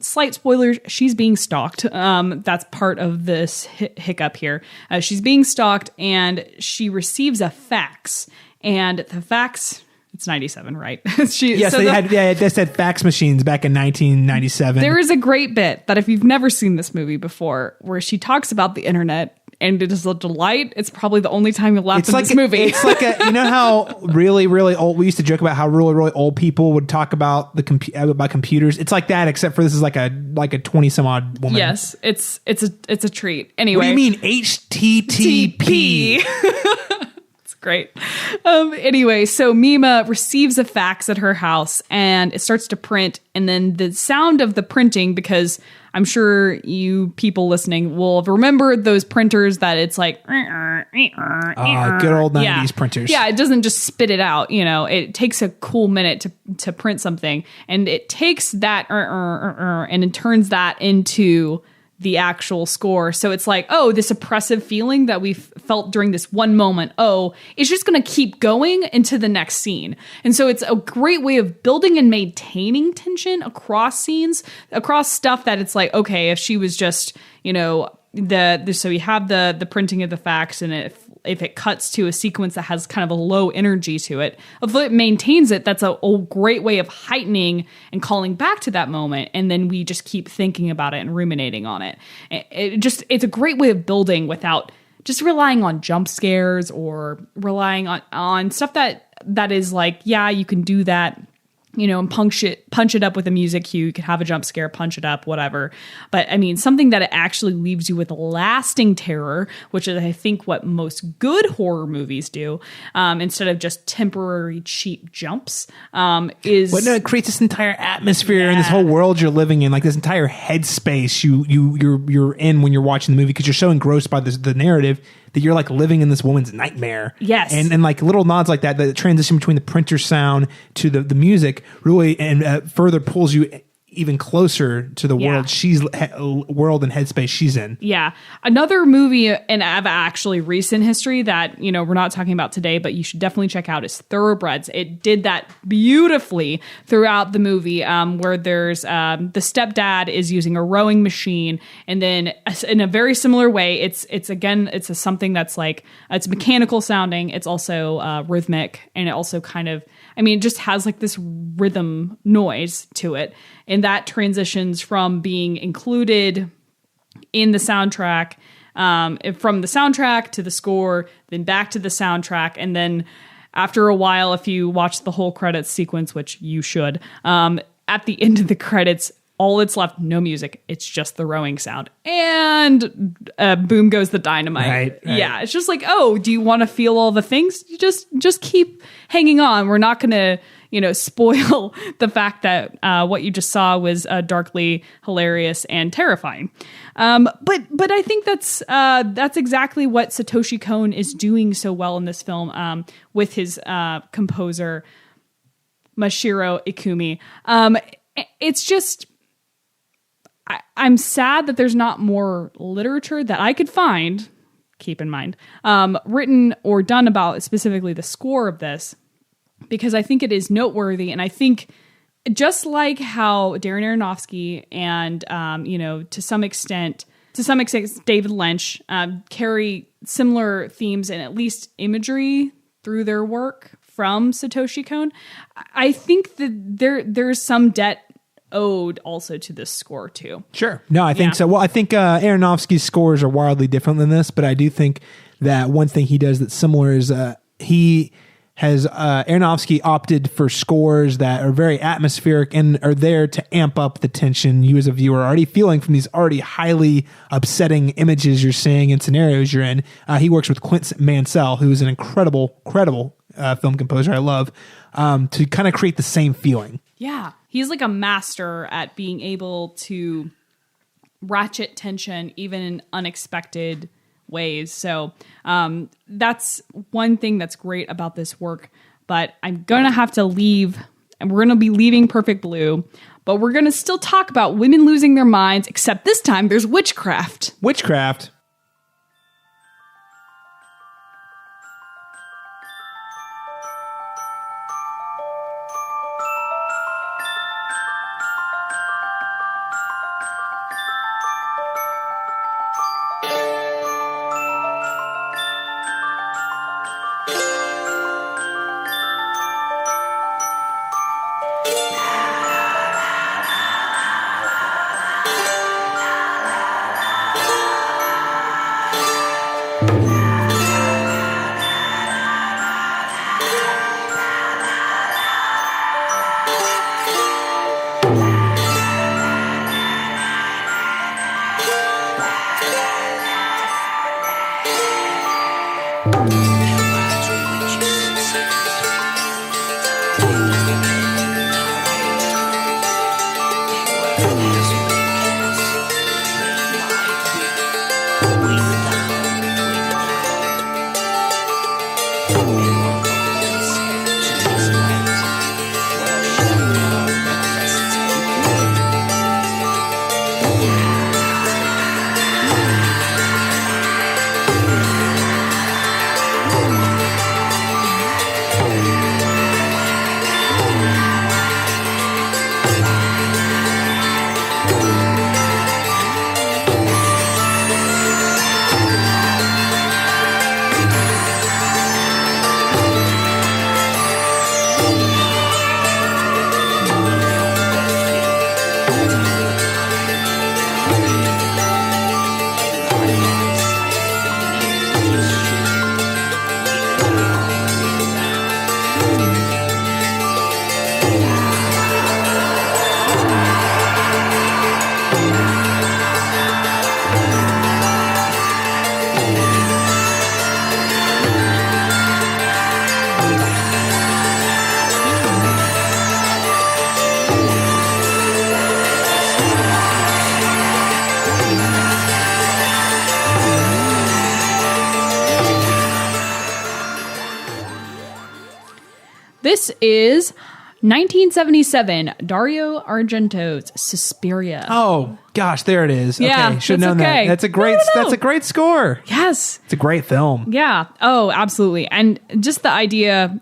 slight spoilers, she's being stalked. That's part of this hiccup here. She's being stalked and she receives a fax, and the fax, it's 97, right? They said fax machines back in 1997. There is a great bit that if you've never seen this movie before, where she talks about the internet and it is a delight. It's probably the only time you laugh in like this movie. It's like you know how really old, we used to joke about how really old people would talk about about computers. It's like that, except for this is like a 20 some odd woman. Yes, it's a treat. Anyway. What do you mean HTTP? It's great. Anyway, so Mima receives a fax at her house and it starts to print, and then the sound of the printing, because I'm sure you people listening will have remembered those printers that it's like good old 90s printers. Yeah, it doesn't just spit it out. It takes a cool minute to print something, and it takes that and it turns that into the actual score. So it's like, oh, this oppressive feeling that we felt during this one moment, it's just going to keep going into the next scene. And so it's a great way of building and maintaining tension across scenes, across stuff that it's like, okay, if she was just, so you have the printing of the fax, and if it cuts to a sequence that has kind of a low energy to it, if it maintains it, that's a great way of heightening and calling back to that moment. And then we just keep thinking about it and ruminating on it. It's a great way of building without just relying on jump scares or relying on stuff that is like, yeah, you can do that, and punch it up with a music cue. You could have a jump scare, punch it up, whatever. But I mean, something that it actually leaves you with lasting terror, which is, I think, what most good horror movies do, instead of just temporary cheap jumps, is... But no, it creates this entire atmosphere and this whole world you're living in, like this entire headspace you're in when you're watching the movie, because you're so engrossed by the narrative that you're like living in this woman's nightmare. Yes. And like little nods like that transition between the printer sound to the music really and further pulls you even closer to the world and headspace she's in. Yeah. Another movie in actually recent history that, we're not talking about today, but you should definitely check out is Thoroughbreds. It did that beautifully throughout the movie, where there's the stepdad is using a rowing machine, and then in a very similar way, it's something that's like, it's mechanical sounding. It's also rhythmic, and it also kind of, it just has like this rhythm noise to it. And that transitions from being included in the soundtrack, from the soundtrack to the score, then back to the soundtrack. And then after a while, if you watch the whole credits sequence, which you should, at the end of the credits, all that's left, no music. It's just the rowing sound. And boom goes the dynamite. Right. Yeah, it's just like, do you want to feel all the things? You just keep hanging on. We're not going to, spoil the fact that what you just saw was darkly hilarious and terrifying. But I think that's exactly what Satoshi Kon is doing so well in this film, with his composer Mashiro Ikumi. It's just, I'm sad that there's not more literature that I could find, keep in mind, written or done about specifically the score of this, because I think it is noteworthy. And I think just like how Darren Aronofsky and, to some extent David Lynch carry similar themes and at least imagery through their work from Satoshi Kon, I think that there's some debt owed also to this score too. Sure. No, I think so. Well, I think Aronofsky's scores are wildly different than this, but I do think that one thing he does that's similar is Aronofsky opted for scores that are very atmospheric and are there to amp up the tension you as a viewer are already feeling from these already highly upsetting images you're seeing and scenarios you're in. He works with Quint Mansell, who is an incredible film composer I love, to kind of create the same feeling. Yeah. He's like a master at being able to ratchet tension even in unexpected ways. So that's one thing that's great about this work. But I'm going to have to leave, and we're going to be leaving Perfect Blue, but we're going to still talk about women losing their minds, except this time there's witchcraft. Witchcraft? This is 1977, Dario Argento's Suspiria. Oh gosh, there it is. Yeah, okay, should have that's known okay. that. That's a great. No. That's a great score. Yes. It's a great film. Yeah. Oh, absolutely. And just the idea,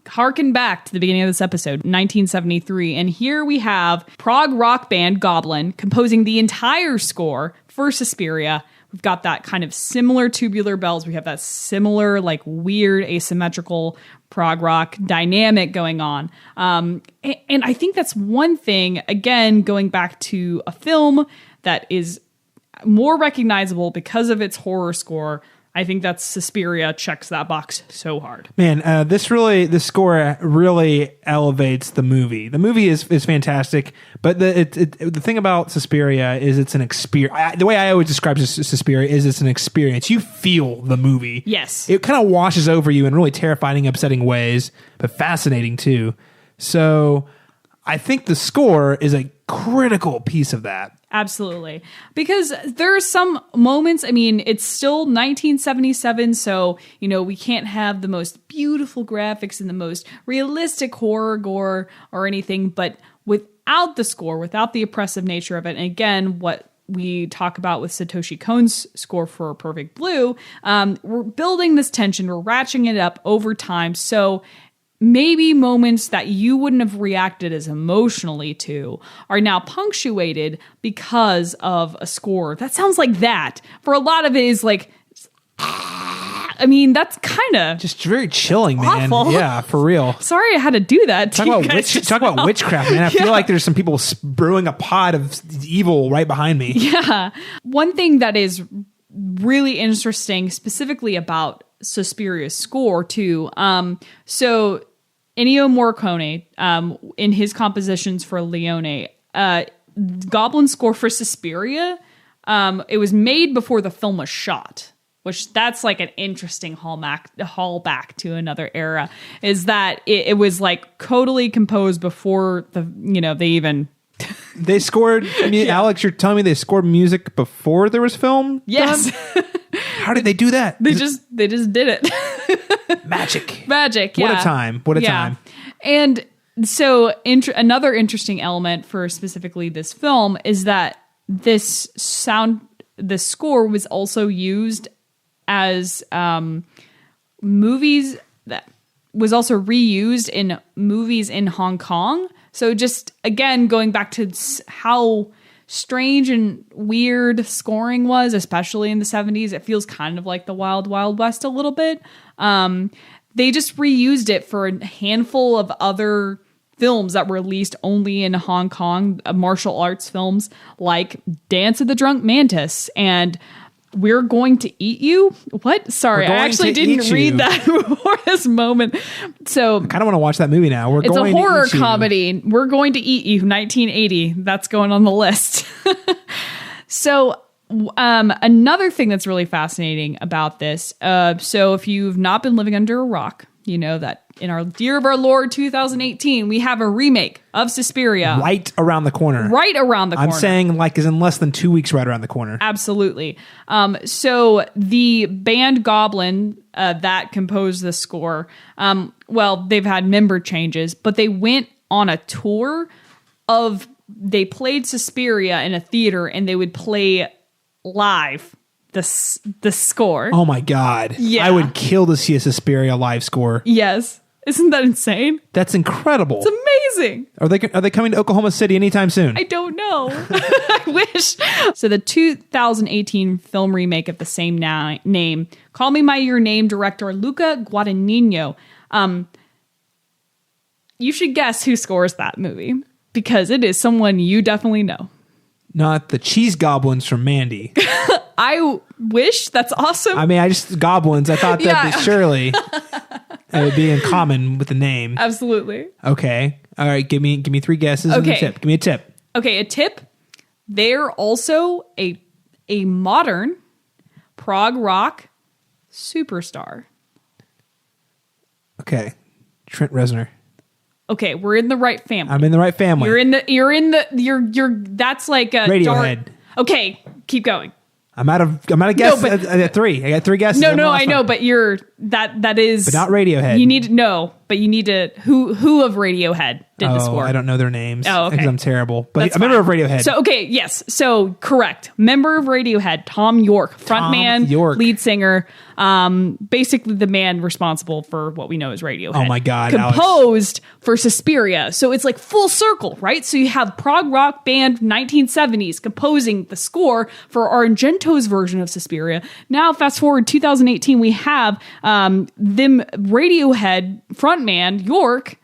harken back to the beginning of this episode, 1973, and here we have prog rock band Goblin composing the entire score for Suspiria. We've got that kind of similar tubular bells. We have that similar, like, weird asymmetrical prog rock dynamic going on. And I think that's one thing, again, going back to a film that is more recognizable because of its horror score. I think that Suspiria checks that box so hard. Man, this score really elevates the movie. The movie is fantastic, but the thing about Suspiria is it's an experience. The way I always describe Suspiria is it's an experience. You feel the movie. Yes. It kind of washes over you in really terrifying, upsetting ways, but fascinating too. So I think the score is a critical piece of that. Absolutely. Because there are some moments, I mean, it's still 1977, so, you know, we can't have the most beautiful graphics and the most realistic horror gore or anything, but without the score, without the oppressive nature of it, and again, what we talk about with Satoshi Kon's score for Perfect Blue, we're building this tension, we're ratcheting it up over time, so maybe moments that you wouldn't have reacted as emotionally to are now punctuated because of a score that sounds like that. For a lot of it is like, I mean, that's kind of just very chilling, man. awful. Yeah, for real. Sorry I had to do that. Talk about witchcraft, man. I feel like there's some people brewing a pot of evil right behind me. Yeah. One thing that is really interesting specifically about Suspiria's score too. So Ennio Morricone, in his compositions for Leone, Goblin score for Suspiria, it was made before the film was shot, which that's like an interesting hallback to another era, is that it was like totally composed before they even... They scored, Alex, you're telling me they scored music before there was film? Yes. How did they do that? They just did it. Magic. Yeah. What a time. What a time. And so another interesting element for specifically this film is that the score was also used as movies that was also reused in movies in Hong Kong. So just, again, going back to how strange and weird scoring was, especially in the 70s, it feels kind of like the Wild Wild West a little bit. They just reused it for a handful of other films that were released only in Hong Kong, martial arts films like Dance of the Drunk Mantis and We're Going to Eat You. What? Sorry, I actually didn't read that before this moment. So I kind of want to watch that movie now. It's a horror comedy. We're Going to Eat You, 1980. That's going on the list. So another thing that's really fascinating about this. So if you've not been living under a rock, you know that in our year of our Lord 2018, we have a remake of Suspiria. Right around the corner. Right around the corner. I'm saying like is in less than 2 weeks right around the corner. Absolutely. So the band Goblin that composed the score, well, they've had member changes, but they went on a tour they played Suspiria in a theater and they would play live the score. Oh my God. Yeah. I would kill to see a Suspiria live score. Yes. Isn't that insane? That's incredible. It's amazing. Are they coming to Oklahoma City anytime soon? I don't know. I wish. So the 2018 film remake of the same name, Call Me By Your Name director Luca Guadagnino. You should guess who scores that movie because it is someone you definitely know. Not the cheese goblins from Mandy. I wish. That's awesome. I mean, goblins. I thought that surely it would be in common with the name. Absolutely. Okay. All right. Give me 3 guesses and a tip. Give me a tip. Okay, a tip. They're also a modern prog rock superstar. Okay. Trent Reznor. Okay, we're in the right family. I'm in the right family. You're that's like a Radiohead. Okay, keep going. I'm out of guess. I got 3. I got 3 guesses. No, I know, but that is But not Radiohead. You need to who of Radiohead did the score? I don't know their names. Oh, okay. Because I'm terrible. But That's a member of fine. Radiohead. So okay, yes. So correct. Member of Radiohead, Tom York, frontman, lead singer, basically the man responsible for what we know as Radiohead. Oh my God, composed for Suspiria. So it's like full circle, right? So you have prog rock band 1970s composing the score for Argento's version of Suspiria. Now fast forward 2018, we have them Radiohead frontman York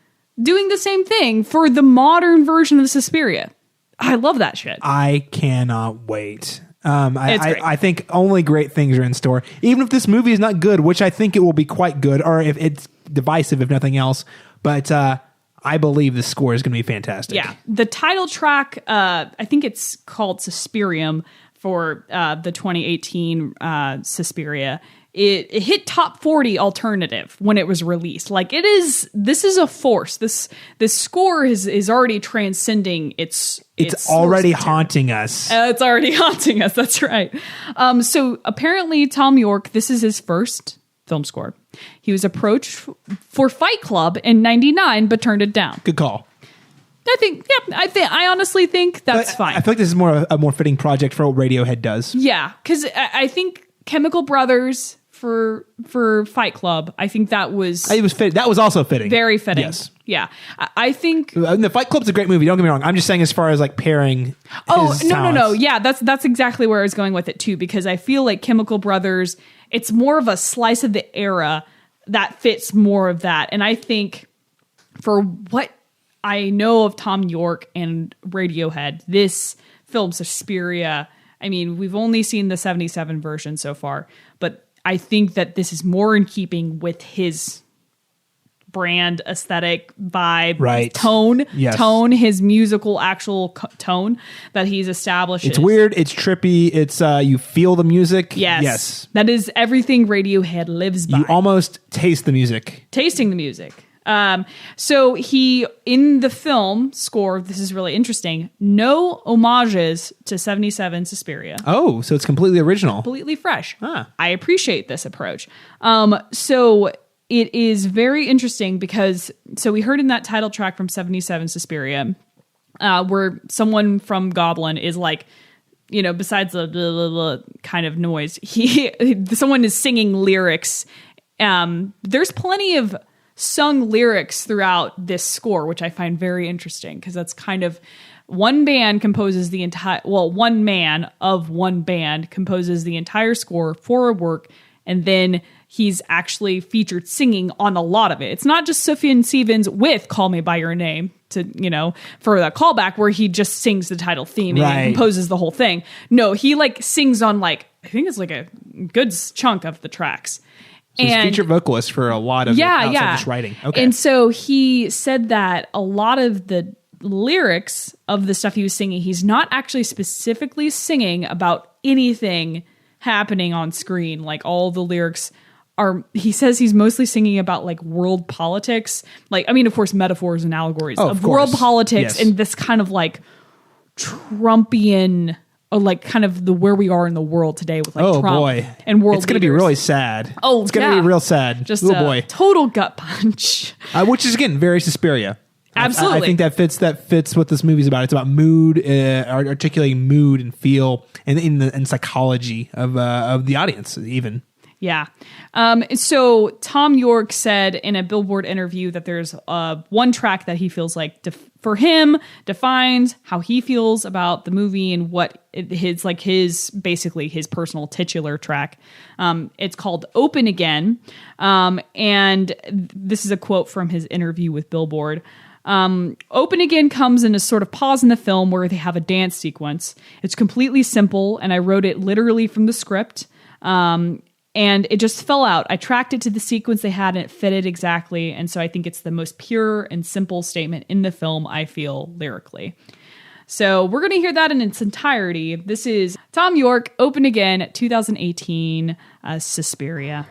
doing the same thing for the modern version of Suspiria. I love that shit. I cannot wait. It's great. I think only great things are in store. Even if this movie is not good, which I think it will be quite good, or if it's divisive, if nothing else. But I believe the score is going to be fantastic. Yeah. The title track, I think it's called Suspirium for the 2018 Suspiria. It hit top 40 alternative when it was released. Like this is a force. This score is already transcending its already haunting us. It's already haunting us. That's right. So apparently Tom York, this is his first film score. He was approached for Fight Club in '99, but turned it down. Good call. I honestly think that's fine. I feel like this is a more fitting project for what Radiohead does. Yeah, because I think Chemical Brothers for Fight Club, I think that was fit. That was also fitting. Very fitting. Yes. Yeah. I think the Fight Club's a great movie. Don't get me wrong. I'm just saying as far as like pairing. No. Yeah, that's exactly where I was going with it too, because I feel like Chemical Brothers, it's more of a slice of the era that fits more of that. And I think for what I know of Tom York and Radiohead, this film Suspiria, I mean, we've only seen the 77 version so far, but I think that this is more in keeping with his brand, aesthetic, vibe, right. tone, yes. his musical actual tone that he's established. It's weird. It's trippy. It's you feel the music. Yes. That is everything Radiohead lives by. You almost taste the music. Tasting the music. So he, in the film score, this is really interesting, no homages to 77 Suspiria. Oh, so it's completely original. Completely fresh. Ah. I appreciate this approach. So it is very interesting because, so we heard in that title track from 77 Suspiria, where someone from Goblin is like, you know, besides the blah, blah, blah kind of noise, someone is singing lyrics. There's plenty of sung lyrics throughout this score, which I find very interesting because that's kind of one man composes the entire, one man of one band composes the entire score for a work, and then he's actually featured singing on a lot of it. It's not just Sufjan Stevens with Call Me By Your Name to, you know, for that callback where he just sings the title theme and composes the whole thing. No, he like sings on like, I think it's like a good chunk of the tracks. So he's featured vocalist for a lot of just writing. Okay. And so he said that a lot of the lyrics of the stuff he was singing, he's not actually specifically singing about anything happening on screen. Like all the lyrics he says he's mostly singing about like world politics. Like, I mean, of course, metaphors and allegories of world politics and this kind of like Trumpian, or like kind of the where we are in the world today with like Trump and world. It's going to be really sad. Oh, it's going to be real sad. Just a total gut punch. Which is again very Suspiria. Absolutely. I think that fits what this movie's about. It's about mood, articulating mood and feel, and psychology of the audience even. Yeah. So Tom York said in a Billboard interview that there's one track that he feels like for him defines how he feels about the movie and what his basically his personal titular track. It's called Open Again. And this is a quote from his interview with Billboard. Open Again comes in a sort of pause in the film where they have a dance sequence. It's completely simple, and I wrote it literally from the script. And it just fell out. I tracked it to the sequence they had, and it fitted exactly. And so I think it's the most pure and simple statement in the film, I feel, lyrically. So we're going to hear that in its entirety. This is Tom York, Open Again, 2018, Suspiria.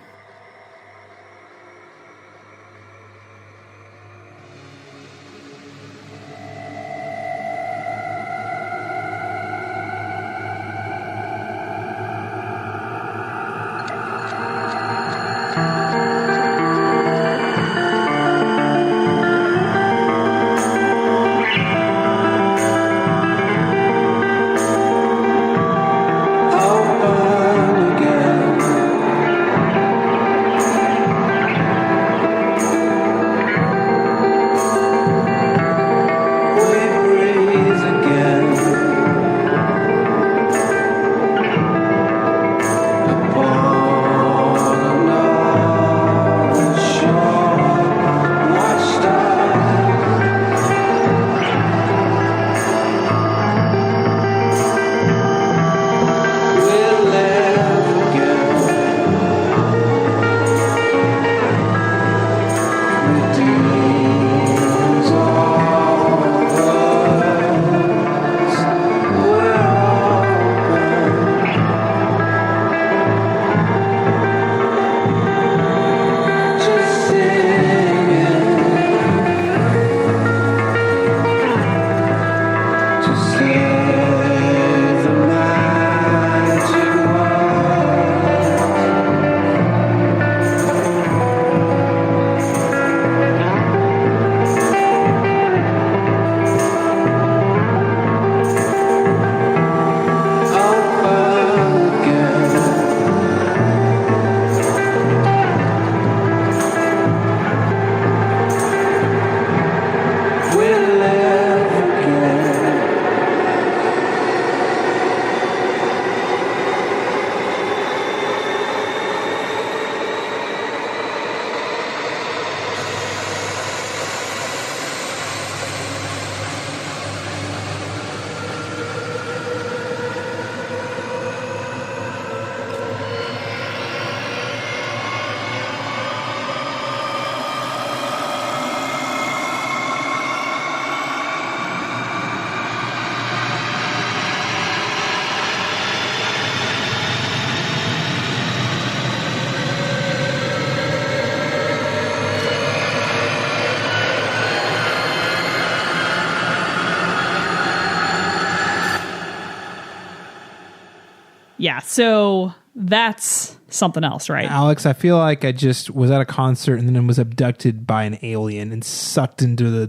Yeah, so that's something else, right? Alex, I feel like I just was at a concert and then was abducted by an alien and sucked into the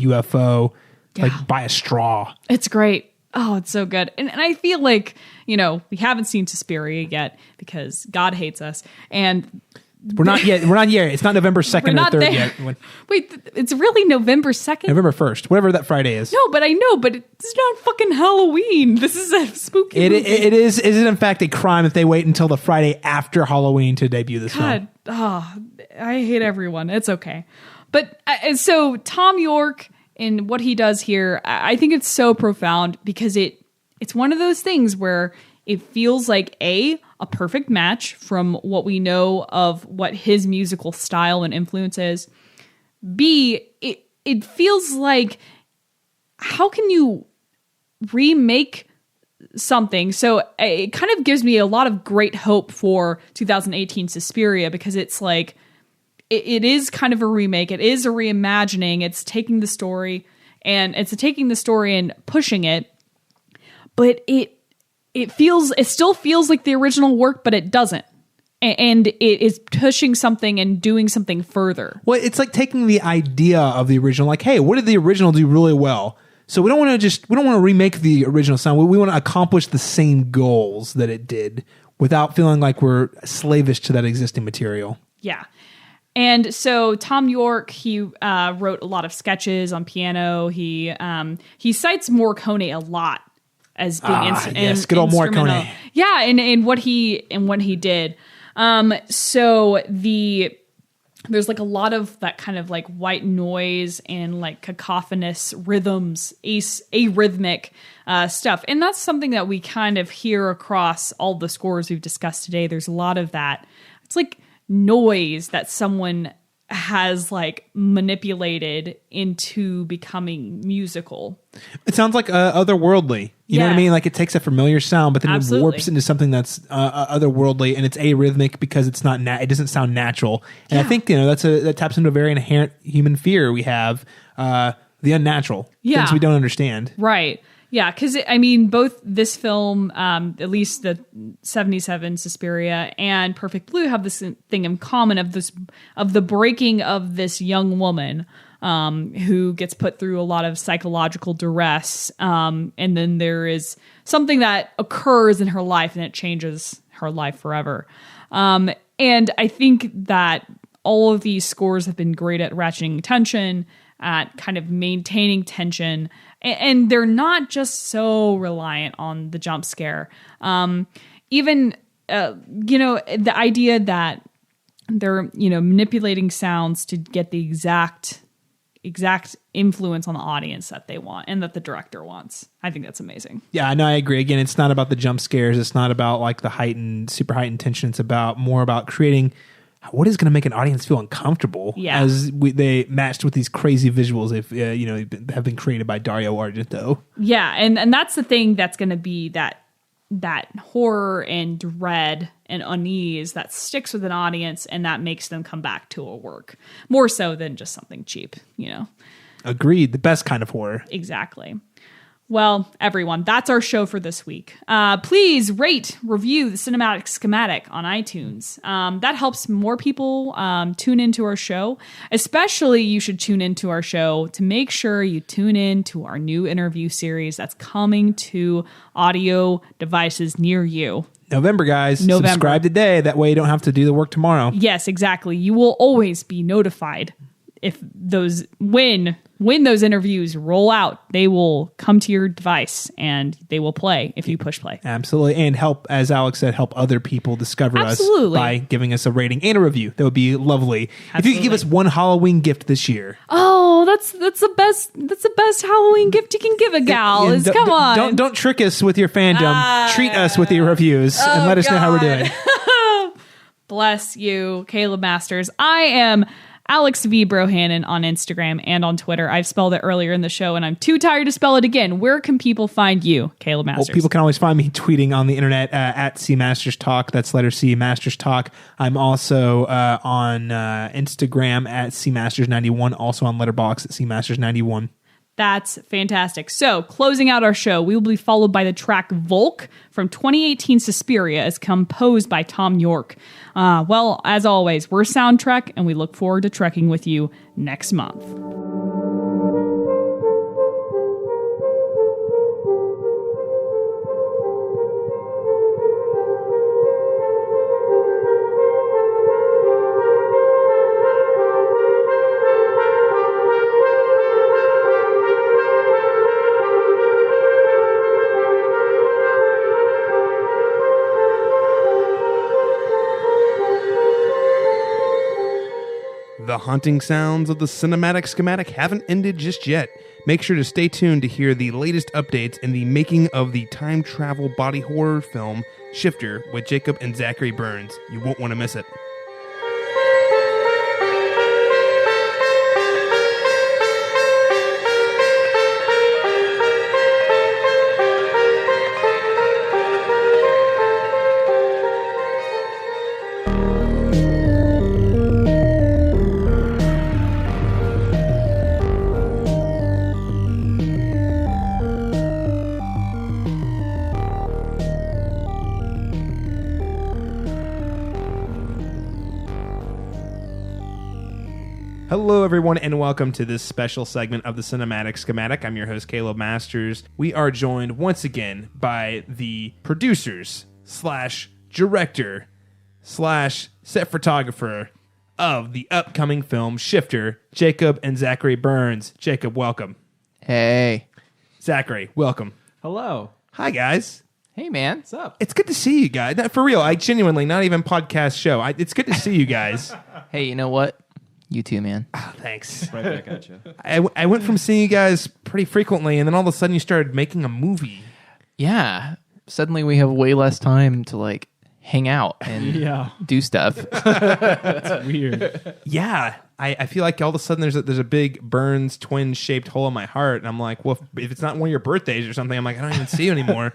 UFO like by a straw. It's great. Oh, it's so good. And I feel like, we haven't seen Suspiria yet because God hates us. And we're not yet. It's not November 2nd or 3rd yet. Wait, it's really November 2nd? November 1st, whatever that Friday is. No, but I know, but it's not fucking Halloween. This is a spooky movie. It is in fact a crime if they wait until the Friday after Halloween to debut this film. I hate everyone. It's okay. But so Tom York and what he does here, I think it's so profound because it's one of those things where it feels like a perfect match from what we know of what his musical style and influence is. B, it feels like, how can you remake something. So it kind of gives me a lot of great hope for 2018 Suspiria, because it's like, it is kind of a remake. It is a reimagining. It's taking the story and pushing it, but it still feels like the original work, but it doesn't. And it is pushing something and doing something further. Well, it's like taking the idea of the original, like, hey, what did the original do really well? So we don't want to remake the original sound. We want to accomplish the same goals that it did without feeling like we're slavish to that existing material. Yeah. And so Tom York, he wrote a lot of sketches on piano. He cites Morricone a lot as being yes, good old Morricone. Yeah, and what he did. So there's like a lot of that kind of like white noise and like cacophonous rhythms, arrhythmic stuff. And that's something that we kind of hear across all the scores we've discussed today. There's a lot of that. It's like noise that someone has like manipulated into becoming musical. It sounds like otherworldly. You know what I mean? Like it takes a familiar sound, but then it warps into something that's otherworldly, and it's arrhythmic because it's not. It doesn't sound natural. And I think that taps into a very inherent human fear we have: the unnatural, things we don't understand. Right. Yeah, because I mean, both this film, at least the '77 Suspiria and Perfect Blue, have this thing in common of the breaking of this young woman who gets put through a lot of psychological duress, and then there is something that occurs in her life and it changes her life forever. And I think that all of these scores have been great at ratcheting tension, at kind of maintaining tension. And they're not just so reliant on the jump scare. Even, the idea that they're, manipulating sounds to get the exact influence on the audience that they want and that the director wants. I think that's amazing. Yeah, no, I agree. Again, it's not about the jump scares. It's not about like the super heightened tension. It's more about creating what is going to make an audience feel uncomfortable as they matched with these crazy visuals have been created by Dario Argento. Yeah, and that's the thing that's going to be that horror and dread and unease that sticks with an audience, and that makes them come back to a work more so than just something cheap, Agreed. The best kind of horror. Exactly. Well, everyone, that's our show for this week. Please rate, review the Cinematic Schematic on iTunes. That helps more people tune into our show. Especially, you should tune into our show to make sure you tune in to our new interview series that's coming to audio devices near you. November, guys. Subscribe today. That way you don't have to do the work tomorrow. Yes, exactly. You will always be notified if when those interviews roll out. They will come to your device and they will play if you push play. Absolutely. And help, as Alex said, help other people discover us by giving us a rating and a review. That would be lovely. Absolutely. If you could give us one Halloween gift this year. Oh, that's the best Halloween gift you can give a gal. Come on. Don't trick us with your fandom. Treat us with your reviews and let us know how we're doing. Bless you, Caleb Masters. I am Alex V. Bohannon on Instagram and on Twitter. I've spelled it earlier in the show, and I'm too tired to spell it again. Where can people find you, Caleb Masters? Well, people can always find me tweeting on the internet at CMastersTalk. That's letter C, Masters Talk. I'm also on Instagram at CMasters91, also on Letterboxd at CMasters91. That's fantastic. So, closing out our show, we will be followed by the track Volk from 2018 Suspiria, as composed by Tom York. Well, as always, we're Soundtrek, and we look forward to trekking with you next month. The haunting sounds of the Cinematic Schematic haven't ended just yet. Make sure to stay tuned to hear the latest updates in the making of the time travel body horror film Shifter with Jacob and Zachary Burns. You won't want to miss it. Hello, everyone, and welcome to this special segment of the Cinematic Schematic. I'm your host, Caleb Masters. We are joined once again by the producers / director / set photographer of the upcoming film Shifter, Jacob and Zachary Burns. Jacob, welcome. Hey. Zachary, welcome. Hello. Hi, guys. Hey, man. What's up? It's good to see you guys. No, for real, I genuinely, not even podcast show. It's good to see you guys. Hey, you know what? You too, man. Oh, thanks. Right back at you. I went from seeing you guys pretty frequently, and then all of a sudden you started making a movie. Yeah. Suddenly we have way less time to like hang out and do stuff. It's weird. Yeah, I feel like all of a sudden there's a big Burns twin shaped hole in my heart, and I'm like, well, if it's not one of your birthdays or something, I'm like, I don't even see you anymore.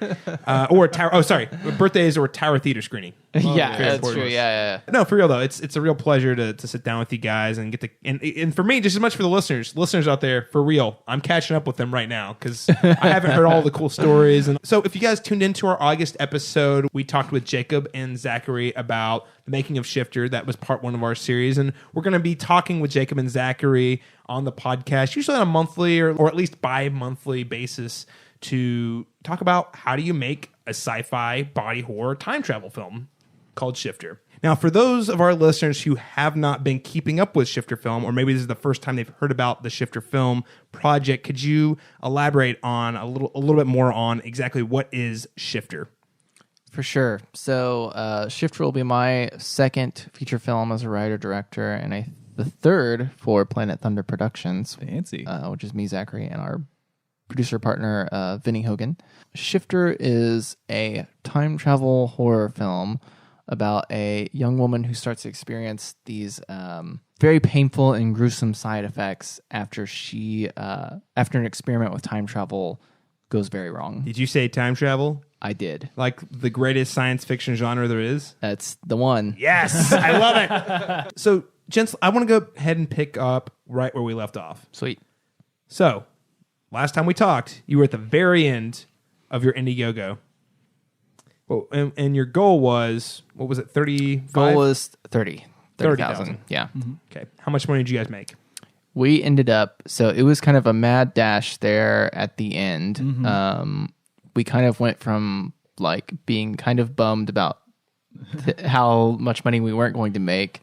Or Tower. Oh, sorry, birthdays or Tower Theater screening. Yeah, that's true. Yeah. No, for real though, it's a real pleasure to sit down with you guys and get to and for me, just as much for the listeners out there. For real, I'm catching up with them right now because I haven't heard all the cool stories. And so, if you guys tuned into our August episode, we talked with Jacob and Zachary about the making of Shifter. That was part 1 of our series, and we're going to be talking with Jacob and Zachary on the podcast, usually on a monthly or at least bi-monthly basis, to talk about how do you make a sci-fi body horror time travel film called Shifter. Now, for those of our listeners who have not been keeping up with Shifter film, or maybe this is the first time they've heard about the Shifter film project, could you elaborate on a little bit more on exactly what is Shifter? For sure. So Shifter will be my second feature film as a writer-director, and the third for Planet Thunder Productions. Fancy. Which is me, Zachary, and our producer partner, Vinny Hogan. Shifter is a time travel horror film about a young woman who starts to experience these very painful and gruesome side effects after an experiment with time travel goes very wrong. Did you say time travel? I did. Like the greatest science fiction genre there is? That's the one. Yes, I love it. So, gents, I want to go ahead and pick up right where we left off. Sweet. So, last time we talked, you were at the very end of your Indiegogo. Well, and your goal was, what was it, 35? Goal was 30,000. 30,000. Yeah. Mm-hmm. Okay. How much money did you guys make? We ended up, so it was kind of a mad dash there at the end. Mm-hmm. We kind of went from like being kind of bummed about how much money we weren't going to make.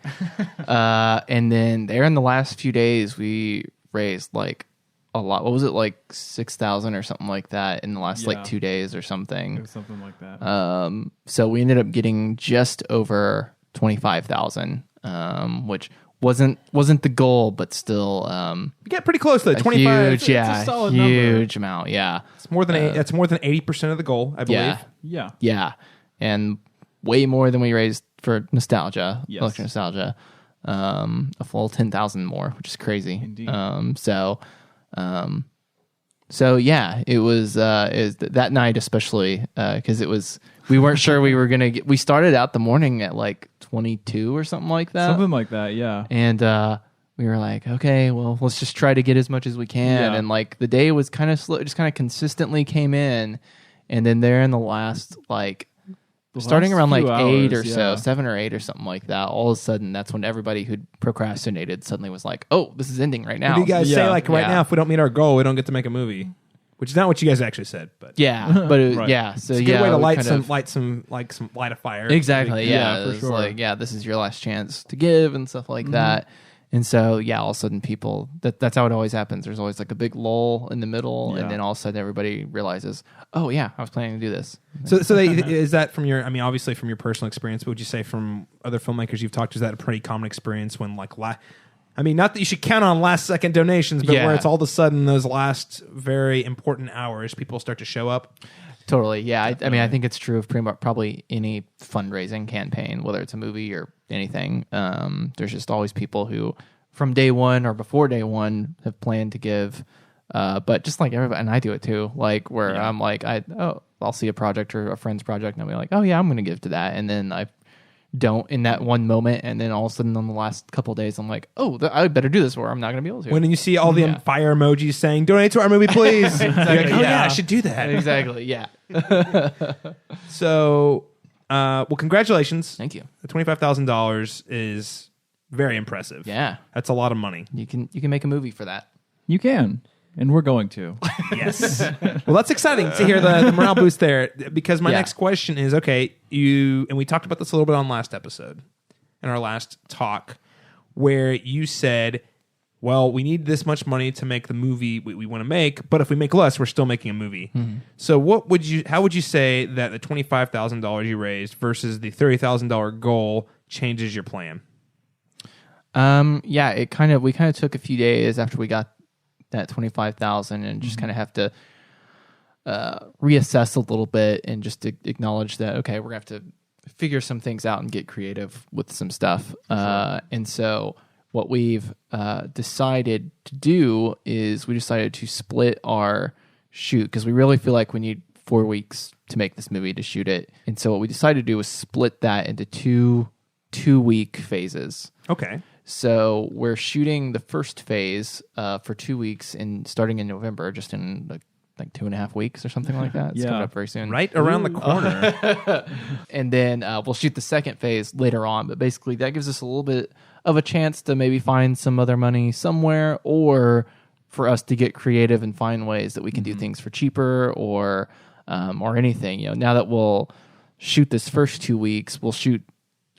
And then there in the last few days, we raised like a lot. What was it, like 6,000 or something like that in the last like 2 days or something? It was something like that. So we ended up getting just over 25,000, which wasn't the goal, but still You get pretty close though. 25. Huge, it's a solid huge amount. Yeah, It's more than that's more than 80% of the goal, I believe. Yeah. And way more than we raised for nostalgia, Yes. Electric Nostalgia. A full 10,000 more, which is crazy. Indeed. So yeah, it was that night especially because we weren't sure we were gonna get. We started out the morning at like 22 or something like that. Something like that, yeah. And we were like, okay, well, let's just try to get as much as we can. Yeah. And like the day was kind of slow, it just kind of consistently came in. And then there in the last like starting last around like few 8 or hours, so, yeah. 7 or 8 or something like that, all of a sudden that's when everybody who'd procrastinated suddenly was like, oh, this is ending right now. What do you guys say, Yeah. like right Yeah. now, if we don't meet our goal, we don't get to make a movie? Which is not what you guys actually said, but Yeah, but Right. yeah, so it's a yeah, good way to we light kind some of- light a fire. Exactly. Yeah, Yeah, for it's sure. like, yeah, this is your last chance to give and stuff like that. And so, yeah, all of a sudden people, that's how it always happens. There's always like a big lull in the middle. Yeah. And then all of a sudden everybody realizes, oh yeah, I was planning to do this. So is that from your? I mean, obviously from your personal experience, but would you say from other filmmakers you've talked to, is that a pretty common experience when like I mean, not that you should count on last second donations, but Yeah. where it's all of a sudden those last very important hours, people start to show up. Totally. Yeah. I mean, I think it's true of pretty much probably any fundraising campaign, whether it's a movie or anything. There's just always people who from day one or before day one have planned to give. But just like everybody, and I do it too, like where I'm like, I'll see a project or a friend's project and I'll be like, oh yeah, I'm going to give to that. And then I don't in that one moment. And then all of a sudden on the last couple of days, I'm like, oh, I better do this or I'm not going to be able to. When you see all the fire emojis saying, donate to our movie, please. You're like, oh yeah, I should do that. Exactly. Yeah. So, well, congratulations. Thank you. The $25,000 is Very impressive. Yeah. That's a lot of money. You can make a movie for that. You can, and we're going to. Yes. Well, that's exciting to hear the morale boost there, because my Yeah. next question is, okay, and we talked about this a little bit on last episode, in our last talk, where you said, well, we need this much money to make the movie we want to make, but if we make less, we're still making a movie. Mm-hmm. So how would you say that the $25,000 you raised versus the $30,000 goal changes your plan? Yeah, we kind of took a few days after we got that 25,000 and just kind of have to reassess a little bit and just to acknowledge that, okay, we're gonna have to figure some things out and get creative with some stuff. And so what we've decided to do is we decided to split our shoot, because we really feel like we need 4 weeks to make this movie, to shoot it. And so what we decided to do was split that into two-week phases. Okay. So we're shooting the first phase for 2 weeks, starting in November, just in like 2.5 weeks or something like that. It's Yeah. coming up very soon. Right around the corner. And then we'll shoot the second phase later on. But basically, that gives us a little bit of a chance to maybe find some other money somewhere, or for us to get creative and find ways that we can do things for cheaper, or anything. Now that we'll shoot this first 2 weeks, we'll shoot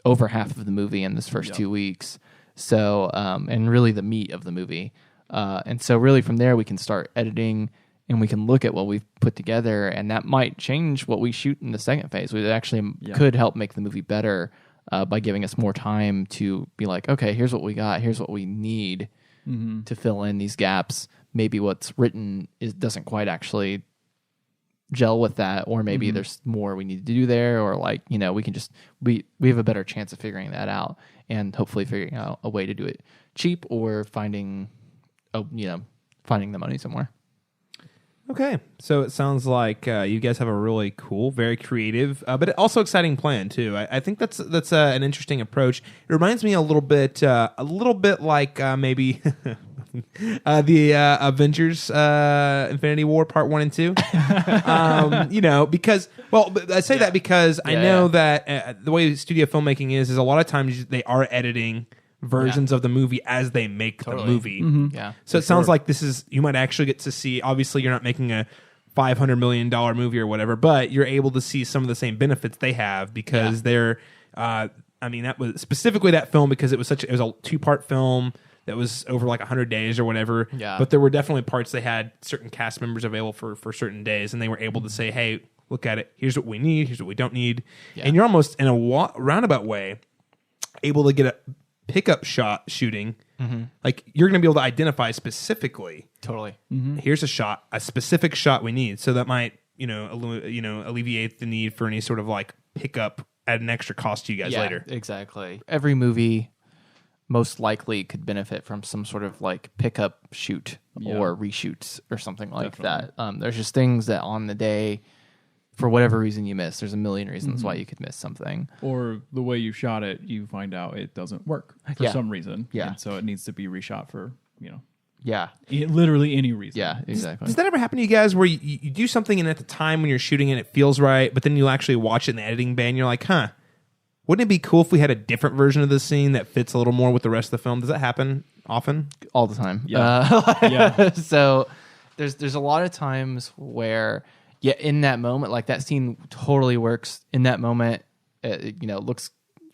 over half of the movie in this first 2 weeks. So, and really the meat of the movie. And so really from there, we can start editing, and we can look at what we've put together, and that might change what we shoot in the second phase. It actually could help make the movie better by giving us more time to be like, okay, here's what we got, here's what we need to fill in these gaps. Maybe what's written doesn't quite actually gel with that, or maybe there's more we need to do there, or we can just we have a better chance of figuring that out, and hopefully figuring out a way to do it cheap, or finding the money somewhere. Okay, so it sounds like you guys have a really cool, very creative, but also exciting plan too. I think that's an interesting approach. It reminds me a little bit like maybe the Avengers Infinity War Part 1 and 2. Because I say that because I know that the way studio filmmaking is a lot of times they are editing versions of the movie as they make the movie. Yeah. So it sounds like you might actually get to see, obviously you're not making a $500 million movie or whatever, but you're able to see some of the same benefits they have, because they're, that was specifically that film, because it was a 2-part film that was over like 100 days or whatever. Yeah. But there were definitely parts they had certain cast members available for certain days, and they were able to say, hey, look at it. Here's what we need. Here's what we don't need. Yeah. And you're almost in a roundabout way able to get a pickup shot shooting. Like you're going to be able to identify specifically. Totally. Here's a specific shot we need. So that might, alleviate the need for any sort of like pickup at an extra cost to you guys later. Exactly. Every movie most likely could benefit from some sort of like pickup shoot or reshoots or something like that. There's just things that on the day, for whatever reason you miss. There's a million reasons why you could miss something. Or the way you shot it, you find out it doesn't work for some reason. Yeah. And so it needs to be reshot for, literally any reason. Yeah, exactly. Does that ever happen to you guys where you do something and at the time when you're shooting it feels right, but then you actually watch it in the editing bay and you're like, wouldn't it be cool if we had a different version of this scene that fits a little more with the rest of the film? Does that happen often? All the time. Yeah. So there's a lot of times where in that moment, like that scene totally works in that moment. It looks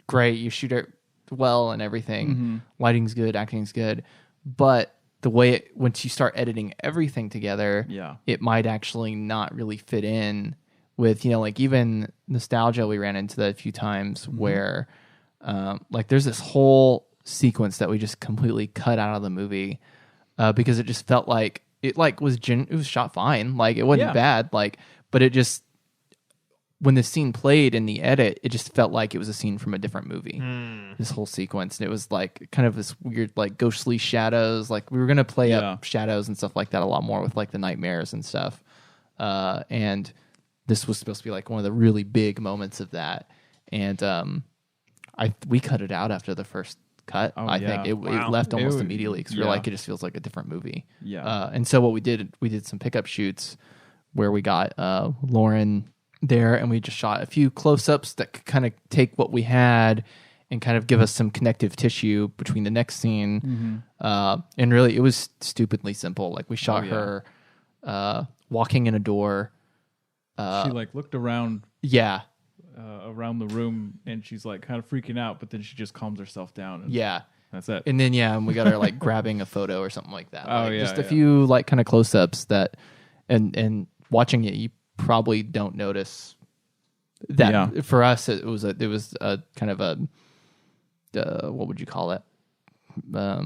great. You shoot it well and everything. Lighting's good, acting's good. But the way once you start editing everything together, it might actually not really fit in with, even nostalgia. We ran into that a few times where there's this whole sequence that we just completely cut out of the movie because it just felt like it was shot fine. Like it wasn't bad. But it just, when the scene played in the edit, it just felt like it was a scene from a different movie. This whole sequence. And it was like kind of this weird, like ghostly shadows. Like we were going to play up shadows and stuff like that a lot more with like the nightmares and stuff. And this was supposed to be like one of the really big moments of that. And we cut it out after the first cut. I think it left almost immediately because we were like, it just feels like a different movie. And so what we did some pickup shoots where we got Laron there, and we just shot a few close-ups that could kind of take what we had and kind of give us some connective tissue between the next scene. And really, it was stupidly simple. Like we shot her walking in a door. She like looked around. Yeah. Around the room, and she's like kind of freaking out, but then she just calms herself down. And that's it. And then and we got her like grabbing a photo or something like that. Just a yeah. few like kind of close-ups that, and watching it, you probably don't notice that. Yeah. For us, it was a kind of a what would you call it? A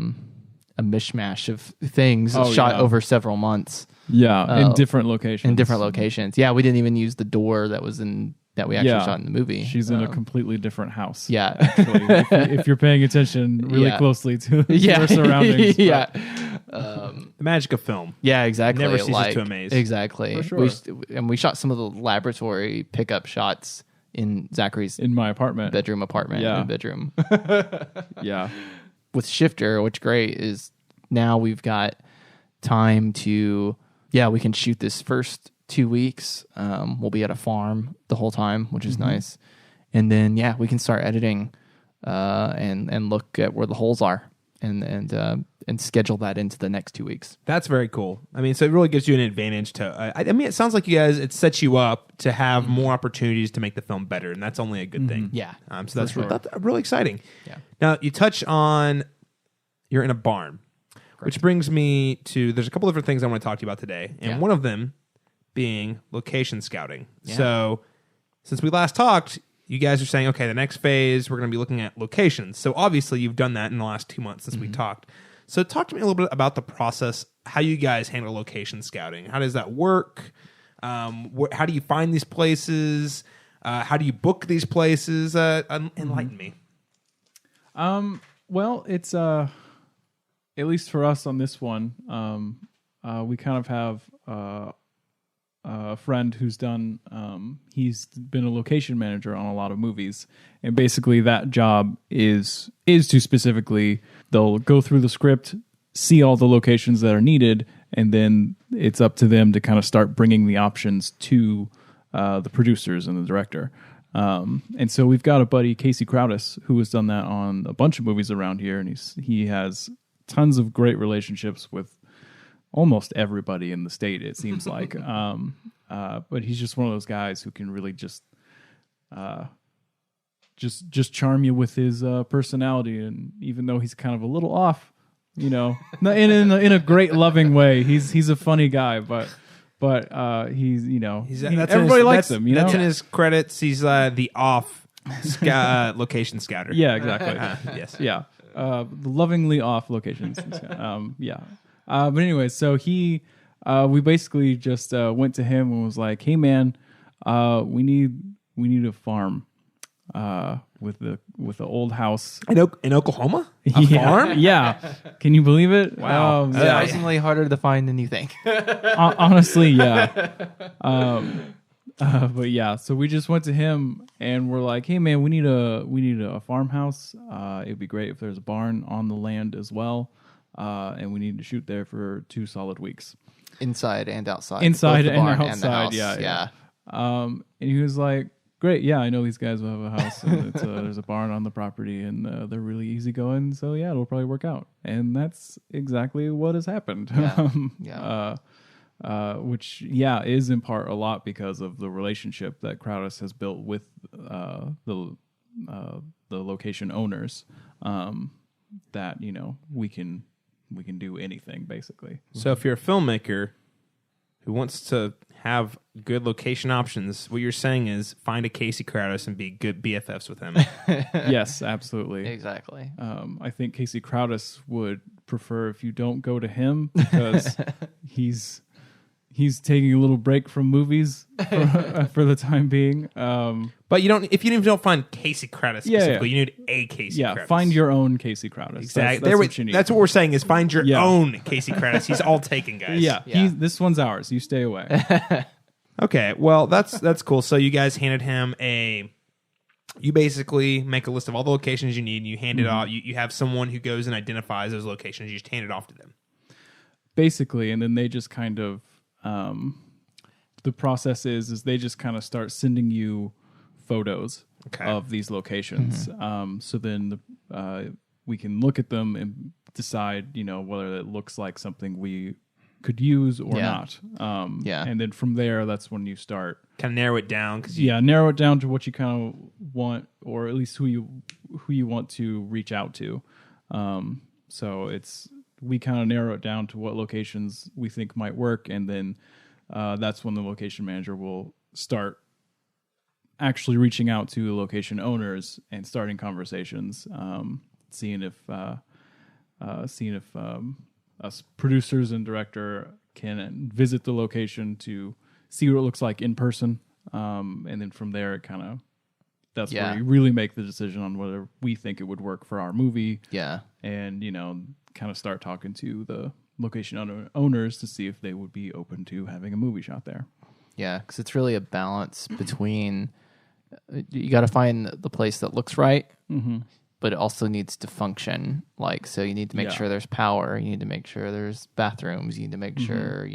mishmash of things shot over several months. Yeah, in different locations. Yeah, we didn't even use the door that we actually shot in the movie. She's in a completely different house. Yeah. Actually, if you're paying attention really closely to her surroundings. Yeah. The magic of film. Yeah, exactly. Never ceases to amaze. Exactly. For sure. We shot some of the laboratory pickup shots in Zachary's in my apartment. bedroom. Yeah. With Shifter, what's great is now we've got time to, we can shoot this first 2 weeks. We'll be at a farm the whole time, which is nice. And then, we can start editing and look at where the holes are and schedule that into the next 2 weeks. That's very cool. I mean, so it really gives you an advantage to. I mean, it sounds like you guys. It sets you up to have more opportunities to make the film better, and that's only a good thing. Yeah. So that's really exciting. Yeah. Now you touch on you're in a barn, which brings me to. There's a couple different things I want to talk to you about today, and one of them being location scouting. Yeah. So since we last talked, you guys are saying, okay, the next phase we're going to be looking at locations. So obviously you've done that in the last 2 months since we talked. So talk to me a little bit about the process, how you guys handle location scouting. How does that work? How do you find these places? How do you book these places? Enlighten me. Well, it's at least for us on this one, we kind of have a friend who's done. He's been a location manager on a lot of movies, and basically that job is to specifically they'll go through the script, see all the locations that are needed, and then it's up to them to kind of start bringing the options to the producers and the director. And so we've got a buddy, Casey Crowdis, who has done that on a bunch of movies around here, and he has tons of great relationships with almost everybody in the state, it seems like. But he's just one of those guys who can really just charm you with his personality, and even though he's kind of a little off, in a great loving way, he's a funny guy, but he's everybody likes him. That's in his credits. He's the off location scouter. Yeah, exactly. Yes. Yeah. The lovingly off locations. But anyway, so we basically just went to him and was like, "Hey, man, we need a farm with the old house in Oklahoma. A farm? Yeah. Can you believe it? Wow. Surprisingly harder to find than you think. Honestly, yeah. But yeah, so we just went to him and we're like, "Hey, man, we need a farmhouse. It'd be great if there's a barn on the land as well." And we need to shoot there for 2 solid weeks. Inside and outside. Inside Both the and barn outside, the house. yeah. And he was like, "Great, yeah, I know these guys will have a house, and there's a barn on the property, and they're really easygoing, so yeah, it'll probably work out." And that's exactly what has happened. Which is in part a lot because of the relationship that Crowdis has built with the location owners. That we can do anything basically. So if you're a filmmaker who wants to have good location options, what you're saying is find a Casey Crowdis and be good BFFs with him. Yes, absolutely. Exactly. I think Casey Crowdis would prefer if you don't go to him because he's taking a little break from movies for the time being. But if you don't find Casey Crowdis specifically, you need a Casey Crowdis. Yeah, find your own Casey Crowdis. Exactly. That's what you need. That's what we're saying is find your own Casey Crowdis. He's all taken, guys. Yeah. This one's ours. You stay away. Okay, well, that's cool. So you guys handed him you basically make a list of all the locations you need, and you hand it off. You have someone who goes and identifies those locations. You just hand it off to them. Basically, and then they just kind of... the process is they just kind of start sending you photos of these locations. So then we can look at them and decide, whether it looks like something we could use or not. And then from there, that's when you start Kind of narrow it down. narrow it down to what you kind of want, or at least who you want to reach out to. So we kind of narrow it down to what locations we think might work, and then that's when the location manager will start actually reaching out to the location owners and starting conversations, seeing if us producers and director can visit the location to see what it looks like in person, and then from there that's where you really make the decision on whether we think it would work for our movie. And kind of start talking to the location owners to see if they would be open to having a movie shot there. Yeah, because it's really a balance between you got to find the place that looks right, but it also needs to function. So you need to make sure there's power. You need to make sure there's bathrooms. You need to make sure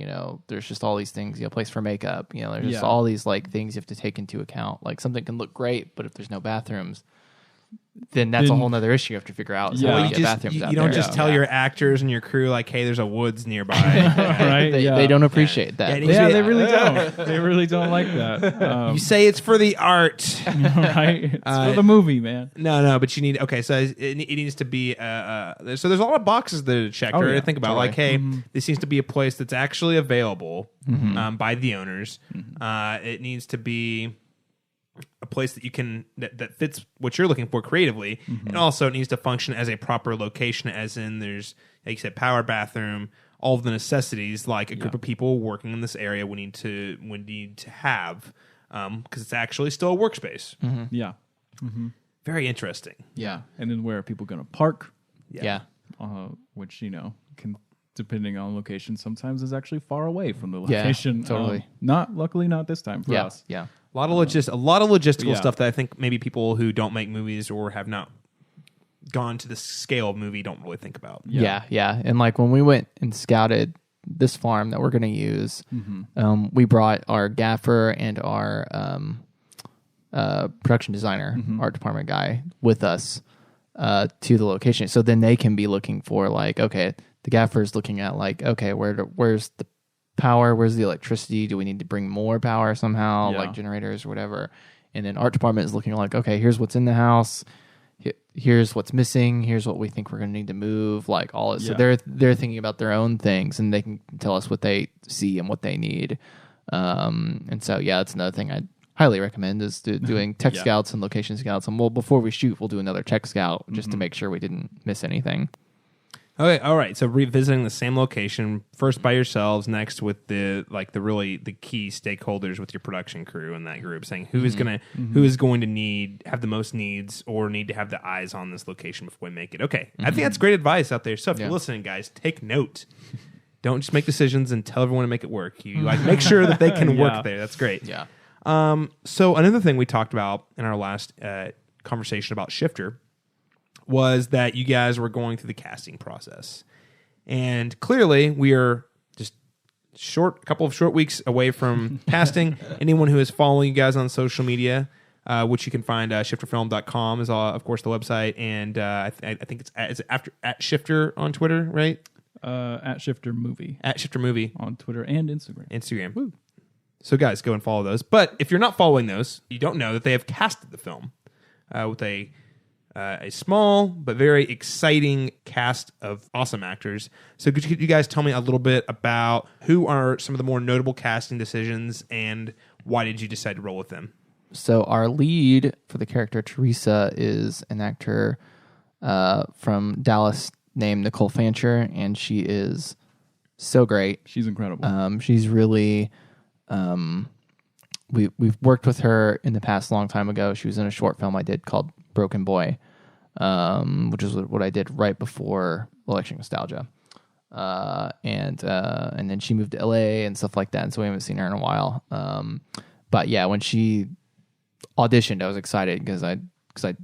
there's just all these things. Place for makeup. There's just all these things you have to take into account. Something can look great, but if there's no bathrooms, then that's a whole nother issue you have to figure out. You don't just tell your actors and your crew hey, there's a woods nearby. Right? They don't appreciate that. They really don't. They really don't like that. You say it's for the art, right? It's for the movie, man. No, but you need so it needs to be so there's a lot of boxes there to check or to think about. Hey, this seems to be a place that's actually available by the owners. It needs to be a place that you can that fits what you're looking for creatively, and also it needs to function as a proper location, as in there's, like you said, power, bathroom, all of the necessities like a group of people working in this area would need to have, because it's actually still a workspace. Very interesting. And then where are people going to park? Which can, depending on location, sometimes is actually far away from the location. Totally. Luckily not this time for us. A lot of logistical stuff that I think maybe people who don't make movies or have not gone to the scale of movie don't really think about. And when we went and scouted this farm that we're going to use, we brought our gaffer and our production designer, art department guy, with us to the location. So then they can be looking for okay, the gaffer is looking at okay, where's the power, where's the electricity, do we need to bring more power somehow, generators or whatever, and then art department is looking okay, here's what's in the house, here's what's missing, here's what we think we're going to need to move, all it. So they're thinking about their own things, and they can tell us what they see and what they need, and so that's another thing I'd highly recommend is doing tech scouts and location scouts, and before we shoot we'll do another tech scout just to make sure we didn't miss anything. Okay, all right. So revisiting the same location, first by yourselves, next with the key stakeholders with your production crew and that group, saying who is going to have the most needs or need to have the eyes on this location before we make it. Okay, I think that's great advice out there. So if you're listening, guys, take note. Don't just make decisions and tell everyone to make it work. You make sure that they can work there. That's great. So another thing we talked about in our last conversation about Shifter was that you guys were going through the casting process. And clearly, we are just a couple of short weeks away from casting. Anyone who is following you guys on social media, which you can find shifterfilm.com is, of course, the website. And I think it's at Shifter on Twitter, right? At Shifter Movie. At Shifter Movie. On Twitter and Instagram. Woo. So, guys, go and follow those. But if you're not following those, you don't know that they have casted the film with a small but very exciting cast of awesome actors. So could you guys tell me a little bit about who are some of the more notable casting decisions and why did you decide to roll with them? So our lead for the character Teresa is an actor from Dallas named Nicole Fancher, and she is so great. She's incredible. She's really... We've worked with her in the past a long time ago. She was in a short film I did called Broken Boy, which is what I did right before Electric Nostalgia. And then she moved to LA and stuff like that, and so we haven't seen her in a while. But yeah, when she auditioned, I was excited because I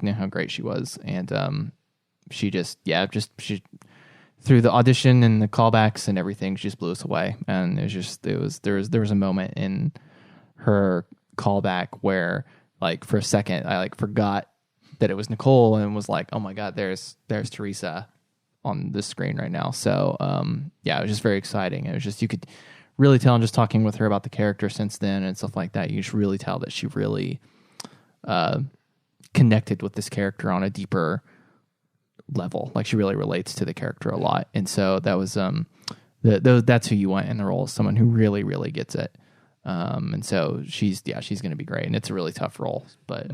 knew how great she was, and she through the audition and the callbacks and everything, she just blew us away. And there was a moment in her callback where like for a second, I like forgot that it was Nicole and was like, oh my God, there's Teresa on the screen right now. So yeah, it was just very exciting. It was just, you could really tell, and just talking with her about the character since then and stuff like that, you just really tell that she really connected with this character on a deeper level. Like she really relates to the character a lot. And so that was that's who you want in the role, someone who really, really gets it. And so she's going to be great, and it's a really tough role, but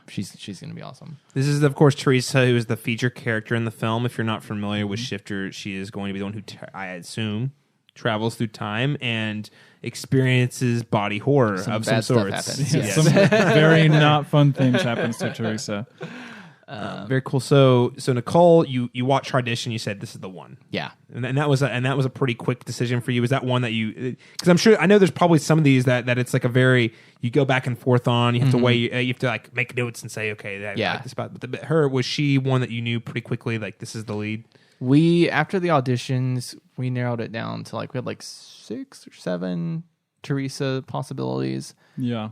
she's going to be awesome. This is, of course, Teresa, who is the feature character in the film. If you're not familiar with Shifter, she is going to be the one who, I assume, travels through time and experiences body horror of some bad stuff sorts. happens. Yeah, some very not fun things happens to Teresa. Very cool. So Nicole, you watched her audition. You said this is the one. Yeah. And that was a pretty quick decision for you. Is that one that you? Because I know there's probably some of these that it's like a very, you go back and forth on. You have to weigh. You have to like make notes and say, okay, I like this spot. But her, was she one that you knew pretty quickly? Like, this is the lead. We, after the auditions, we narrowed it down to like, we had like 6 or 7 Teresa possibilities. Yeah.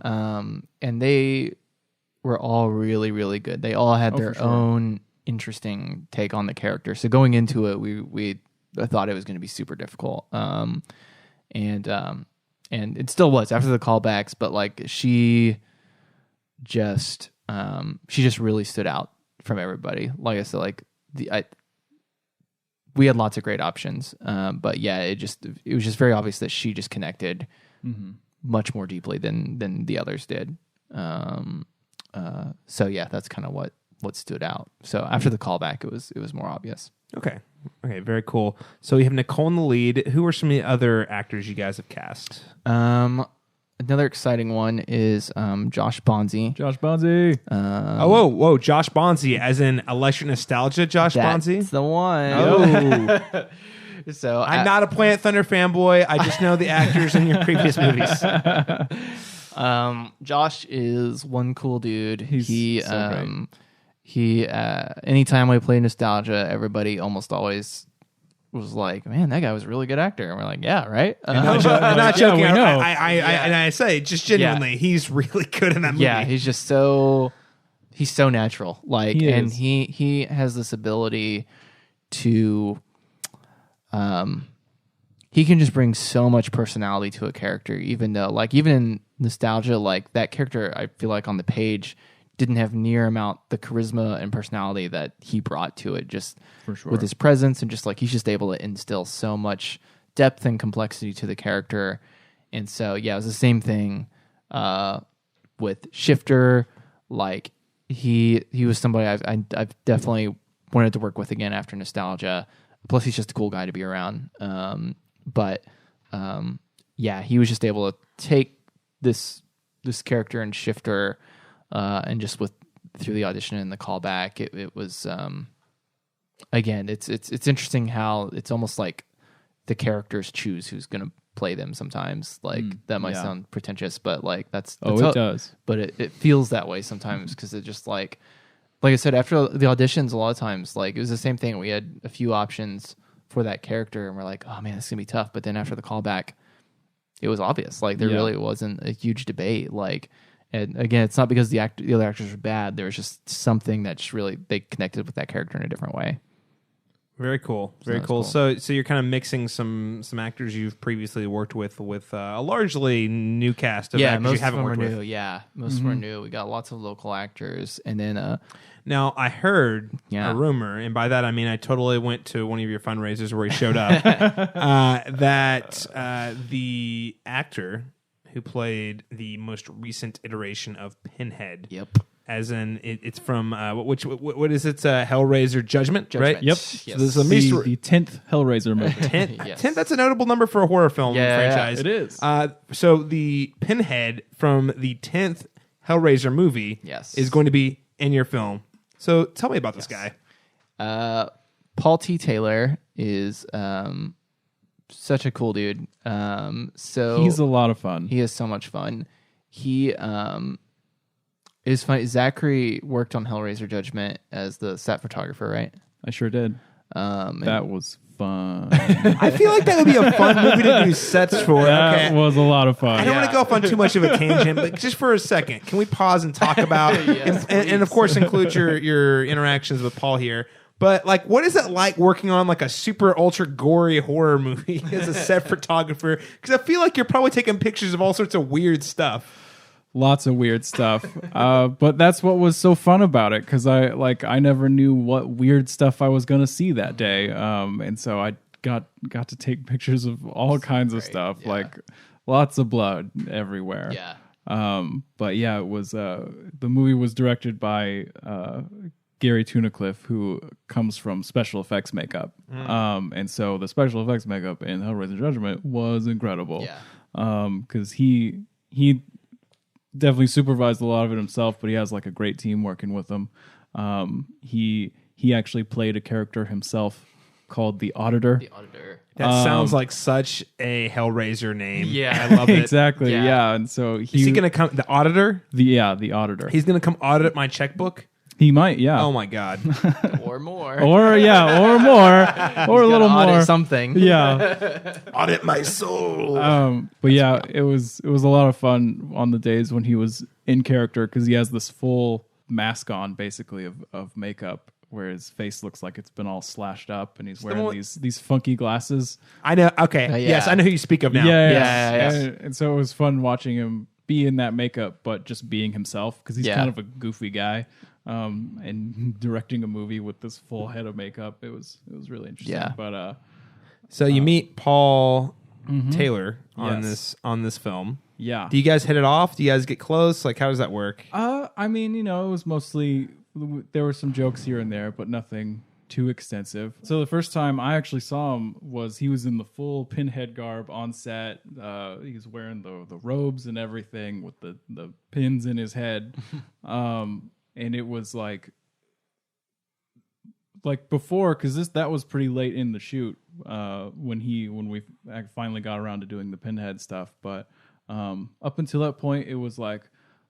And they were all really, really good. They all had their own interesting take on the character. So going into it, I thought it was going to be super difficult. And it still was after the callbacks, but like she just really stood out from everybody. Like I said, like we had lots of great options. But yeah, it was just very obvious that she just connected much more deeply than the others did. So yeah, that's kind of what stood out. So after the callback, it was more obvious. Okay, very cool. So you have Nicole in the lead. Who are some of the other actors you guys have cast? Another exciting one is Josh Bonzi. Josh Bonzi. Whoa, Josh Bonzi, as in Electric Nostalgia. Josh Bonzi. That's the one. Oh. So I'm not a Planet Thunder fanboy. I just know the actors in your previous movies. Josh is one cool dude. He's so great. He anytime we play Nostalgia, everybody almost always was like, "Man, that guy was a really good actor." And we're like, "Yeah, right." I'm not joking. Yeah, we know. And I say just genuinely, he's really good in that movie. Yeah, he's so natural. Like, and he has this ability to, he can just bring so much personality to a character, even though, like, even in Nostalgia, like that character, I feel like on the page didn't have near amount the charisma and personality that he brought to it, just for sure, with his presence, and just like he's just able to instill so much depth and complexity to the character. And so yeah, it was the same thing with Shifter. Like he was somebody I've definitely wanted to work with again after Nostalgia. Plus he's just a cool guy to be around. Yeah, he was just able to take this character and Shifter, and just through the audition and the callback, it was again, it's interesting how it's almost like the characters choose who's going to play them sometimes. Like that might sound pretentious, but like that's it does. But it feels that way sometimes, because it just like I said, after the auditions, a lot of times like it was the same thing. We had a few options for that character, and we're like, oh man, this is gonna be tough. But then after the callback, it was obvious. Like there really wasn't a huge debate. Like, and again, it's not because the other actors were bad. There was just something that just really, they connected with that character in a different way. Very cool. Very cool. So you're kind of mixing some actors you've previously worked with a largely new cast of actors you haven't worked with. Yeah, most of them are new. We got lots of local actors, and then now I heard a rumor, and by that I mean I totally went to one of your fundraisers where he showed up, that the actor who played the most recent iteration of Pinhead. Yep. As in, it's from what is it? It's Hellraiser Judgment, right? Yep. Yes. So this is The 10th Hellraiser movie. 10th. Yes. 10th. That's a notable number for a horror film franchise. It is. So the Pinhead from the 10th Hellraiser movie is going to be in your film. So tell me about this guy. Paul T. Taylor is such a cool dude. So he's a lot of fun. He is so much fun. He is funny. Zachary worked on Hellraiser Judgment as the set photographer, right? I sure did. That was fun. I feel like that would be a fun movie to do sets for. That Okay. was a lot of fun. I don't want to go off on too much of a tangent, but just for a second, can we pause and talk about, and of course include your interactions with Paul here. But like, what is it like working on like a super ultra gory horror movie as a set photographer? Because I feel like you're probably taking pictures of all sorts of weird stuff. Lots of weird stuff, but that's what was so fun about it, because I never knew what weird stuff I was going to see that day, and so I got to take pictures of all kinds of stuff, like lots of blood everywhere. But yeah, it was the movie was directed by Gary Tunnicliffe, who comes from special effects makeup, and so the special effects makeup in Hellraiser Judgment was incredible, because he definitely supervised a lot of it himself, but he has like a great team working with him. He actually played a character himself called the Auditor. The Auditor. That sounds like such a Hellraiser name. Yeah. I love it. Exactly. Yeah. And so Is he going to come? The Auditor? the Auditor. He's going to come audit my checkbook? He might. Yeah. Oh my God. Or more. Or more, or a little Gotta audit more. something. Yeah. Audit my soul. But yeah, it was a lot of fun on the days when he was in character, because he has this full mask on, basically of makeup, where his face looks like it's been all slashed up, and he's wearing these funky glasses. I know. Okay. Yes, I know who you speak of now. Yeah. And so it was fun watching him be in that makeup, but just being himself, because he's kind of a goofy guy. And directing a movie with this full head of makeup, it was really interesting. Yeah. But So you meet Paul Taylor on Yes. this film. yeah. Do you guys hit it off? Do you guys get close? Like, how does that work? I mean, it was mostly, there were some jokes here and there, but nothing too extensive. So the first time I actually saw him he was in the full Pinhead garb on set. He was wearing the robes and everything with the pins in his head. And it was like before, because that was pretty late in the shoot when we finally got around to doing the Pinhead stuff. But up until that point, it was like,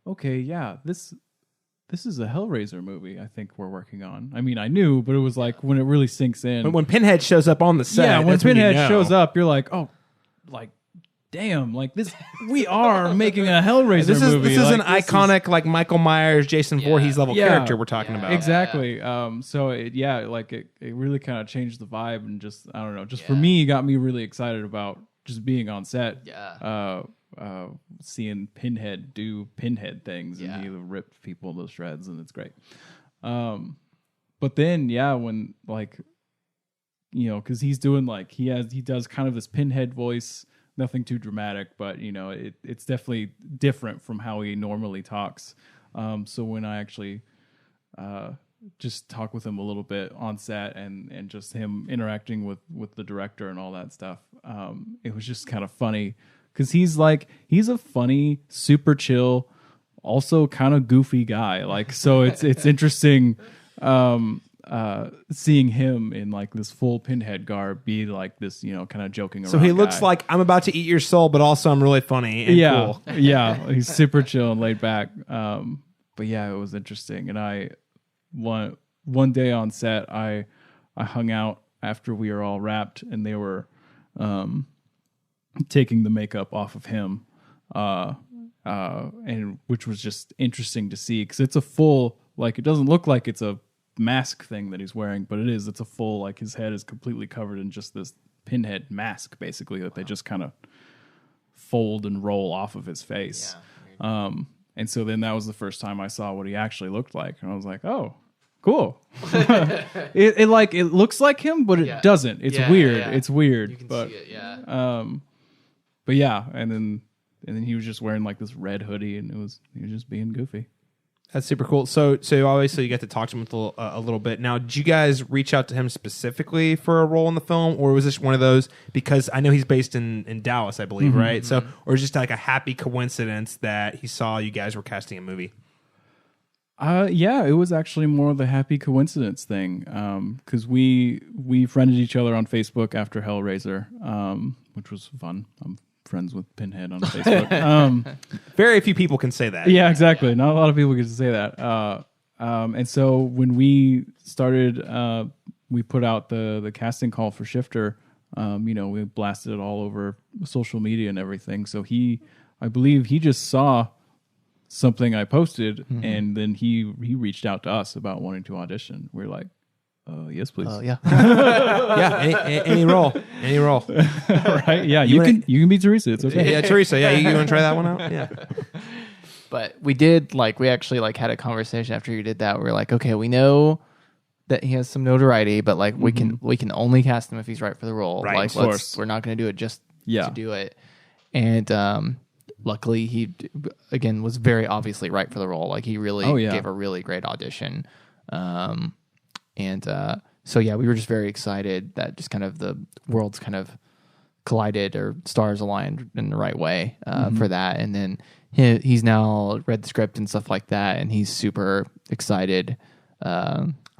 okay, yeah, this is a Hellraiser movie I think we're working on. I mean, I knew, but it was like when it really sinks in. When Pinhead shows up on the set, Yeah, when that's when you Pinhead know. shows up, you're like, oh, like, damn, like this, we are making a Hellraiser movie. This is Like, an iconic, like Michael Myers, Jason Voorhees level Yeah. character we're talking about. Exactly. So it really kind of changed the vibe, and just, I don't know, just for me, it got me really excited about just being on set. Yeah. Seeing Pinhead do Pinhead things, and he ripped people to shreds, and it's great. But then, when because he's doing he does kind of this Pinhead voice, nothing too dramatic, but it's definitely different from how he normally talks. So when I actually just talk with him a little bit on set, and just him interacting with the director and all that stuff, it was just kind of funny, because he's a funny, super chill, also kind of goofy guy. So it's interesting seeing him in this full Pinhead garb be this, kind of joking around. So he looks guy. like I'm about to eat your soul, but also I'm really funny and cool. Yeah, he's super chill and laid back. But yeah, it was interesting. And one day on set, I hung out after we were all wrapped, and they were taking the makeup off of him, and which was just interesting to see, because it's a full, it doesn't look like it's a mask thing that he's wearing, but it is. It's a full, his head is completely covered in just this Pinhead mask, basically, that they just kind of fold and roll off of his face. And so then that was the first time I saw what he actually looked like, and I was like, oh, cool. it looks like him, but it doesn't. It's weird. It's weird. You can but see it, but yeah, and then he was just wearing this red hoodie, and he was just being goofy. That's super cool. So obviously you get to talk to him a little bit. Now, did you guys reach out to him specifically for a role in the film, or was this one of those, because I know he's based in Dallas, I believe, right? So, or just a happy coincidence that he saw you guys were casting a movie? Yeah, it was actually more of a happy coincidence thing, because we friended each other on Facebook after Hellraiser, which was fun. I'm friends with Pinhead on Facebook. Very few people can say that. Yeah, exactly. Not a lot of people get to say that. And so when we started we put out the casting call for Shifter, we blasted it all over social media and everything. So I believe he just saw something I posted, and then he reached out to us about wanting to audition. We're like, yes, please. Yeah. Any role, Right? Yeah, you can be Teresa. It's okay. Yeah, Teresa. Yeah, you want to try that one out? Yeah. But we did we actually had a conversation after you did that. We were like, okay, we know that he has some notoriety, but we can only cast him if he's right for the role. Right, of course. We're not going to do it just to do it. And luckily, he again was very obviously right for the role. He really gave a really great audition. So we were just very excited that just kind of the worlds kind of collided or stars aligned in the right way for that. And then he's now read the script and stuff like that, and he's super excited.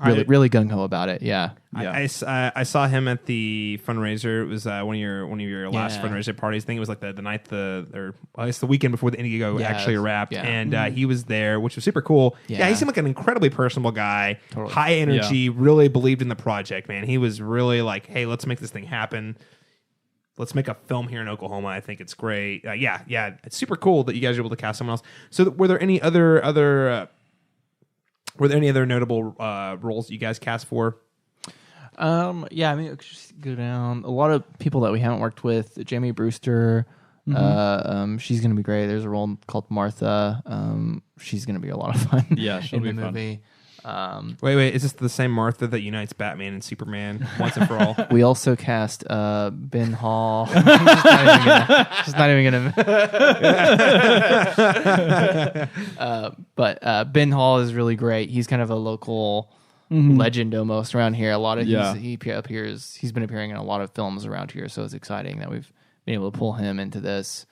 Really gung ho about it. Yeah. I saw him at the fundraiser. It was one of your last fundraiser parties. I think it was the night it's the weekend before the Indiegogo actually wrapped, and he was there, which was super cool. Yeah, he seemed like an incredibly personable guy, high energy, really believed in the project. Man, he was really like, "Hey, let's make this thing happen. Let's make a film here in Oklahoma. I think it's great." It's super cool that you guys are able to cast someone else. So, were there any other notable roles that you guys cast for? Just go down. A lot of people that we haven't worked with. Jamie Brewster, she's going to be great. There's a role called Martha. She's going to be a lot of fun. Yeah, she'll be fun. Movie. Wait, is this the same Martha that unites Batman and Superman once and for all? We also cast Ben Hall. Just not even gonna. But Ben Hall is really great. He's kind of a local legend almost around here. A lot of he appears. He's been appearing in a lot of films around here, so it's exciting that we've been able to pull him into this.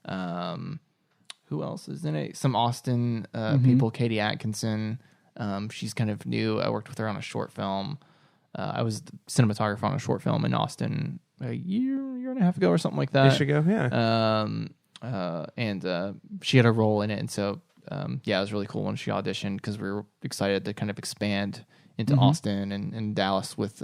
Who else is in it? Some Austin people. Katie Atkinson. She's kind of new. I worked with her on a short film. I was the cinematographer on a short film in Austin a year and a half ago or something like that. Years ago, yeah. And she had a role in it, and so it was really cool when she auditioned because we were excited to kind of expand into Austin and Dallas with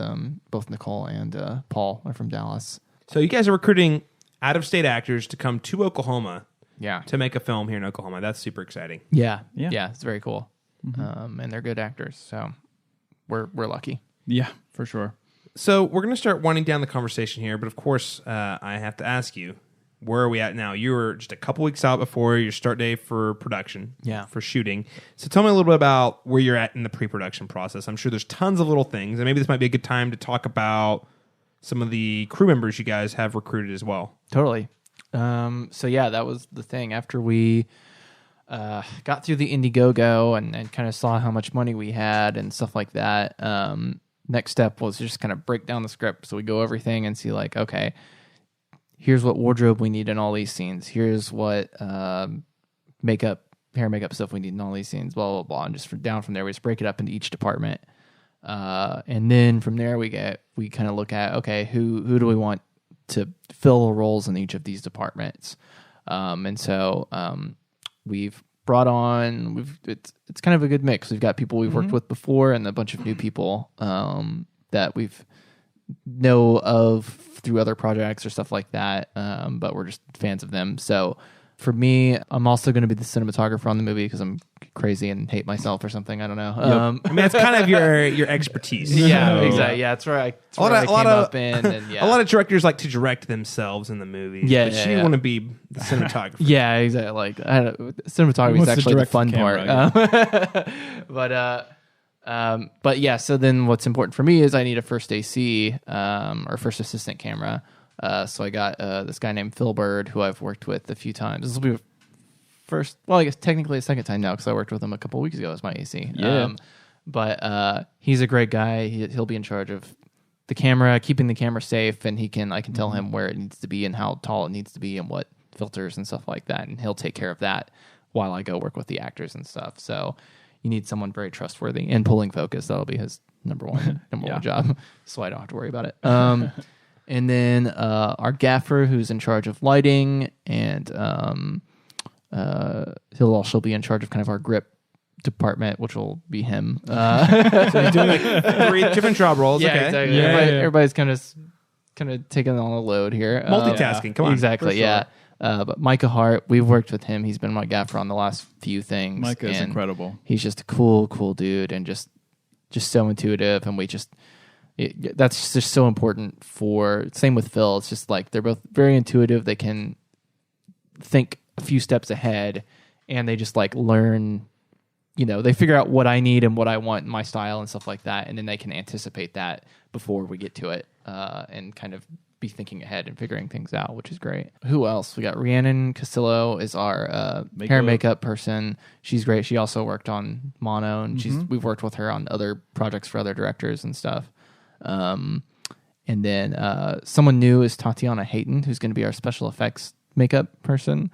both Nicole and Paul are from Dallas. So you guys are recruiting out-of-state actors to come to Oklahoma, yeah, to make a film here in Oklahoma. That's super exciting. Yeah, it's very cool. And they're good actors, so we're lucky. Yeah, for sure. So we're going to start winding down the conversation here, but of course, I have to ask you, where are we at now? You were just a couple weeks out before your start day for production, for shooting. So tell me a little bit about where you're at in the pre-production process. I'm sure there's tons of little things, and maybe this might be a good time to talk about some of the crew members you guys have recruited as well. Totally. That was the thing. After we got through the Indiegogo and kind of saw how much money we had and stuff like that, next step was just kind of break down the script. So we go everything and see okay, here's what wardrobe we need in all these scenes. Here's what hair and makeup stuff we need in all these scenes, blah, blah, blah. And just down from there, we just break it up into each department. And then from there, we kind of look at, okay, who do we want to fill the roles in each of these departments? We've brought on, it's kind of a good mix. We've got people we've worked with before and a bunch of new people that we've know of through other projects or stuff like that, but we're just fans of them. So for me, I'm also going to be the cinematographer on the movie because I'm crazy and hate myself or something. I don't know. That's kind of your expertise. Yeah, exactly. Yeah, that's where I came up in. And, a lot of directors like to direct themselves in the movie. But you want to be the cinematographer. Yeah, exactly. Cinematography is actually the fun part. But yeah, so then what's important for me is I need a first AC or first assistant camera. So I got this guy named Phil Bird, who I've worked with a few times. This will be first, well, I guess technically a second time now because I worked with him a couple of weeks ago as my AC. Yeah. But he's a great guy. He'll be in charge of the camera, keeping the camera safe, and I can tell him where it needs to be and how tall it needs to be and what filters and stuff like that, and he'll take care of that while I go work with the actors and stuff. So you need someone very trustworthy and pulling focus. That'll be his number one job, so I don't have to worry about it. And then our gaffer, who's in charge of lighting, and he'll also be in charge of kind of our grip department, which will be him. So he's doing like 3 different job roles. Yeah, Okay. exactly. Yeah, Everybody's kind of taking on a load here. Multitasking. Come on. Exactly. for sure. Yeah. But Micah Hart, we've worked with him. He's been my gaffer on the last few things. Micah is and incredible. He's just a cool dude, and just so intuitive. And that's just so important for. Same with Phil. It's just like they're both very intuitive. They can think a few steps ahead, and they just like learn. They figure out what I need and what I want in my style and stuff like that, and then they can anticipate that before we get to it, and kind of be thinking ahead and figuring things out, which is great. Who else? We got Rhiannon Castillo is our hair and makeup person. She's great. She also worked on Mono, and we've worked with her on other projects for other directors and stuff. And then someone new is Tatiana Hayton, who's going to be our special effects makeup person.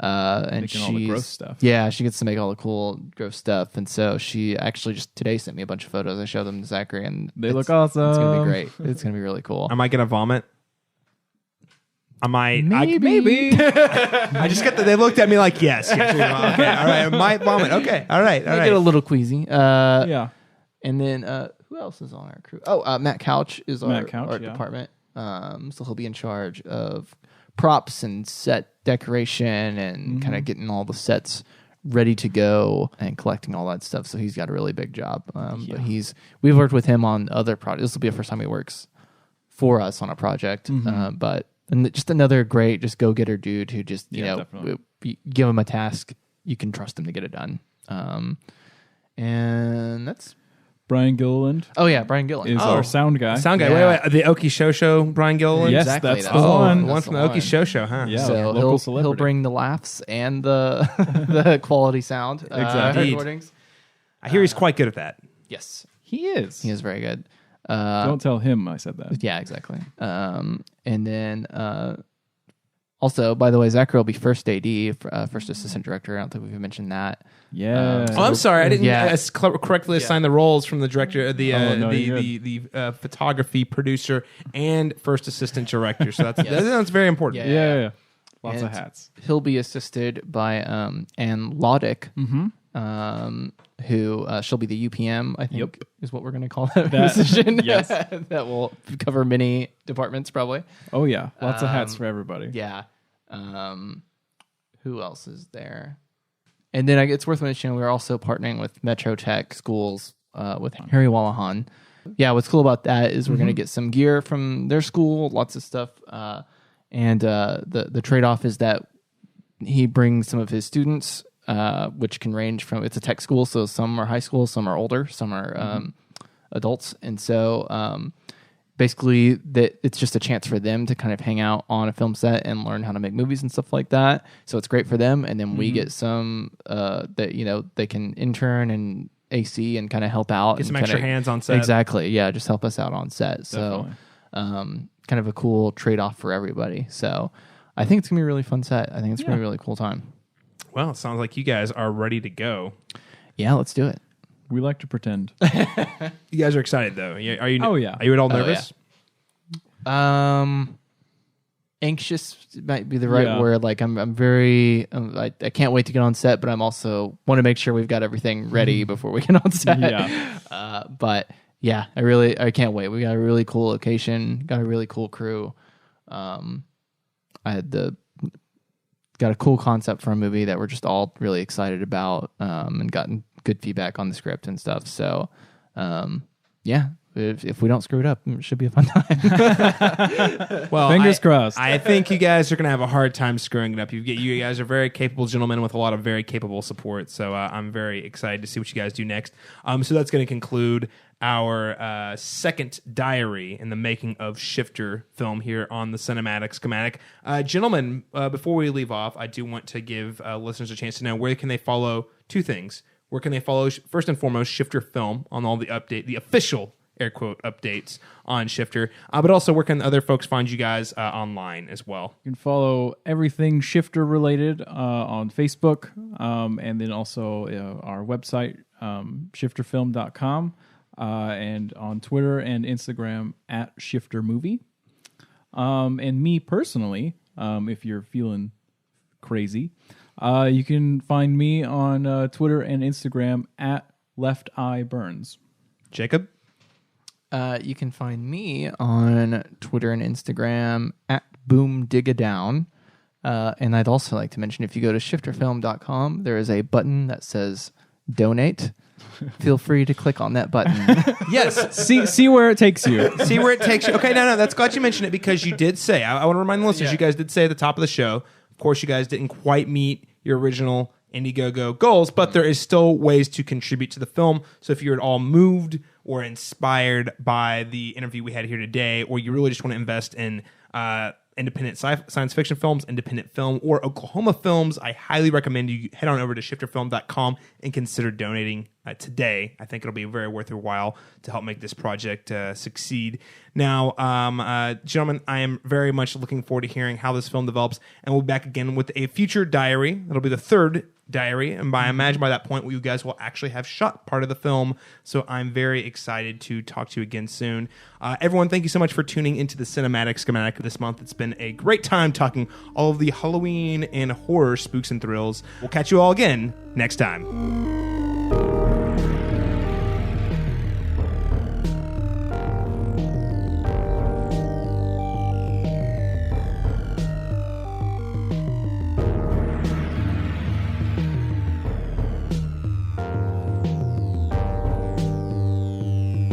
And Making all the gross stuff. Yeah, she gets to make all the cool gross stuff. And so she actually just today sent me a bunch of photos. I showed them to Zachary, and They look awesome. It's gonna be great. It's gonna be really cool. Am I gonna vomit? Maybe. I just got they looked at me like yes. Okay, all right. I might vomit. Okay, all right. I get a little queasy. Yeah. And then who else is on our crew? Oh, Matt Couch is our yeah. department. So he'll be in charge of props and set decoration and kind of getting all the sets ready to go and collecting all that stuff. So he's got a really big job. But we've worked with him on other projects. This will be the first time he works for us on a project. And just another great, just go-getter dude who just, you give him a task, you can trust him to get it done. And that's... Brian Gilliland Oh, yeah, Brian Gilliland. is our sound guy. Sound guy. Yeah. Wait. The Okie Show, Brian Gilliland? Yes, Exactly, that's that's the the one. The one That's from the the one. Okie Show, huh? Yeah. So local he'll celebrity. bring the laughs and the the quality sound Exactly. recordings. I hear he's quite good at that. Yes, He is. he is very good. Don't tell him I said that. Yeah, exactly. And then also, by the way, Zachary will be first AD, first assistant director. I don't think we've mentioned that. Yeah. Oh, I'm sorry. I didn't Yeah. correctly assign the roles from the director, no, you're the photography producer, and first assistant director. So that's very important. Yeah. Lots of And hats. He'll be assisted by Ann Lodick, who she'll be the UPM, I think, is what we're going to call that position. Yes. That will cover many departments, probably. Oh, yeah. Lots of hats for everybody. Yeah. Who else is there? And then it's worth mentioning we're also partnering with Metro Tech Schools with Harry Wallahan. Yeah, what's cool about that is we're going to get some gear from their school, lots of stuff. And the trade-off is that he brings some of his students, which can range from, it's a tech school, so some are high school, some are older, some are adults. And so basically that it's just a chance for them to kind of hang out on a film set and learn how to make movies and stuff like that. So it's great for them. And then we get some that, they can intern and AC and kind of help out. Get some and extra kinda, hands on set. Exactly. Yeah, just help us out on set. Definitely. So kind of a cool trade-off for everybody. So I think it's going to be a really fun set. I think it's going to be a really cool time. Well, it sounds like you guys are ready to go. Yeah, let's do it. We like to pretend. You guys are excited, though. Are you? Oh, yeah. Are you at all Oh, nervous? Anxious might be the right Yeah. word. Like I'm very, I can't wait to get on set, but I'm also want to make sure we've got everything ready before we get on set. Yeah. But yeah, I can't wait. We got a really cool location, got a really cool crew. Got a cool concept for a movie that we're just all really excited about, and gotten good feedback on the script and stuff. So, yeah, if we don't screw it up, it should be a fun time. Well, Fingers crossed. I think you guys are going to have a hard time screwing it up. You guys are very capable gentlemen with a lot of very capable support. So I'm very excited to see what you guys do next. So that's going to conclude our second diary in the making of Shifter film here on the Cinematic Schematic. Gentlemen, before we leave off, I do want to give listeners a chance to know where can they follow two things. Where can they follow, first and foremost, Shifter Film on all the official air quote updates on Shifter, but also where can other folks find you guys online as well? You can follow everything Shifter related on Facebook, and then also our website, shifterfilm.com, and on Twitter and Instagram at shiftermovie. And me personally, if you're feeling crazy, You can find me on Twitter and Instagram at Left Eye Burns. Jacob? You can find me on Twitter and Instagram at BoomDigaDown. And I'd also like to mention, if you go to shifterfilm.com, there is a button that says donate. Feel free to click on that button. Yes. See where it takes you. See where it takes you. Okay, no, that's glad you mentioned it, because you did say, I want to remind the listeners, you guys did say at the top of the show, of course, you guys didn't quite meet your original Indiegogo goals, but there is still ways to contribute to the film. So if you're at all moved or inspired by the interview we had here today, or you really just want to invest in independent science fiction films, independent film, or Oklahoma films, I highly recommend you head on over to shifterfilm.com and consider donating today. I think it'll be very worth your while to help make this project succeed. Now, gentlemen, I am very much looking forward to hearing how this film develops, and we'll be back again with a future diary. It'll be the third diary, and I imagine by that point you guys will actually have shot part of the film, so I'm very excited to talk to you again soon. Everyone, thank you so much for tuning into the Cinematic Schematic this month. It's been a great time talking all of the Halloween and horror spooks and thrills. We'll catch you all again next time.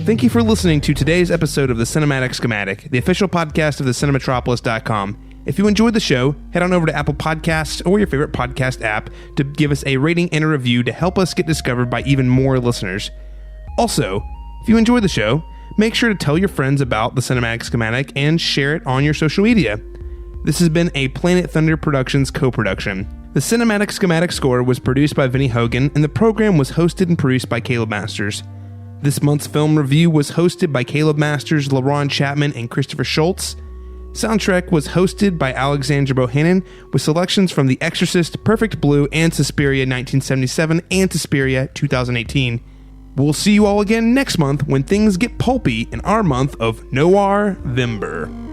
Thank you for listening to today's episode of the Cinematic Schematic, the official podcast of the Cinematropolis.com. If you enjoyed the show, head on over to Apple Podcasts or your favorite podcast app to give us a rating and a review to help us get discovered by even more listeners. Also, if you enjoyed the show, make sure to tell your friends about the Cinematic Schematic and share it on your social media. This has been a Planet Thunder Productions co-production. The Cinematic Schematic score was produced by Vinnie Hogan, and the program was hosted and produced by Caleb Masters. This month's film review was hosted by Caleb Masters, Laron Chapman, and Christopher Shultz. Soundtrack was hosted by Alexandra Bohannon, with selections from The Exorcist, Perfect Blue, and Suspiria 1977 and Suspiria 2018. We'll see you all again next month when things get pulpy in our month of Noir-Vember.